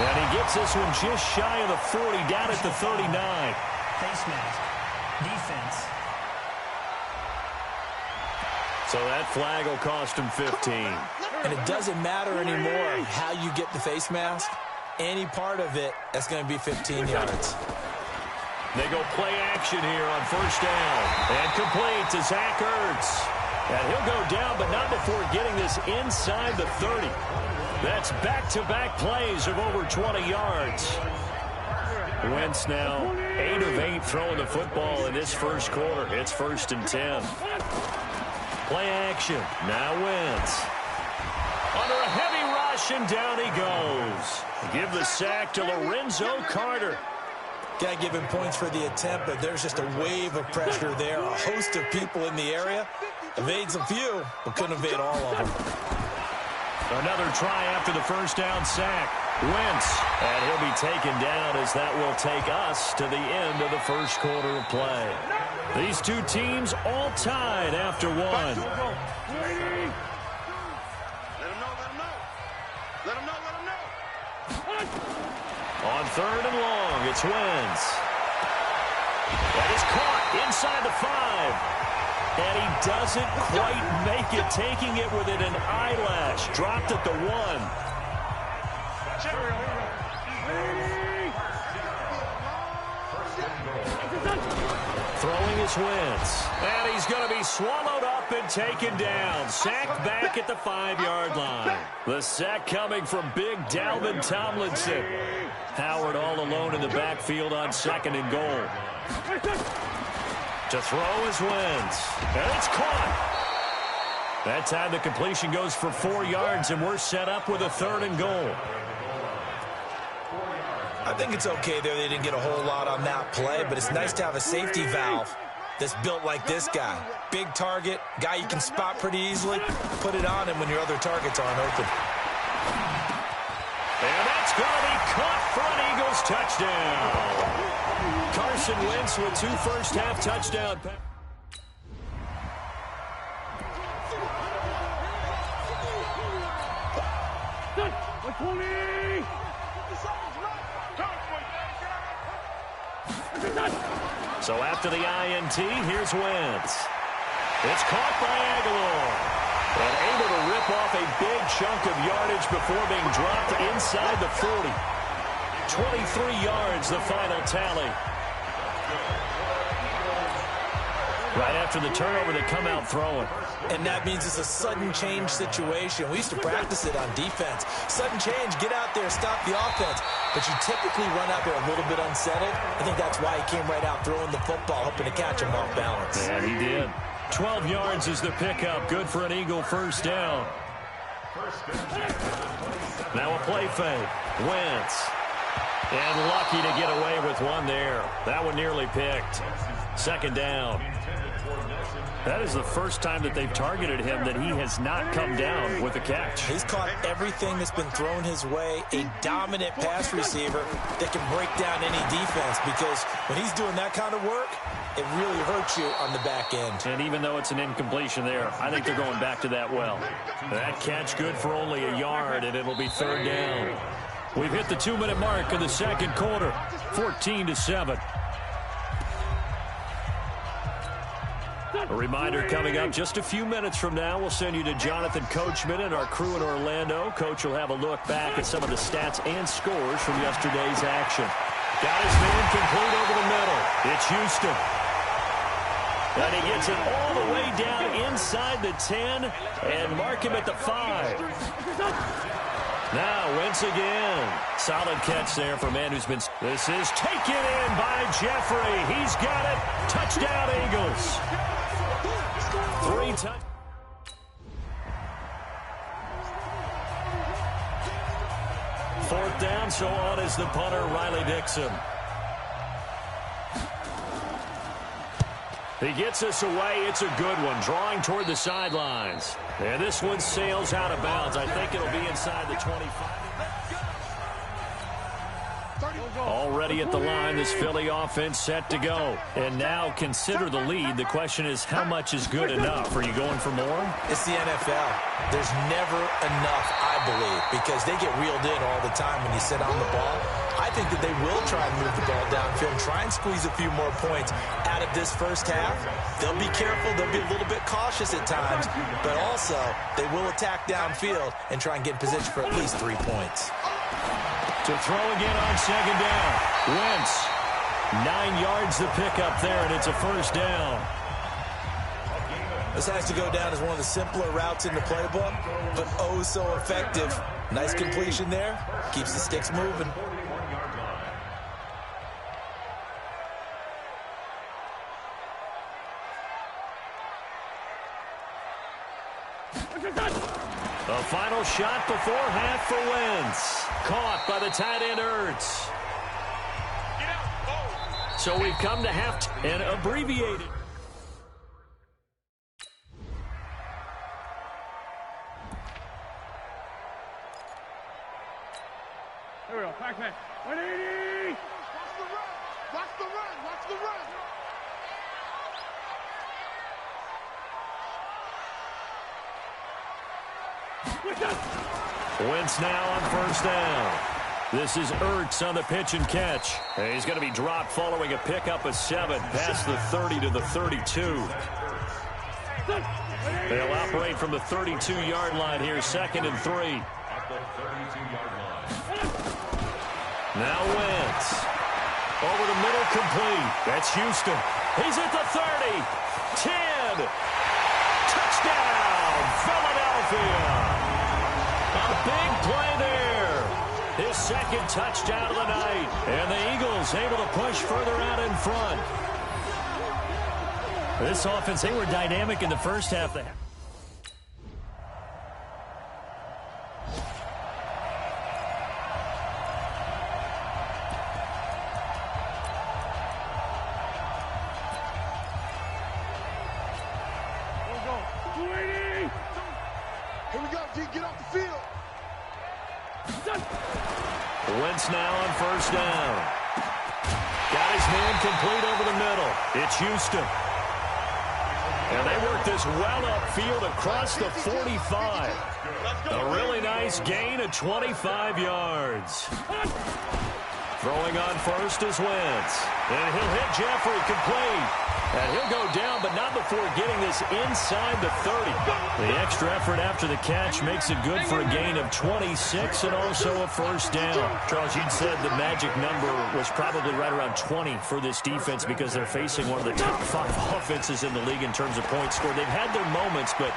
And he gets this one just shy of the 40, down at the 39. Face mask. Defense. So that flag will cost him 15. And it doesn't matter anymore how you get the face mask. Any part of it, that's going to be 15 yards. They go play action here on first down. And complete to Zach Ertz. And he'll go down, but not before getting this inside the 30. That's back-to-back plays of over 20 yards. Wentz now 8 of 8 throwing the football in this first quarter. It's 1st and 10. Play action. Now Wentz. Under a heavy rush, and down he goes. Give the sack to Lorenzo Carter. Got to give him points for the attempt, but there's just a wave of pressure there. A host of people in the area. Evades a few, but couldn't evade all of them. Another try after the first down sack. Wentz, and he'll be taken down as that will take us to the end of the first quarter of play. These two teams all tied after one. Let him know, let him know. Let him know, let him know. On 3rd and long, it's Wentz. That is caught inside the 5. And he doesn't quite make it, taking it within an eyelash. Dropped at the 1. Throwing is Wentz. And he's going to be swallowed up and taken down. Sacked back at the 5-yard line. The sack coming from big Dalvin Tomlinson. Howard all alone in the backfield on 2nd and goal. To throw is Wentz. And it's caught. That time the completion goes for 4 yards, and we're set up with a 3rd and goal. I think it's okay there. They didn't get a whole lot on that play, but it's nice to have a safety valve that's built like this guy. Big target, guy you can spot pretty easily. Put it on him when your other targets aren't open. And that's going to be caught for an Eagles touchdown. Carson Wentz with 2 first-half touchdowns. So after the INT, here's Wentz. It's caught by Aguilar. And able to rip off a big chunk of yardage before being dropped inside the 40. 23 yards, the final tally. Right after the turnover, they come out throwing. And that means it's a sudden change situation. We used to practice it on defense. Sudden change, get out there, stop the offense. But you typically run out there a little bit unsettled. I think that's why he came right out throwing the football, hoping to catch him off balance. Yeah, he did. 12 yards is the pickup. Good for an Eagle first down. Now a play fake. Wentz. And lucky to get away with one there. That one nearly picked. Second down. That is the first time that they've targeted him that he has not come down with a catch. He's caught everything that's been thrown his way. A dominant pass receiver that can break down any defense, because when he's doing that kind of work, it really hurts you on the back end. And even though it's an incompletion there, I think they're going back to that well. That catch good for only a yard, and it'll be third down. We've hit the 2-minute mark in the second quarter, 14-7. A reminder coming up just a few minutes from now. We'll send you to Jonathan Coachman and our crew in Orlando. Coach will have a look back at some of the stats and scores from yesterday's action. Got his man complete over the middle. It's Houston. And he gets it all the way down inside the 10 and mark him at the 5. Now Wentz again. Solid catch there for a man who's been... This is taken in by Jeffrey. He's got it. Touchdown, Eagles. 3 times. Fourth down, so on is the punter, Riley Dixon. He gets us away. It's a good one, drawing toward the sidelines. And this one sails out of bounds. I think it'll be inside the 25. Already at the line, this Philly offense set to go. And now consider the lead. The question is, how much is good enough? Are you going for more? It's the NFL. There's never enough, I believe, because they get reeled in all the time when you sit on the ball. I think that they will try and move the ball downfield, try and squeeze a few more points out of this first half. They'll be careful. They'll be a little bit cautious at times, but also they will attack downfield and try and get in position for at least 3 points. To throw again on second down. Wentz. 9 yards the pickup there, and it's a first down. This has to go down as one of the simpler routes in the playbook, but oh so effective. Nice completion there. Keeps the sticks moving. The final shot before half for Wentz. Caught by the tight end Ertz. So we've come to half and abbreviated. Here we go, Pac-Man. 180! Watch the run! Watch the run! Watch the run! Wentz now on first down. This is Ertz on the pitch and catch. And he's going to be dropped following a pickup of 7 past the 30 to the 32. They'll operate from the 32-yard line here, 2nd and 3. Now Wentz. Over the middle, complete. That's Houston. He's at the 30. 10. Touchdown, Philadelphia. A big play there. His second touchdown of the night. And the Eagles able to push further out in front. This offense, they were dynamic in the first half. Wentz now on first down. Got his man complete over the middle. It's Houston. And they work this well upfield across the 45. A really nice gain of 25 yards. Throwing on first is Wentz. And he'll hit Jeffrey complete. And he'll go down, but not before getting this inside the 30. The extra effort after the catch makes it good for a gain of 26 and also a first down. Charles, you'd said the magic number was probably right around 20 for this defense because they're facing one of the top 5 offenses in the league in terms of points scored. They've had their moments, but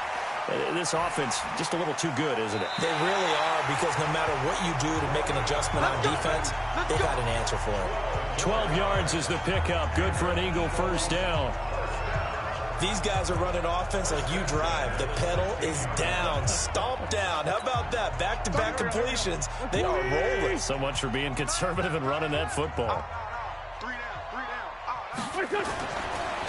this offense just a little too good, isn't it? They really are, because no matter what you do to make an adjustment on defense, they got an answer for it. 12 yards is the pickup. Good for an Eagle first down. These guys are running offense like you drive. The pedal is down, stomp down. How about that? Back-to-back completions. They are rolling. So much for being conservative and running that football. 3 down.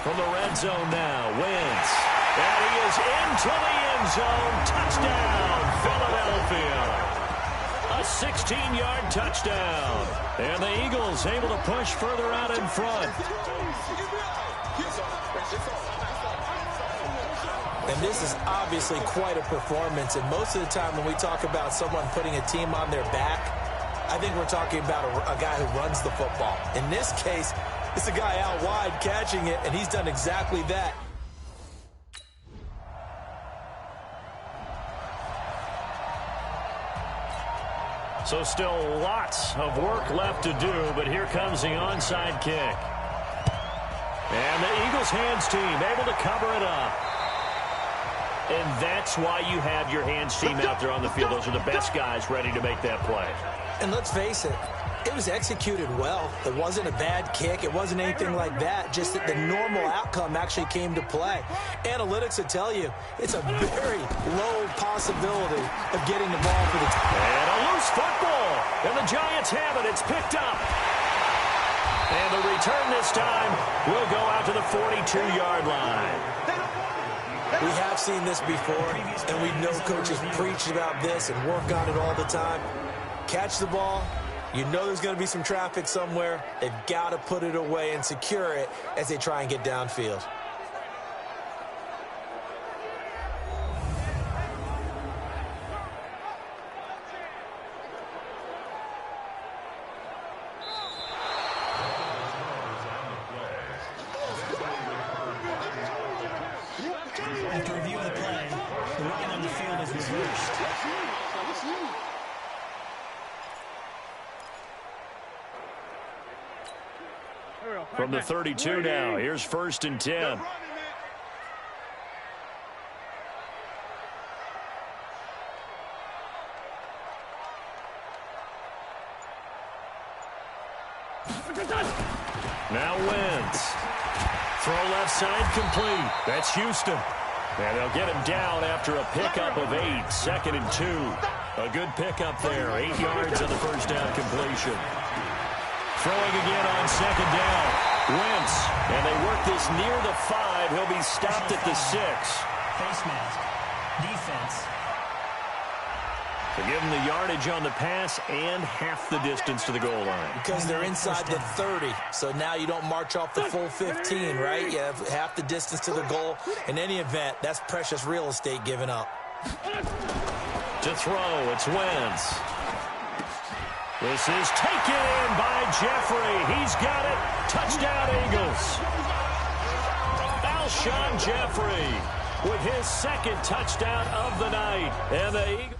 From the red zone now, Wentz. And he is into the end zone. Touchdown, Philadelphia. A 16-yard touchdown. And the Eagles able to push further out in front. And this is obviously quite a performance. And most of the time when we talk about someone putting a team on their back, I think we're talking about a guy who runs the football. In this case, it's a guy out wide catching it, and he's done exactly that. So still lots of work left to do, but here comes the onside kick. And the Eagles hands team able to cover it up. And that's why you have your hands team out there on the field. Those are the best guys ready to make that play. And let's face it, it was executed well. It wasn't a bad kick. It wasn't anything like that. Just that the normal outcome actually came to play. Analytics will tell you it's a very low possibility of getting the ball for the team. And a loose football. And the Giants have it. It's picked up. And the return this time will go out to the 42-yard line. We have seen this before, and we know coaches preach about this and work on it all the time. Catch the ball. You know there's going to be some traffic somewhere. They've got to put it away and secure it as they try and get downfield. After review of the play, the line on the field is reversed. From the 32 now, here's 1st and 10. Now Wentz. Throw left side complete. That's Houston. And they'll get him down after a pickup of 8, 2nd and 2. A good pickup there, 8 yards on the first down completion. Throwing again on 2nd down. Wentz, and they work this near the 5. He'll be stopped at the 6. Face mask. Defense. To give him the yardage on the pass and half the distance to the goal line. Because they're inside the 30, so now you don't march off the full 15, right? You have half the distance to the goal. In any event, that's precious real estate given up. To throw, it's Wentz. This is taken in by Jeffrey. He's got it. Touchdown, Eagles. Alshon Jeffrey with his 2nd touchdown of the night. And the Eagles.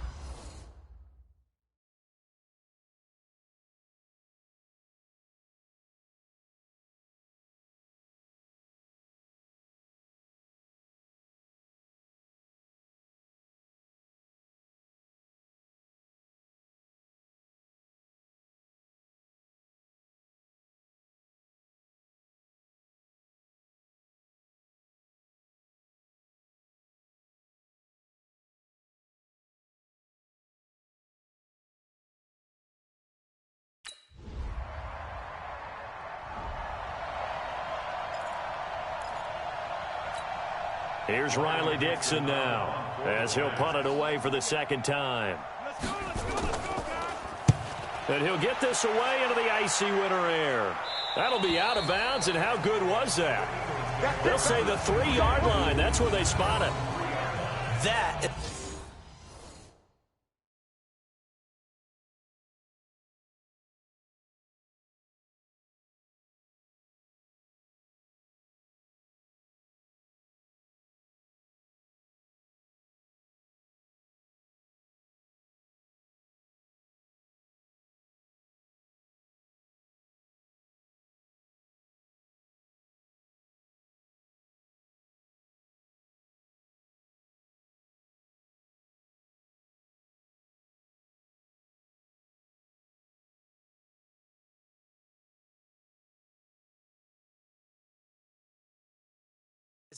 Here's Riley Dixon now as he'll punt it away for the 2nd time. And he'll get this away into the icy winter air. That'll be out of bounds, and how good was that? They'll say the 3-yard line. That's where they spot it. That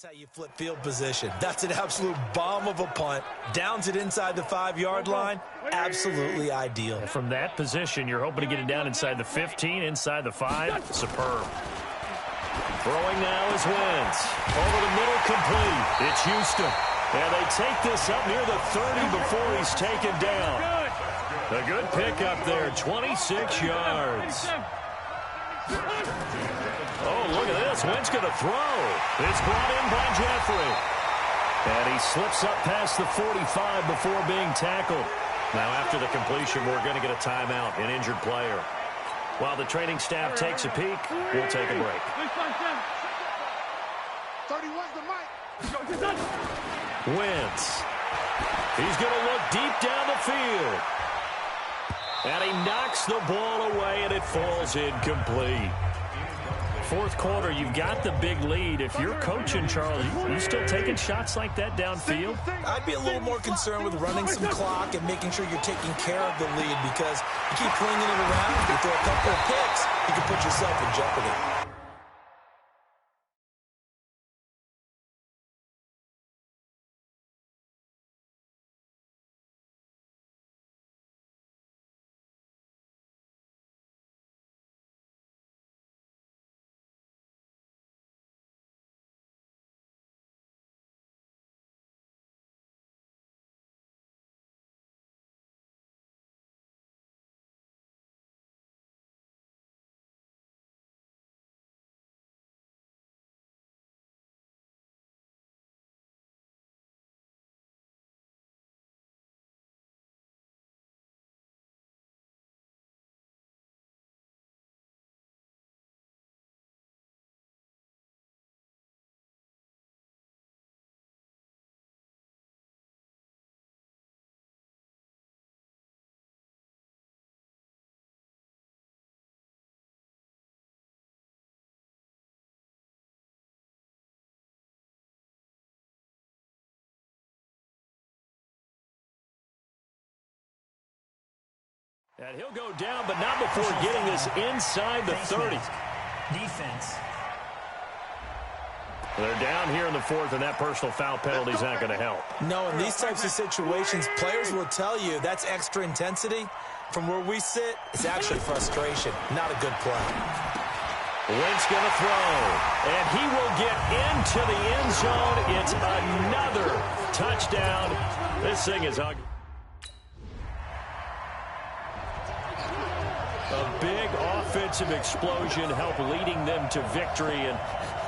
That's how you flip field position. That's an absolute bomb of a punt. Downs it inside the 5-yard line. Absolutely ideal. From that position, you're hoping to get it down inside the 15, inside the 5. Superb. Throwing now is Wentz. Over the middle, complete. It's Houston. And they take this up near the 30 before he's taken down. A good pickup there, 26 yards. Oh, look at this. Wentz going to throw. It's brought in by Jeffrey. And he slips up past the 45 before being tackled. Now, after the completion, we're going to get a timeout, an injured player. While the training staff takes a peek, we'll take a break. 31's the mic. Wentz. He's going to look deep down the field. And he knocks the ball away, and it falls incomplete. Fourth quarter, you've got the big lead. If you're coaching, Charles, you still taking shots like that downfield? I'd be a little more concerned with running some clock and making sure you're taking care of the lead, because you keep flinging it around, you throw a couple of picks, you can put yourself in jeopardy. And he'll go down, but not before getting this inside the 30. Defense. They're down here in the fourth, and that personal foul penalty is not going to help. No, in these types of situations, players will tell you that's extra intensity. From where we sit, it's actually frustration, not a good play. Wentz going to throw, and he will get into the end zone. It's another touchdown. This thing is ugly. A big offensive explosion helped leading them to victory, and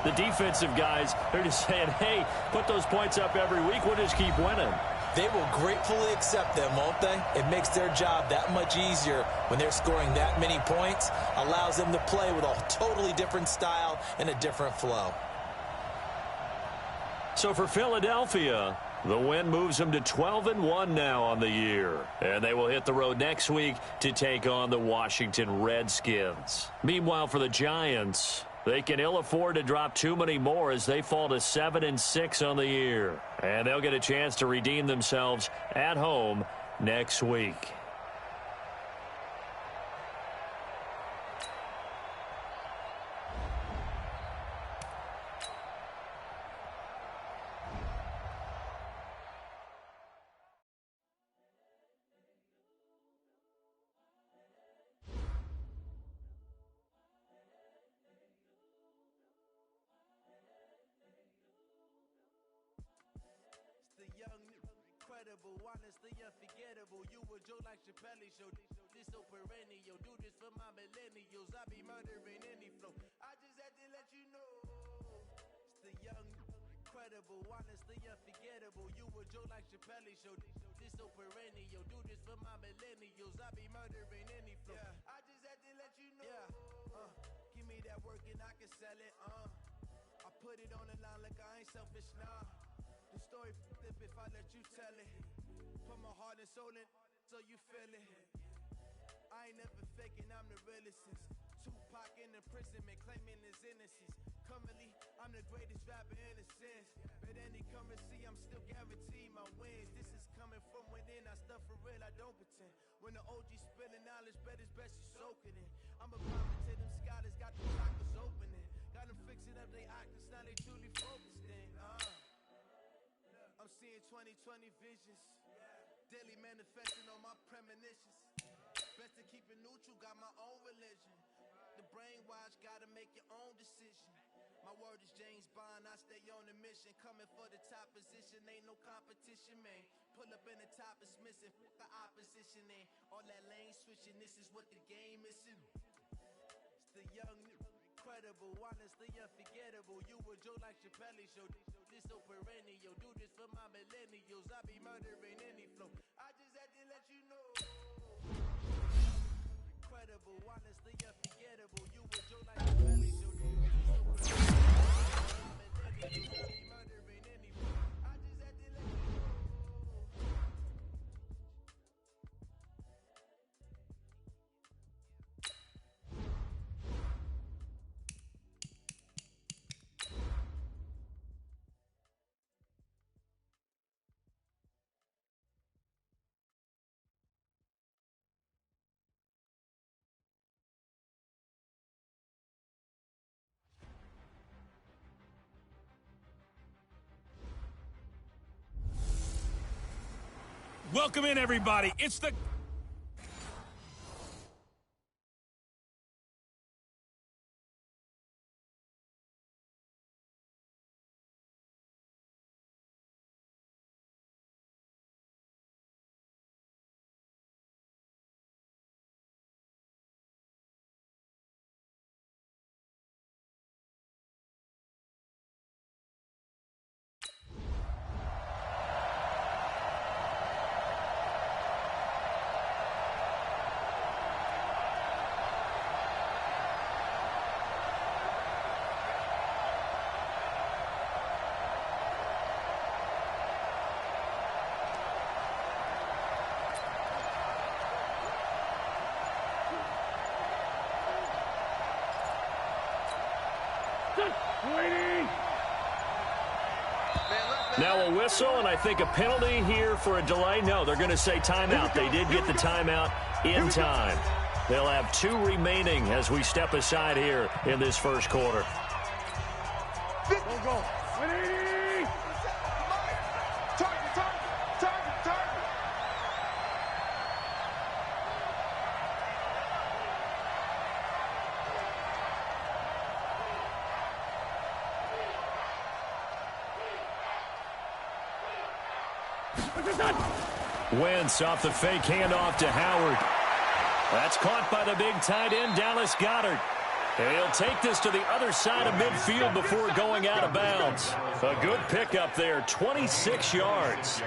the defensive guys, they're just saying, hey, put those points up every week, we'll just keep winning. They will gratefully accept them, won't they? It makes their job that much easier when they're scoring that many points, allows them to play with a totally different style and a different flow. So for Philadelphia, the win moves them to 12-1 now on the year. And they will hit the road next week to take on the Washington Redskins. Meanwhile, for the Giants, they can ill afford to drop too many more as they fall to 7-6 on the year. And they'll get a chance to redeem themselves at home next week. Honestly unforgettable. You a joke like Chappelle show. This so perennial. Do this for my millennials. I be murdering any flow. I just had to let you know. It's the young, incredible, honestly unforgettable. You a joke like Chappelle show. This so perennial. Do this for my millennials. I be murdering any flow. I just had to let you know. Give me that work and I can sell it. I put it on the line like I ain't selfish, nah. The story flip if I let you tell it. Put my heart and soul in so you feel it. I ain't never faking, I'm the realest since Tupac in imprisonment, claiming his innocence. Currently, I'm the greatest rapper in a sense. But any currency, I'm still guaranteed my wins. This is coming from within, I stuff for real, I don't pretend. When the OG spilling knowledge, bet it's best you soak it in. I'm a prophet to them scholars, got the chakras opening. Got them fixing up they octaves, now they truly focused in. 2020 visions. Daily manifesting on my premonitions. Best to keep it neutral, got my own religion. The brainwash, gotta make your own decision. My word is James Bond, I stay on a mission. Coming for the top position, ain't no competition, man. Pull up in the top is missing, fuck the opposition, man. All that lane switching, this is what the game missing. It's the young, incredible, honestly unforgettable. You a Joe like Chappelle show. This so perennial, do this for my millennials. I be murdering any flow. I just had to let you know. Incredible, honestly unforgettable. You a Joe like Chappelle show. Welcome in, everybody. It's the... Now a whistle, and I think a penalty here for a delay. No, they're going to say timeout. They did get the timeout in time. They'll have 2 remaining as we step aside here in this first quarter. Go. 180! Target! Wentz off the fake handoff to Howard. That's caught by the big tight end, Dallas Goedert. And he'll take this to the other side of midfield before going out of bounds. A good pickup there, 26 yards.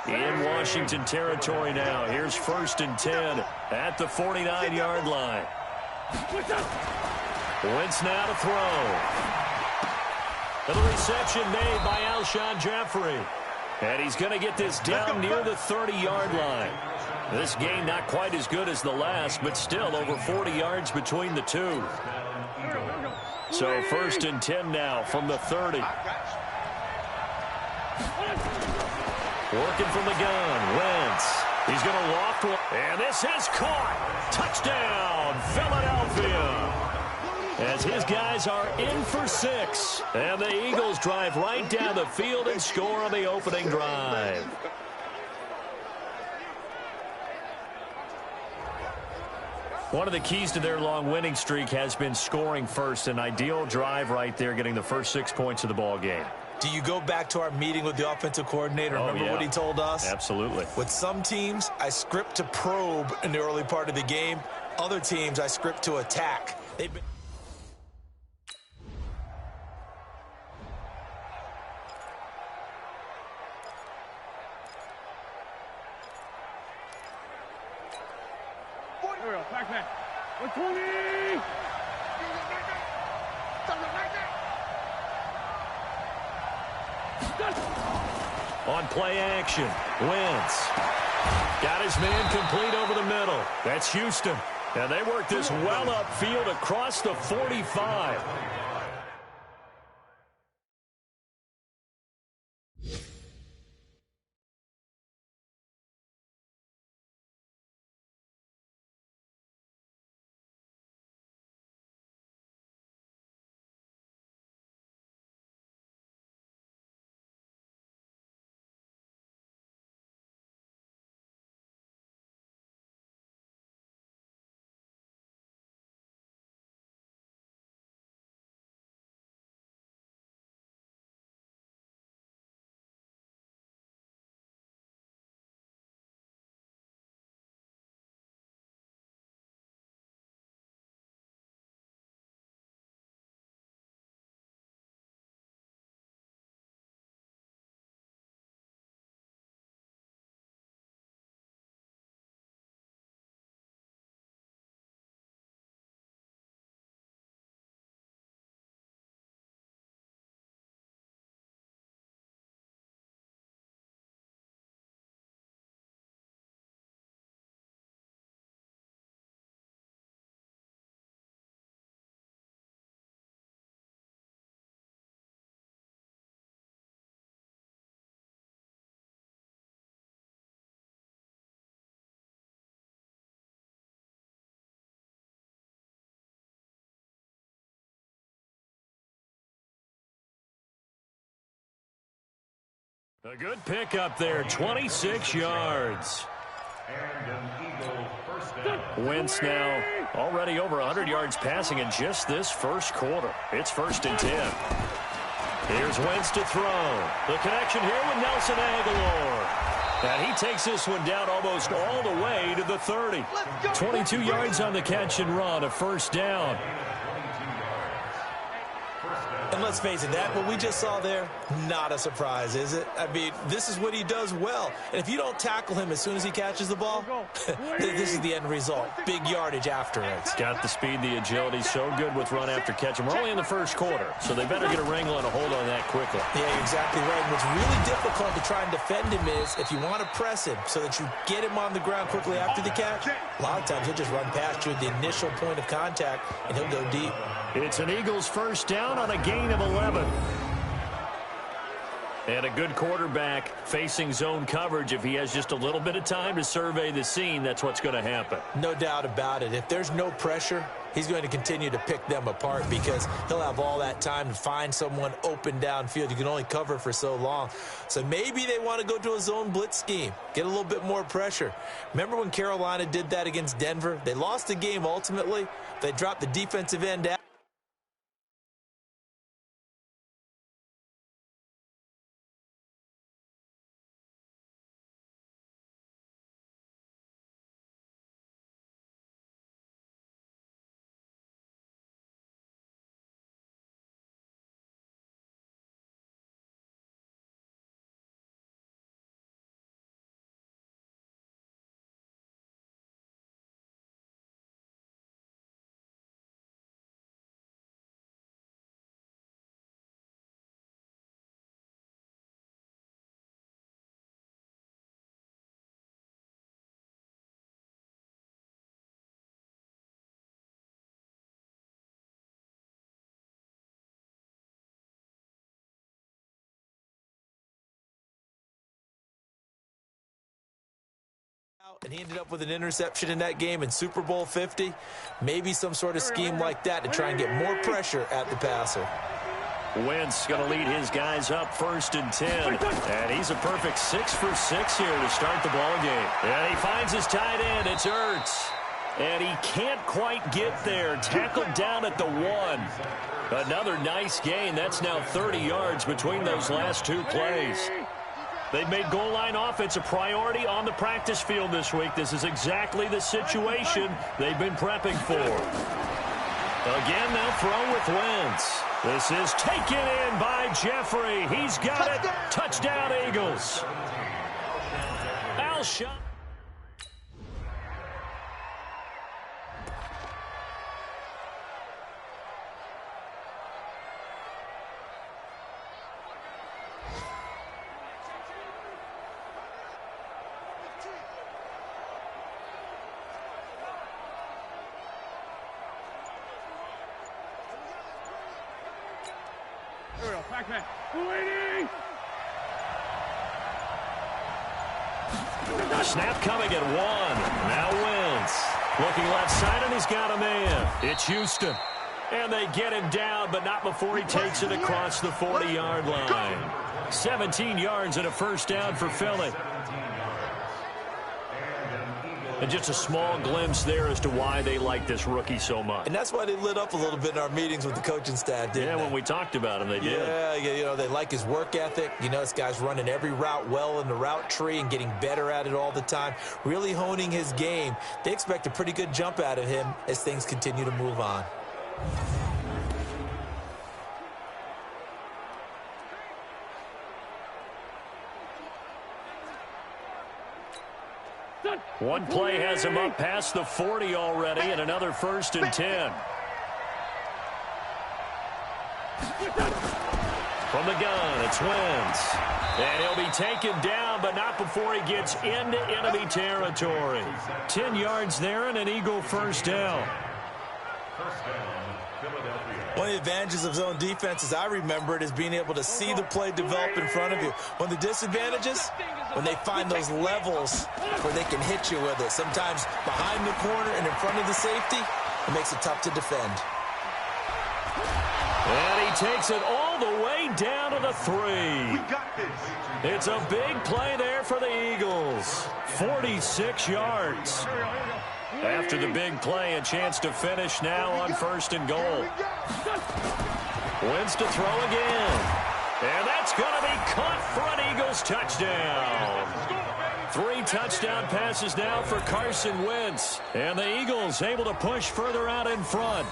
In Washington territory now. Here's 1st and 10 at the 49-yard line. Wentz now to throw. And the reception made by Alshon Jeffrey. And he's going to get this down near the 30-yard line. This game not quite as good as the last, but still over 40 yards between the two. So 1st and 10 now from the 30. Working from the gun, Wentz. He's going to loft one. And this is caught. Touchdown, Philadelphia. As his guys are in for 6. And the Eagles drive right down the field and score on the opening drive. One of the keys to their long winning streak has been scoring first. An ideal drive right there, getting the first 6 points of the ball game. Do you go back to our meeting with the offensive coordinator? Remember what he told us? Absolutely. With some teams, I script to probe in the early part of the game. Other teams, I script to attack. They've been... Here we go, back man. 120! On play action, Wentz. Got his man complete over the middle. That's Houston. And they work this well upfield across the 45. A good pickup there, 26 yards. Wentz now already over 100 yards passing in just this first quarter. It's 1st and 10. Here's Wentz to throw. The connection here with Nelson Aguilar. And he takes this one down almost all the way to the 30. 22 yards on the catch and run, a 1st down. And let's face it, that what we just saw there, not a surprise, is it? I mean, this is what he does well. And if you don't tackle him as soon as he catches the ball, this is the end result. Big yardage after it. He's got the speed, the agility, so good with run after catch. And we're only in the first quarter, so they better get a wrangle and a hold on that quickly. Yeah, you're exactly right. And what's really difficult to try and defend him is if you want to press him so that you get him on the ground quickly after the catch, a lot of times he'll just run past you at the initial point of contact, and he'll go deep. It's an Eagles 1st down on a gain of 11. And a good quarterback facing zone coverage. If he has just a little bit of time to survey the scene, that's what's going to happen. No doubt about it. If there's no pressure, he's going to continue to pick them apart because he'll have all that time to find someone open downfield. You can only cover for so long. So maybe they want to go to a zone blitz scheme, get a little bit more pressure. Remember when Carolina did that against Denver? They lost the game ultimately. They dropped the defensive end out. And he ended up with an interception in that game in Super Bowl 50. Maybe some sort of scheme like that to try and get more pressure at the passer. Wentz going to lead his guys up 1st and 10. And he's a perfect 6 for 6 here to start the ball game. And he finds his tight end. It's Ertz. And he can't quite get there. Tackled down at the 1. Another nice gain. That's now 30 yards between those last 2 plays. They've made goal line offense a priority on the practice field this week. This is exactly the situation they've been prepping for. Again, they'll throw with Wentz. This is taken in by Jeffrey. He's got it. Touchdown, Eagles. Alshon. Snap coming at 1. Now Wentz. Looking left side, and he's got a man. It's Houston. And they get him down, but not before he takes it across the 40-yard line. 17 yards and a 1st down for Philly. And just a small glimpse there as to why they like this rookie so much. And that's why they lit up a little bit in our meetings with the coaching staff, didn't they? When we talked about him, they did. Yeah, you know, they like his work ethic. You know, this guy's running every route well in the route tree and getting better at it all the time, really honing his game. They expect a pretty good jump out of him as things continue to move on. One play has him up past the 40 already, and another 1st and 10. From the gun, it's Wentz. And he'll be taken down, but not before he gets into enemy territory. 10 yards there and an Eagle 1st down. One of the advantages of zone defense, as I remember it, is being able to see the play develop in front of you. One of the disadvantages, when they find those levels where they can hit you with it. Sometimes behind the corner and in front of the safety, it makes it tough to defend. And he takes it all the way down to the 3. We got this. It's a big play there for the Eagles. 46 yards. After the big play, a chance to finish now on 1st and goal. Wins to throw again. And that's going to be caught for an Eagles touchdown. 3 touchdown passes now for Carson Wentz. And the Eagles able to push further out in front.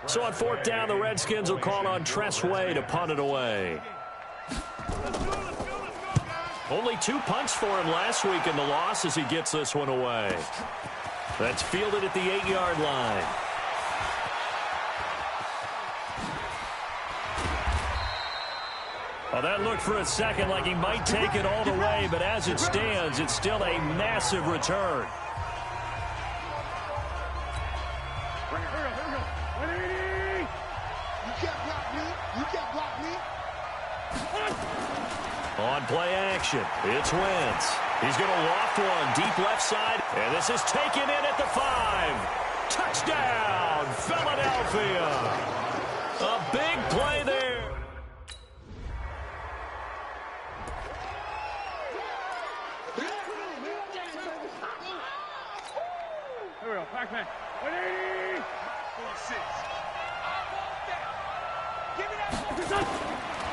So on 4th down, the Redskins will call on Tressway to punt it away. Only 2 punts for him last week in the loss as he gets this one away. That's fielded at the 8-yard line. Well, that looked for a second like he might take it all the way, but as it stands, it's still a massive return. On play action, it's Wentz. He's going to loft one deep left side, and this is taken in at the 5. Touchdown, Philadelphia. A big play there. Here we go, Pac-Man. 180. 46. Give me that.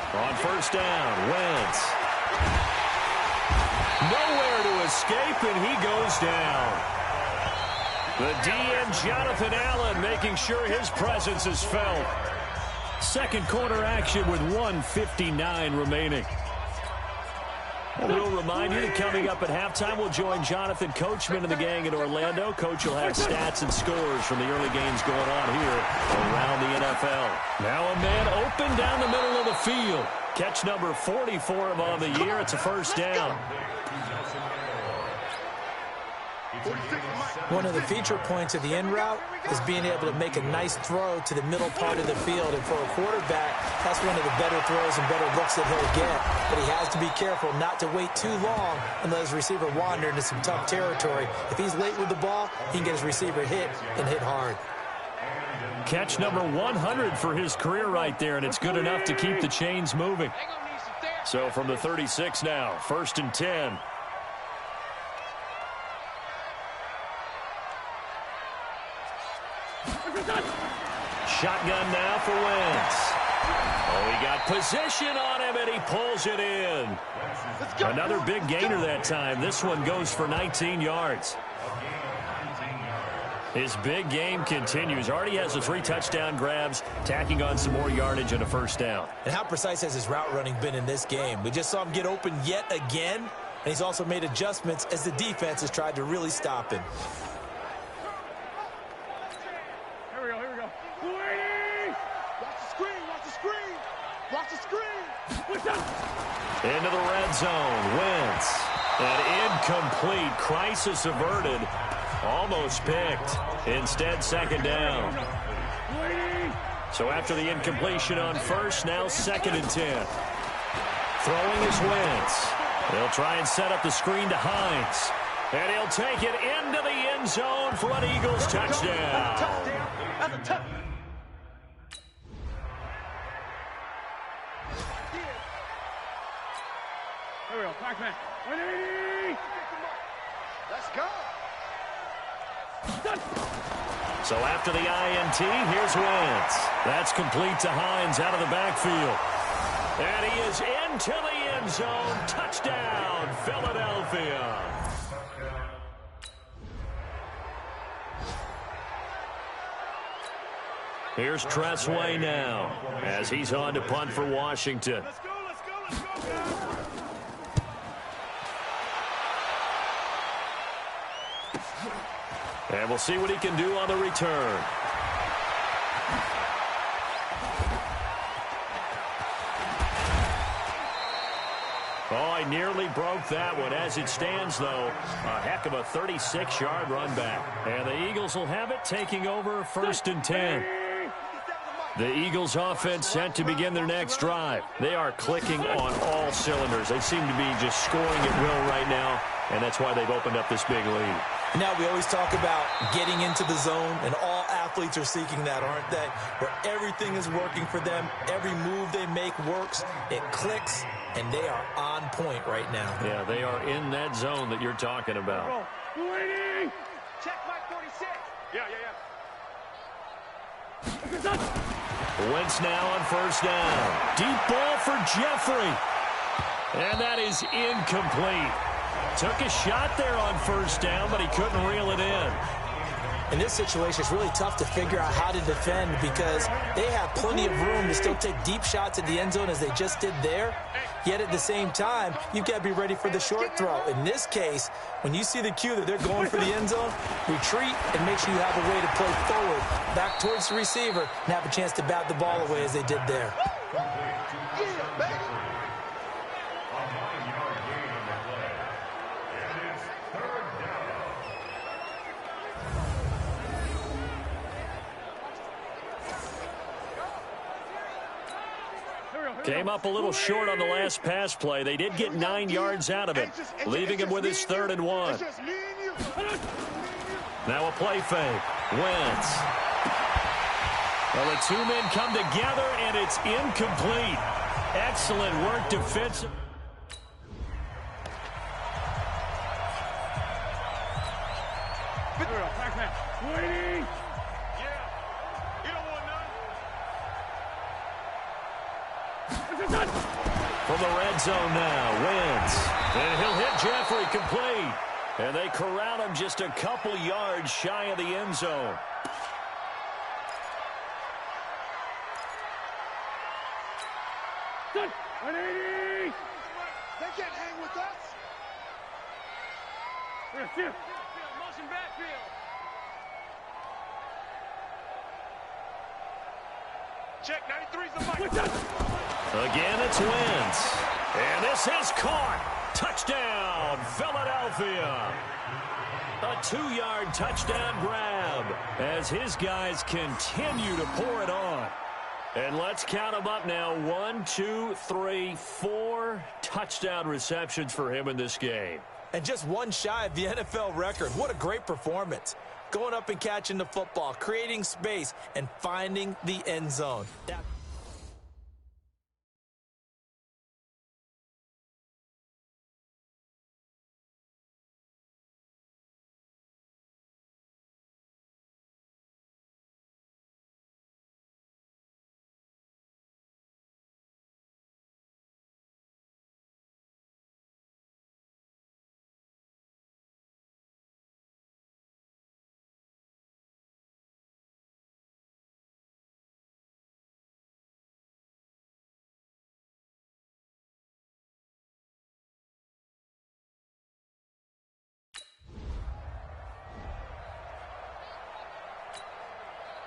On 1st down, Wentz. Nowhere to escape, and he goes down. The DN, Jonathan Allen, making sure his presence is felt. Second quarter action with 1:59 remaining. And we'll remind you that coming up at halftime, we'll join Jonathan Coachman and the gang in Orlando. Coach will have stats and scores from the early games going on here around the NFL. Now a man open down the middle of the field. Catch number 40 for him on the year. It's a 1st down. One of the feature points of the in route is being able to make a nice throw to the middle part of the field. And for a quarterback, that's one of the better throws and better looks that he'll get. But he has to be careful not to wait too long and let his receiver wander into some tough territory. If he's late with the ball, he can get his receiver hit and hit hard. Catch number 100 for his career right there, and it's good enough to keep the chains moving. So from the 36 now, 1st and 10. Shotgun now for Wentz. Oh, he got position on him, and he pulls it in. Another big gainer that time. This one goes for 19 yards. His big game continues. Already has the 3 touchdown grabs, tacking on some more yardage and a 1st down. And how precise has his route running been in this game? We just saw him get open yet again, and he's also made adjustments as the defense has tried to really stop him. Here we go, here we go. 280. Watch the screen, watch the screen. Watch the screen. Into the red zone, Wentz. An incomplete, crisis averted. Almost picked. Instead, 2nd down. So after the incompletion on 1st, now 2nd and 10. Throwing is Wentz. They'll try and set up the screen to Hines. And he'll take it into the end zone for an Eagles touchdown. That's a touchdown. Here we go, Pac-Man. 180. Let's go. So after the INT, here's Wentz. That's complete to Hines out of the backfield. And he is into the end zone. Touchdown, Philadelphia. Here's Tressway now as he's on to punt for Washington. Let's go, let's go, let's go, guys. And we'll see what he can do on the return. Oh, I nearly broke that one. As it stands, though, a heck of a 36-yard run back. And the Eagles will have it, taking over 1st and 10. The Eagles offense set to begin their next drive. They are clicking on all cylinders. They seem to be just scoring at will right now, and that's why they've opened up this big lead. Now we always talk about getting into the zone, and all athletes are seeking that, aren't they? Where everything is working for them, every move they make works, it clicks, and they are on point right now. Yeah, they are in that zone that you're talking about. Check Mike 46. Yeah. Wentz now on first down. Deep ball for Jeffrey. And that is incomplete. Took a shot there on first down, but he couldn't reel it in. In this situation, it's really tough to figure out how to defend because they have plenty of room to still take deep shots at the end zone as they just did there. Yet at the same time, you've got to be ready for the short throw. In this case, when you see the cue that they're going for the end zone, retreat and make sure you have a way to play forward, back towards the receiver, and have a chance to bat the ball away as they did there. Came up a little short on the last pass play. They did get 9 yards out of it, leaving him with his 3rd and 1. Now a play fake. Wentz. Well, the two men come together, and it's incomplete. Excellent work defensive. From the red zone now, Wentz. And he'll hit Jeffrey complete. And they corral him just a couple yards shy of the end zone. They can't hang with us. Motion backfield. Check 93's the mic. Again, it's Wentz. And this is caught. Touchdown, Philadelphia. A 2-yard touchdown grab as his guys continue to pour it on. And let's count them up now. 1, 2, 3, 4 touchdown receptions for him in this game. And just one shy of the NFL record. What a great performance. Going up and catching the football, creating space, and finding the end zone.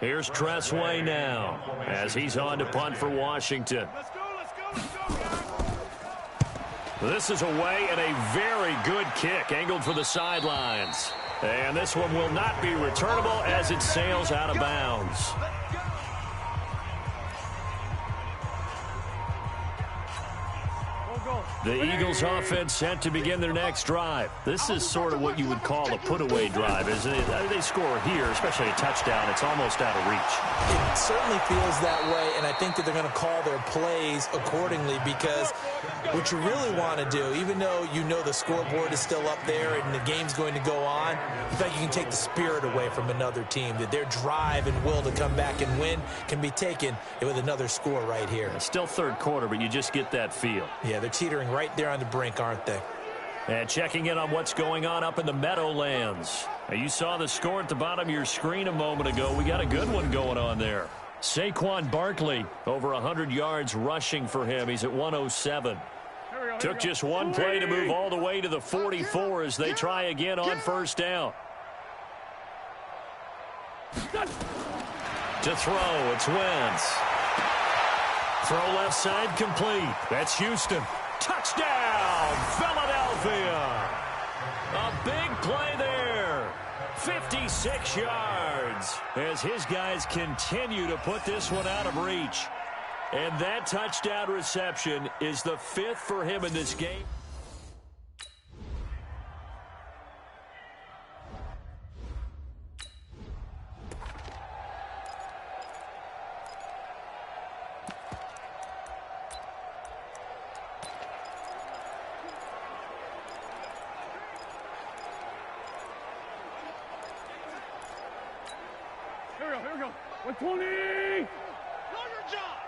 Here's Tressway now as he's on to punt for Washington. This is away and a very good kick angled for the sidelines. And this one will not be returnable as it sails out of bounds. The Eagles offense set to begin their next drive. This is sort of what you would call a put-away drive, isn't it? They score here, especially a touchdown. It's almost out of reach. It certainly feels that way, and I think that they're going to call their plays accordingly because what you really want to do, even though you know the scoreboard is still up there and the game's going to go on, in fact, you can take the spirit away from another team, that their drive and will to come back and win can be taken with another score right here. It's still third quarter, but you just get that feel. Yeah, they're teetering right there on the brink, aren't they? And checking in on what's going on up in the Meadowlands. Now, you saw the score at the bottom of your screen a moment ago. We got a good one going on there. Saquon Barkley, over 100 yards rushing for him. He's at 107. Took just one play to move all the way to the 44 as they try again on first down. To throw, it's Wentz. Throw left side complete. That's Houston. Touchdown, Philadelphia. A big play there. 56 yards as his guys continue to put this one out of reach. And that touchdown reception is the 5th for him in this game. Here we go. 120. Know your job.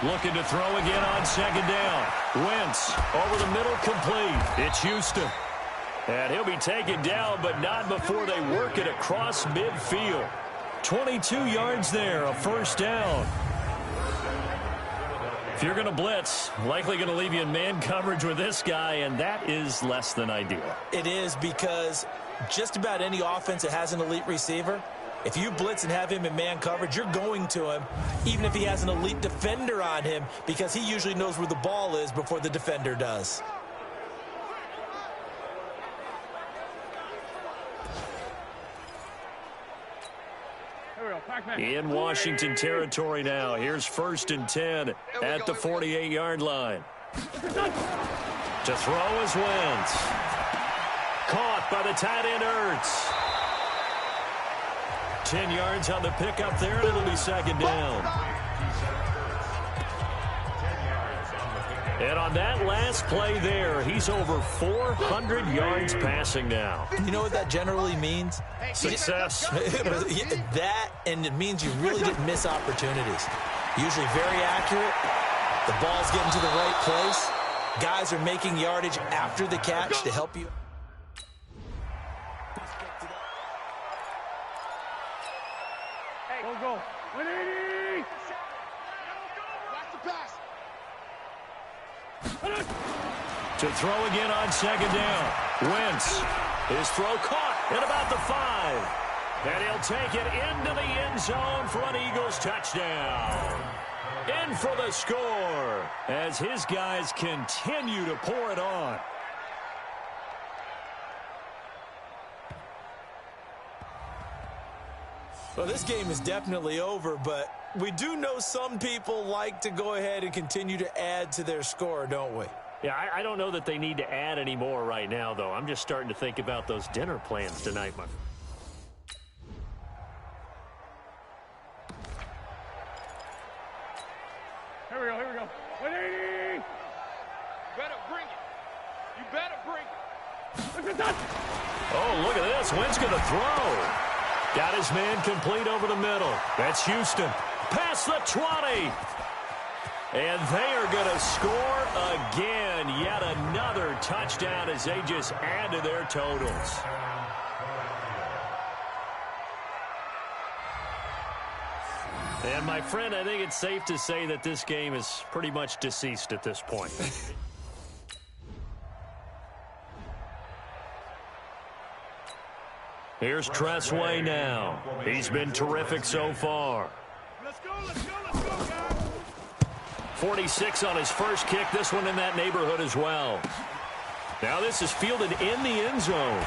Looking to throw again on second down. Wentz over the middle, complete. It's Houston. And he'll be taken down, but not before they work it across midfield. 22 yards there, a first down. If you're going to blitz, likely going to leave you in man coverage with this guy, and that is less than ideal. It is, because just about any offense that has an elite receiver, if you blitz and have him in man coverage, you're going to him, even if he has an elite defender on him, because he usually knows where the ball is before the defender does. In Washington territory now. Here's 1st and 10 at the 48-yard line. To throw is Wentz. Caught by the tight end Ertz. 10 yards on the pickup there, and it'll be second down. And on that last play there, he's over 400 yards passing now. You know what that generally means? Success. That, and it means you really didn't miss opportunities. Usually very accurate. The ball's getting to the right place. Guys are making yardage after the catch to help you. Go. 180. Watch the pass. To throw again on second down. Wentz. His throw caught at about the 5. And he'll take it into the end zone for an Eagles touchdown. In for the score as his guys continue to pour it on. Well, this game is definitely over, but we do know some people like to go ahead and continue to add to their score, don't we? Yeah, I don't know that they need to add any more right now, though. I'm just starting to think about those dinner plans tonight, my friend. Here we go. 180. You better bring it. You better bring it. Oh, look at this. Wentz going to throw. Got his man complete over the middle. That's Houston. Past the 20. And they are going to score again. Yet another touchdown as they just add to their totals. And, my friend, I think it's safe to say that this game is pretty much deceased at this point. Here's Tressway now. He's been terrific so far. Let's go, guys. 46 on his first kick. This one in that neighborhood as well. Now this is fielded in the end zone.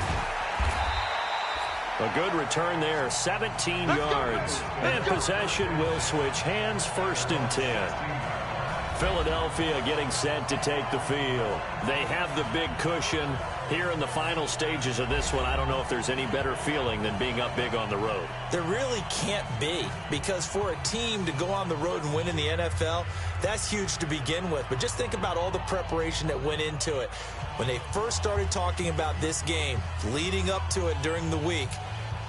A good return there, 17 yards. And possession will switch hands, 1st and 10. Philadelphia getting set to take the field. They have the big cushion. Here in the final stages of this one, I don't know if there's any better feeling than being up big on the road. There really can't be, because for a team to go on the road and win in the NFL, that's huge to begin with. But just think about all the preparation that went into it. When they first started talking about this game, leading up to it during the week,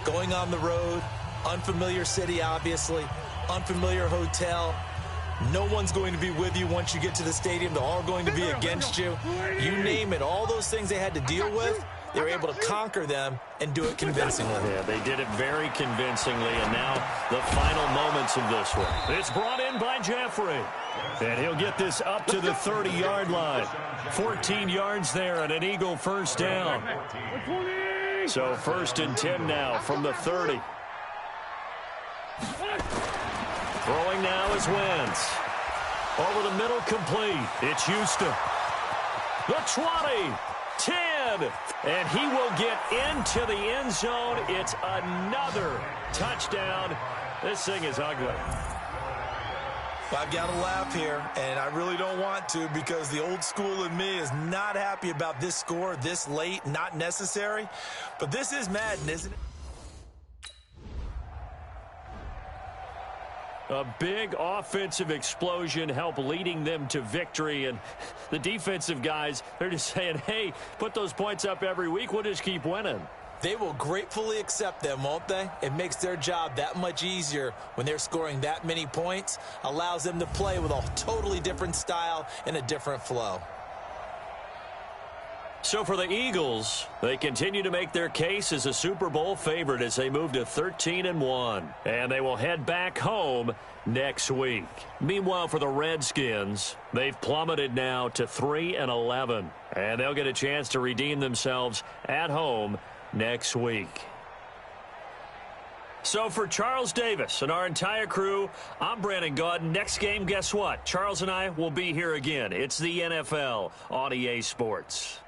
going on the road, unfamiliar city, obviously, unfamiliar hotel. No one's going to be with you once you get to the stadium. They're all going to be against you. You name it. All those things they had to deal with, they were able to conquer them and do it convincingly. Yeah, they did it very convincingly, and now the final moments of this one. It's brought in by Jeffrey, and he'll get this up to the 30-yard line. 14 yards there and an Eagle first down. So 1st and 10 now from the 30. Throwing now is Wentz. Over the middle, complete. It's Houston. The 20, 10, and he will get into the end zone. It's another touchdown. This thing is ugly. I've got to laugh here, and I really don't want to, because the old school in me is not happy about this score this late, not necessary. But this is Madden, isn't it? A big offensive explosion helped leading them to victory, and the defensive guys, they're just saying, hey, put those points up every week, we'll just keep winning. They will gratefully accept them, won't they? It makes their job that much easier when they're scoring that many points, allows them to play with a totally different style and a different flow. So for the Eagles, they continue to make their case as a Super Bowl favorite as they move to 13-1. And they will head back home next week. Meanwhile, for the Redskins, they've plummeted now to 3-11. And they'll get a chance to redeem themselves at home next week. So for Charles Davis and our entire crew, I'm Brandon Gaudin. Next game, guess what? Charles and I will be here again. It's the NFL on EA Sports.